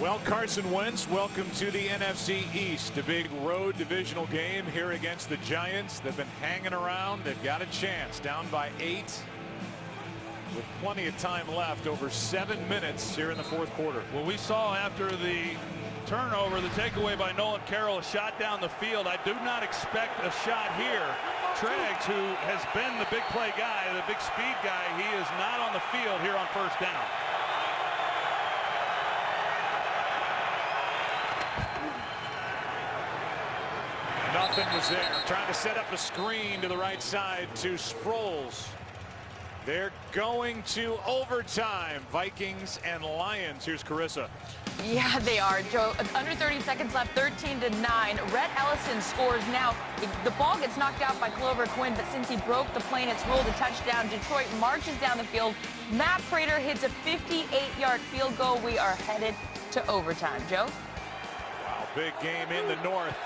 Well, Carson Wentz, welcome to the NFC East. A big road divisional game here against the Giants. They've been hanging around. They've got a chance. Down by 8 with plenty of time left. Over 7 minutes here in the 4th quarter. Well, we saw after the turnover, the takeaway by Nolan Carroll, a shot down the field. I do not expect a shot here. Treggs, who has been the big play guy, the big speed guy, he is not on the field here on 1st down. Nothing was there. Trying to set up a screen to the right side to Sproles. They're going to overtime. Vikings and Lions. Here's Carissa. Yeah, they are, Joe. Under 30 seconds left, 13-9. Rhett Ellison scores now. The ball gets knocked out by Clover Quinn, but since he broke the plane, it's ruled a touchdown. Detroit marches down the field. Matt Prater hits a 58-yard field goal. We are headed to overtime. Joe? Wow, big game in the north.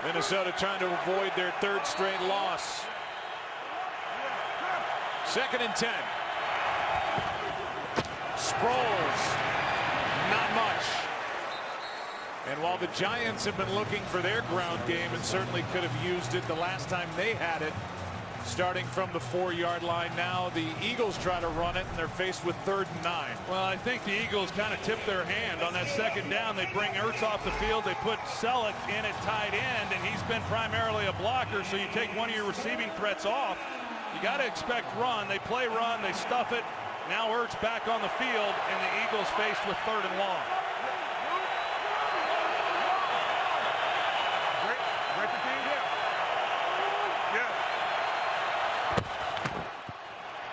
Minnesota trying to avoid their 3rd straight loss. 2nd and 10. Sproles. Not much. And while the Giants have been looking for their ground game and certainly could have used it the last time they had it, starting from the 4-yard line, now the Eagles try to run it, and they're faced with 3rd and 9. Well, I think the Eagles kind of tipped their hand on that 2nd down. They bring Ertz off the field. They put Selleck in at tight end, and he's been primarily a blocker, so you take one of your receiving threats off. You got to expect run. They play run. They stuff it. Now Ertz back on the field, and the Eagles faced with 3rd and long. Break the team, yeah.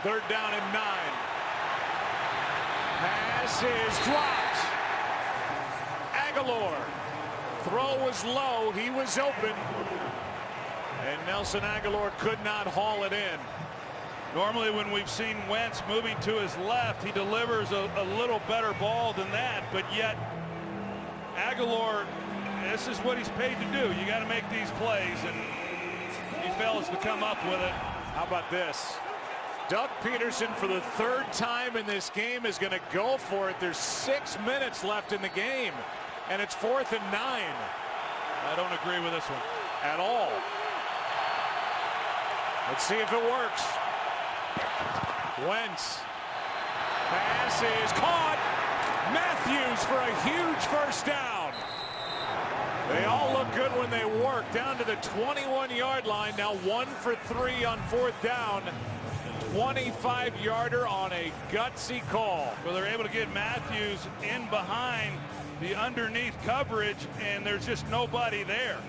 3rd down and 9. Pass is dropped. Aguilar. Throw was low. He was open. And Nelson Aguilar could not haul it in. Normally when we've seen Wentz moving to his left, he delivers a little better ball than that, but yet Aguilar, this is what he's paid to do. You got to make these plays, and he fails to come up with it. How about this? Doug Peterson, for the third time in this game, is going to go for it. There's 6 minutes left in the game, and it's 4th and 9. I don't agree with this one at all. Let's see if it works. Wentz. Pass is caught. Matthews for a huge first down. They all look good when they work. Down to the 21-yard line. Now 1 for 3 on 4th down. 25-yarder on a gutsy call. Well, they're able to get Matthews in behind the underneath coverage, and there's just nobody there.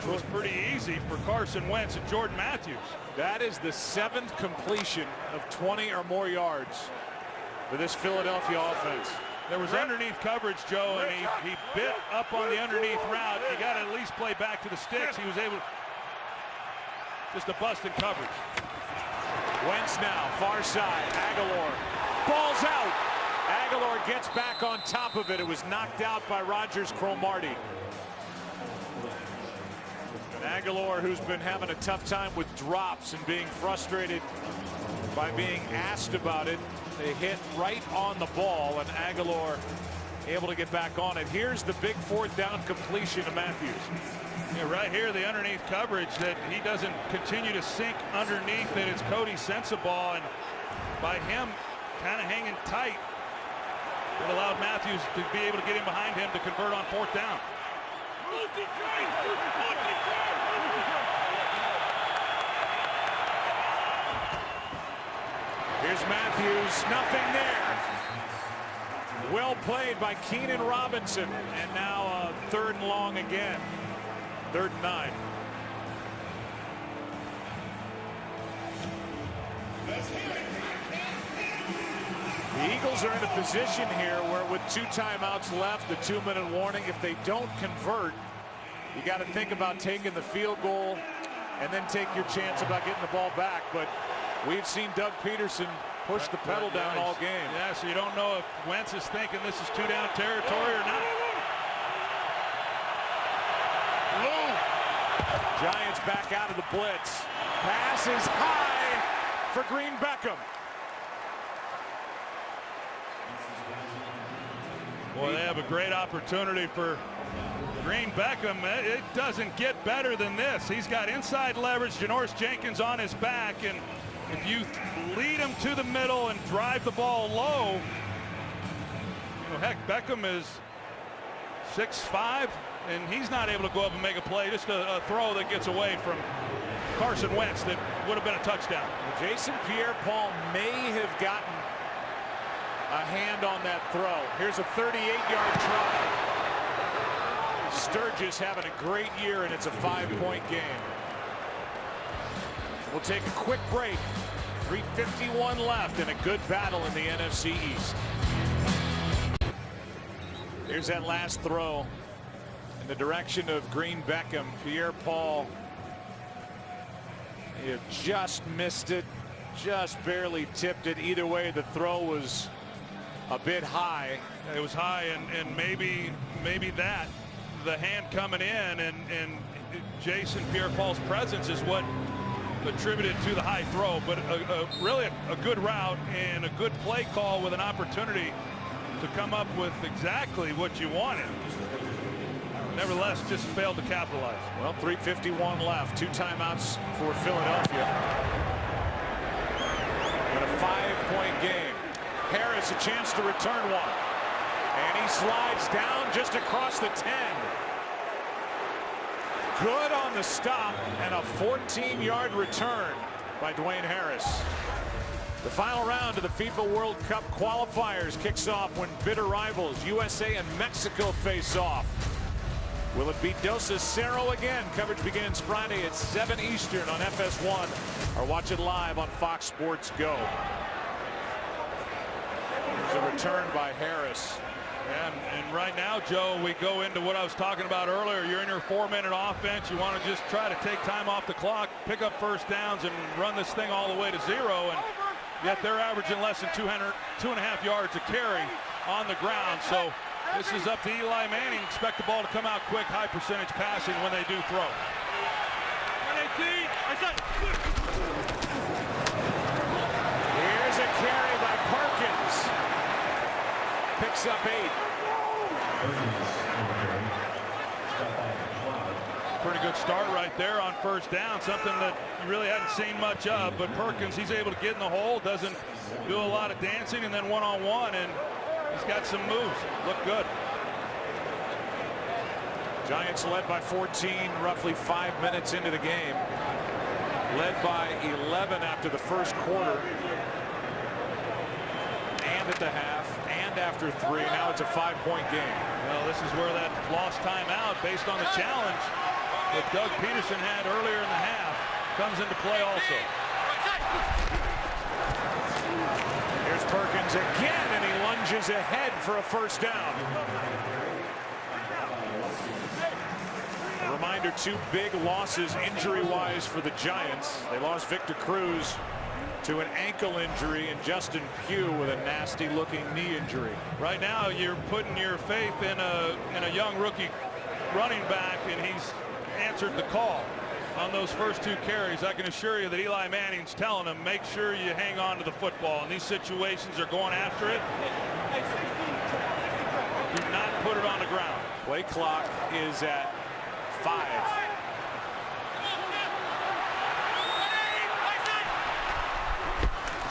It was pretty easy for Carson Wentz and Jordan Matthews. That is the 7th completion of 20 or more yards for this Philadelphia offense. There was underneath coverage, Joe, and he bit up on the underneath route. You got to at least play back to the sticks. He was able just a bust in coverage. Wentz now, far side. Aguilar. Ball's out. Aguilar gets back on top of it. It was knocked out by Rogers Cromartie. And Aguilar, who's been having a tough time with drops and being frustrated by being asked about it. They hit right on the ball, and Aguilar able to get back on it. Here's the big 4th down completion to Matthews. Yeah, right here, the underneath coverage that he doesn't continue to sink underneath it. It's Cody Sensabaugh, and by him kind of hanging tight, it allowed Matthews to be able to get in behind him to convert on 4th down. Here's Matthews, nothing there. Well played by Keenan Robinson, and now 3rd and long again. 3rd and 9. The Eagles are in a position here where with 2 timeouts left, the 2-minute warning, if they don't convert, you got to think about taking the field goal and then take your chance about getting the ball back. But we've seen Doug Peterson push the pedal down all game. Yeah, so you don't know if Wentz is thinking this is 2-down territory or not. Giants back out of the blitz. Pass is high for Green Beckham. Boy, they have a great opportunity for Green Beckham. It doesn't get better than this. He's got inside leverage. Janoris Jenkins on his back, and if you lead him to the middle and drive the ball low, you know, heck, Beckham is 6'5", and he's not able to go up and make a play. Just a throw that gets away from Carson Wentz that would have been a touchdown. Jason Pierre-Paul may have gotten a hand on that throw. Here's a 38-yard try. Sturgis having a great year, and it's a 5-point game. We'll take a quick break. 3:51 left, and a good battle in the NFC East. Here's that last throw in the direction of Green Beckham. Pierre-Paul, he just missed it, just barely tipped it. Either way, the throw was a bit high. It was high, and maybe that, the hand coming in, and Jason Pierre-Paul's presence is what attributed to the high throw, but really a good route and a good play call with an opportunity to come up with exactly what you wanted. Nevertheless, just failed to capitalize. Well, 3:51 left. 2 timeouts for Philadelphia. But a 5-point game. Harris a chance to return one. And he slides down just across the 10. Good on the stop, and a 14-yard return by Dwayne Harris. The final round of the FIFA World Cup qualifiers kicks off when bitter rivals USA and Mexico face off. Will it be Dos a Cero again? Coverage begins Friday at 7 Eastern on FS1, or watch it live on Fox Sports Go. There's a return by Harris. And right now, Joe, we go into what I was talking about earlier. You're in your 4-minute offense. You want to just try to take time off the clock, pick up first downs, and run this thing all the way to 0. And yet they're averaging less than 2.5 yards a carry on the ground. So this is up to Eli Manning. Expect the ball to come out quick, high percentage passing when they do throw. carry by Perkins. Picks up 8. Pretty good start right there on first down, something that you really hadn't seen much of, but Perkins, he's able to get in the hole, doesn't do a lot of dancing, and then one-on-one, and he's got some moves. Look good. Giants led by 14, roughly 5 minutes into the game. Led by 11 after the first quarter, and at the half, and after 3. Now it's a 5-point game. Well, this is where that lost timeout, based on the challenge that Doug Peterson had earlier in the half, comes into play also. Here's Perkins again, and he lunges ahead for a first down. A reminder, 2 big losses injury-wise for the Giants. They lost Victor Cruz to an ankle injury, and Justin Pugh with a nasty-looking knee injury. Right now, you're putting your faith in a young rookie running back, and he's answered the call on those first 2 carries. I can assure you that Eli Manning's telling him, make sure you hang on to the football. In these situations, they're going after it. Do not put it on the ground. Play clock is at 5.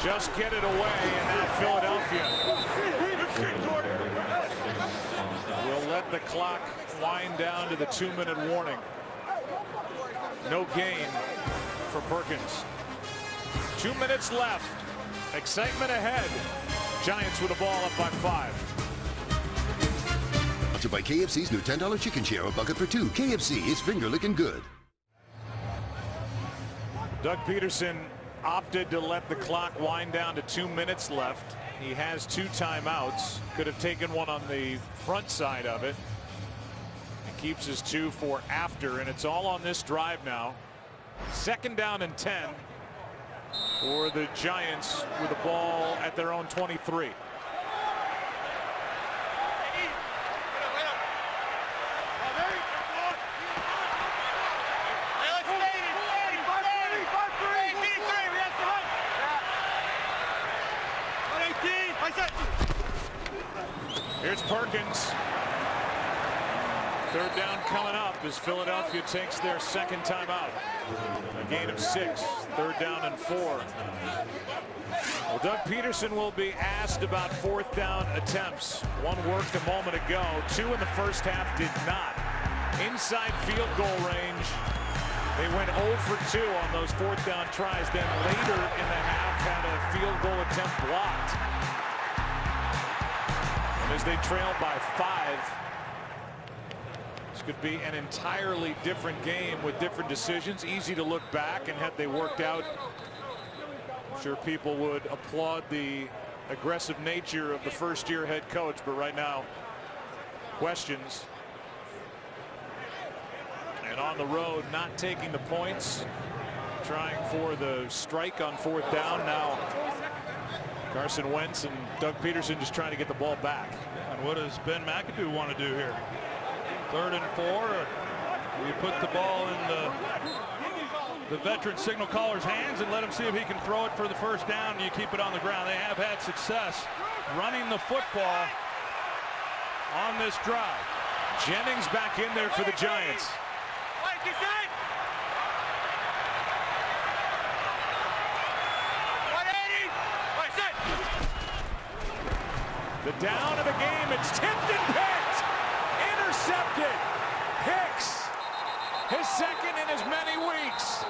Just get it away, and now Philadelphia will let the clock wind down to the 2-minute warning. No gain for Perkins. 2 minutes left. Excitement ahead. Giants with the ball up by 5. Sponsored by KFC's new $10 chicken share, a bucket for 2. KFC is finger licking good. Doug Peterson opted to let the clock wind down to 2 minutes left. He has 2 timeouts. Could have taken one on the front side of it. He keeps his 2 for after, and it's all on this drive now. 2nd down and 10 for the Giants with the ball at their own 23. Here's Perkins. 3rd down coming up as Philadelphia takes their 2nd timeout. A gain of 6. 3rd down and 4. Well, Doug Peterson will be asked about 4th down attempts. 1 worked a moment ago. 2 in the first half did not. Inside field goal range. They went 0 for 2 on those 4th down tries. Then later in the half had a field goal attempt blocked. As they trail by 5, this could be an entirely different game with different decisions. Easy to look back, and had they worked out, I'm sure people would applaud the aggressive nature of the first-year head coach. But right now, questions. And on the road, not taking the points, trying for the strike on 4th down. Now Carson Wentz and Doug Peterson just trying to get the ball back. And what does Ben McAdoo want to do here? 3rd and 4. We put the ball in the veteran signal caller's hands and let him see if he can throw it for the first down, and you keep it on the ground. They have had success running the football on this drive. Jennings back in there for the Giants. The down of the game, it's tipped and picked. Intercepted. Hicks, his 2nd in as many weeks.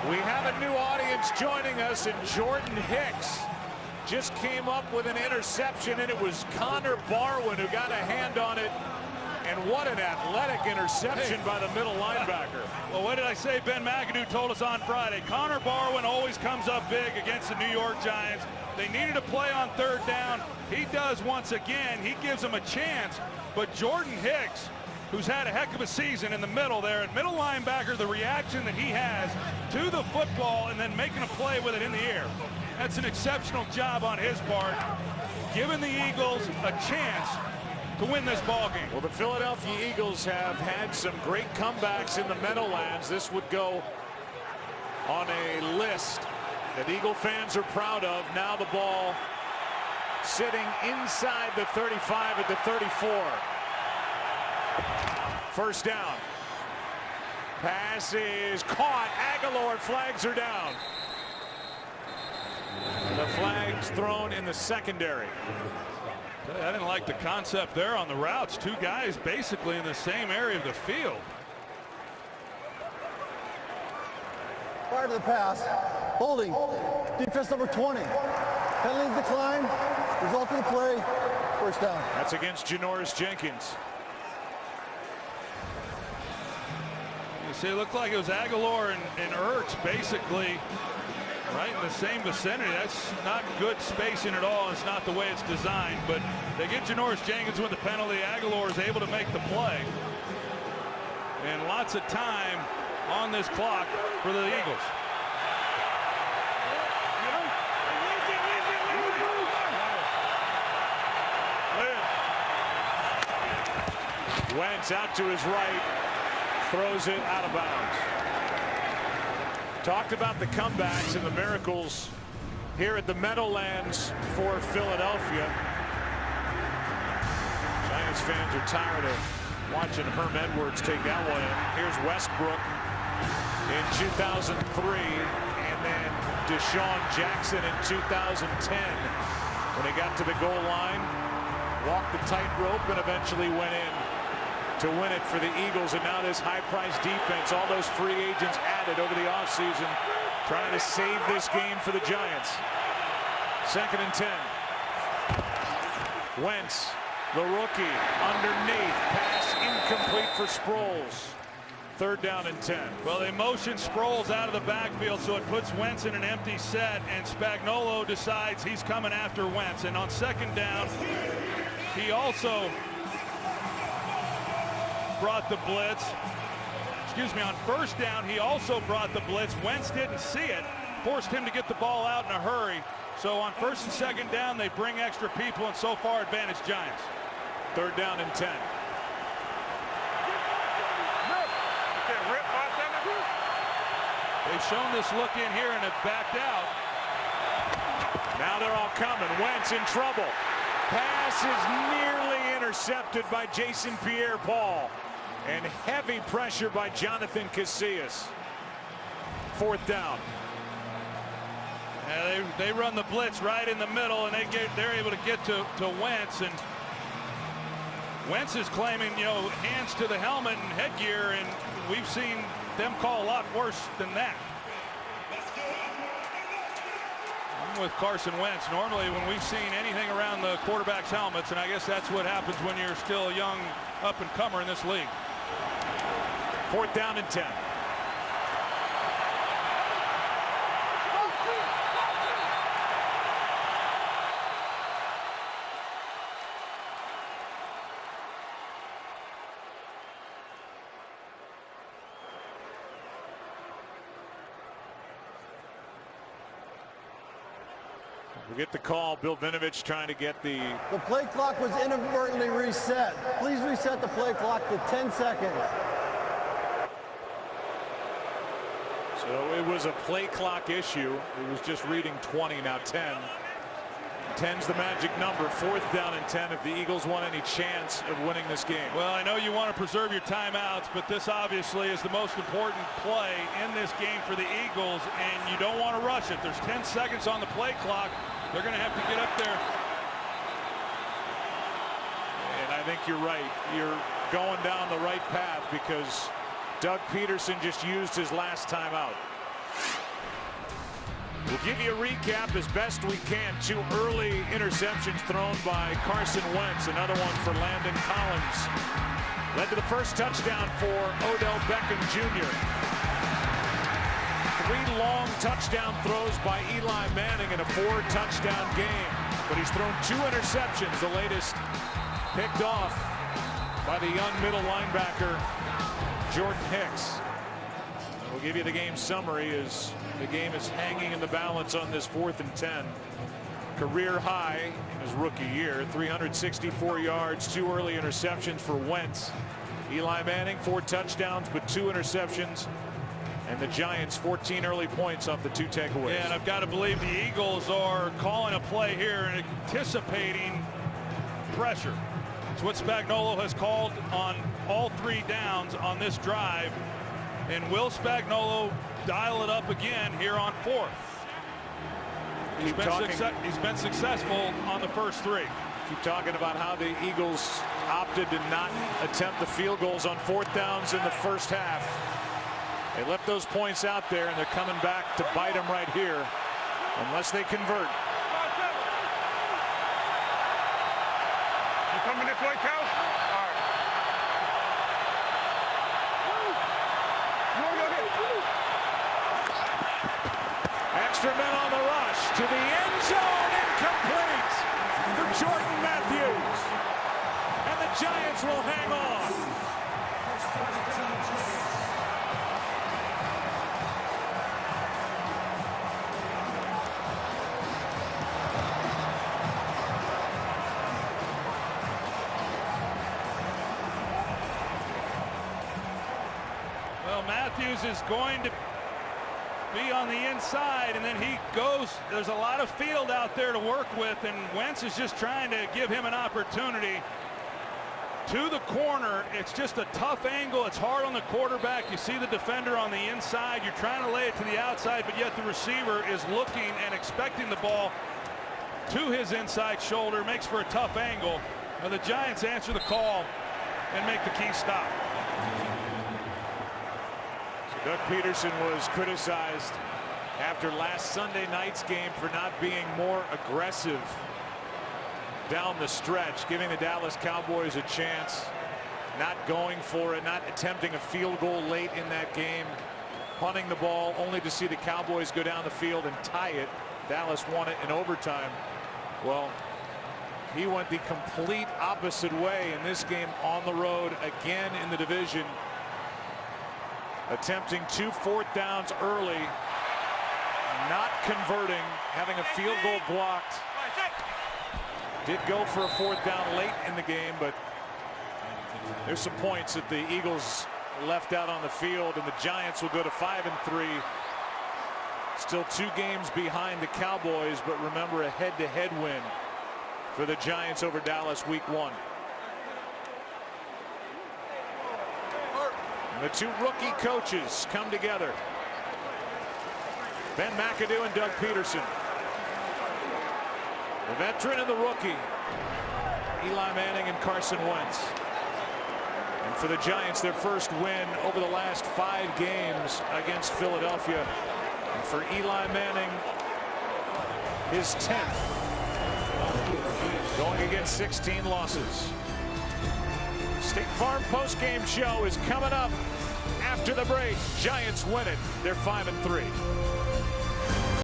We have a new audience joining us, and Jordan Hicks just came up with an interception, and it was Connor Barwin who got a hand on it. And what an athletic interception by the middle linebacker. Well, what did I say? Ben McAdoo told us on Friday. Connor Barwin always comes up big against the New York Giants. They needed a play on 3rd down. He does once again. He gives them a chance. But Jordan Hicks, who's had a heck of a season in the middle there, and middle linebacker, the reaction that he has to the football and then making a play with it in the air. That's an exceptional job on his part, giving the Eagles a chance to win this ball game. Well, the Philadelphia Eagles have had some great comebacks in the Meadowlands. This would go on a list that Eagle fans are proud of. Now the ball sitting inside the 35 at the 34. First down. Pass is caught. Aguilar flags are down. The flag's thrown in the secondary. I didn't like the concept there on the routes. Two guys basically in the same area of the field. Prior to the pass, holding, defense number 20. Penalties decline, result of the play, first down. That's against Janoris Jenkins. You see, it looked like it was Aguilar and Ertz basically right in the same vicinity. That's not good spacing at all. It's not the way it's designed, but they get Janoris Jenkins with the penalty. Aguilar is able to make the play. And lots of time on this clock for the Eagles. Wentz out to his right, throws it out of bounds. Talked about the comebacks and the miracles here at the Meadowlands for Philadelphia. Giants fans are tired of watching Herm Edwards take that one in. Here's Westbrook in 2003, and then Deshaun Jackson in 2010 when he got to the goal line, walked the tightrope, and eventually went in to win it for the Eagles. And now this high-priced defense, all those free agents added over the offseason, trying to save this game for the Giants. 2nd and 10. Wentz, the rookie, underneath, pass incomplete for Sproles. 3rd down and 10. Well, they motion Sproles out of the backfield, so it puts Wentz in an empty set, and Spagnuolo decides he's coming after Wentz. And on 2nd down, he also brought the blitz. Excuse me, on 1st down, he also brought the blitz. Wentz didn't see it, forced him to get the ball out in a hurry. So on 1st and 2nd down, they bring extra people, and so far advantage Giants. 3rd down and 10. They've shown this look in here and have backed out. Now they're all coming. Wentz in trouble. Pass is nearly intercepted by Jason Pierre-Paul. And heavy pressure by Jonathan Casillas. 4th down. Yeah, they run the blitz right in the middle, and they're able to get to Wentz, and Wentz is claiming, you know, hands to the helmet and headgear, and we've seen them call a lot worse than that. I'm with Carson Wentz. Normally when we've seen anything around the quarterback's helmets, and I guess that's what happens when you're still a young up-and-comer in this league. 4th down and 10. We get the call. Bill Vinovich trying to get the play clock was inadvertently reset. Please reset the play clock to 10 seconds. So it was a play clock issue. It was just reading 20, now 10. 10's the magic number. 4th down and 10 if the Eagles want any chance of winning this game. Well, I know you want to preserve your timeouts, but this obviously is the most important play in this game for the Eagles, and you don't want to rush it. There's 10 seconds on the play clock. They're going to have to get up there. And I think you're right. You're going down the right path because Doug Peterson just used his last timeout. We'll give you a recap as best we can. 2 early interceptions thrown by Carson Wentz. Another one for Landon Collins. Led to the first touchdown for Odell Beckham Jr. 3 long touchdown throws by Eli Manning in a 4-touchdown game. But he's thrown 2 interceptions, the latest picked off by the young middle linebacker, Jordan Hicks. And we'll give you the game summary as the game is hanging in the balance on this 4th and 10. career high in his rookie year. 364 yards, 2 early interceptions for Wentz. Eli Manning, 4 touchdowns, but 2 interceptions. And the Giants 14 early points off the 2 takeaways. Yeah, and I've got to believe the Eagles are calling a play here and anticipating pressure. It's what Spagnuolo has called on all 3 downs on this drive. And will Spagnuolo dial it up again here on 4th? He's been successful on the first 3. Keep talking about how the Eagles opted to not attempt the field goals on 4th downs in the first half. They left those points out there, and they're coming back to bite them right here unless they convert. You coming this way, Cal? All right. Extra men on the rush to the end zone, incomplete for Jordan Matthews. And the Giants will hang on. Well, Matthews is going to be on the inside, and then he goes. There's a lot of field out there to work with, and Wentz is just trying to give him an opportunity to the corner. It's just a tough angle. It's hard on the quarterback. You see the defender on the inside. You're trying to lay it to the outside, but yet the receiver is looking and expecting the ball to his inside shoulder. Makes for a tough angle. Now the Giants answer the call and make the key stop. Doug Peterson was criticized after last Sunday night's game for not being more aggressive down the stretch, giving the Dallas Cowboys a chance, not going for it, not attempting a field goal late in that game, punting the ball only to see the Cowboys go down the field and tie it. Dallas won it in overtime. Well, he went the complete opposite way in this game on the road again in the division, attempting 2 4th downs early, not converting, having a field goal blocked. Did go for a 4th down late in the game, but there's some points that the Eagles left out on the field, and the Giants will go to 5-3. Still 2 games behind the Cowboys, but remember, a head-to-head win for the Giants over Dallas week 1. The 2 rookie coaches come together. Ben McAdoo and Doug Peterson. The veteran and the rookie, Eli Manning and Carson Wentz. And for the Giants, their first win over the last 5 games against Philadelphia. And for Eli Manning, his 10th, going against 16 losses. State Farm postgame show is coming up after the break. Giants win it. They're 5-3.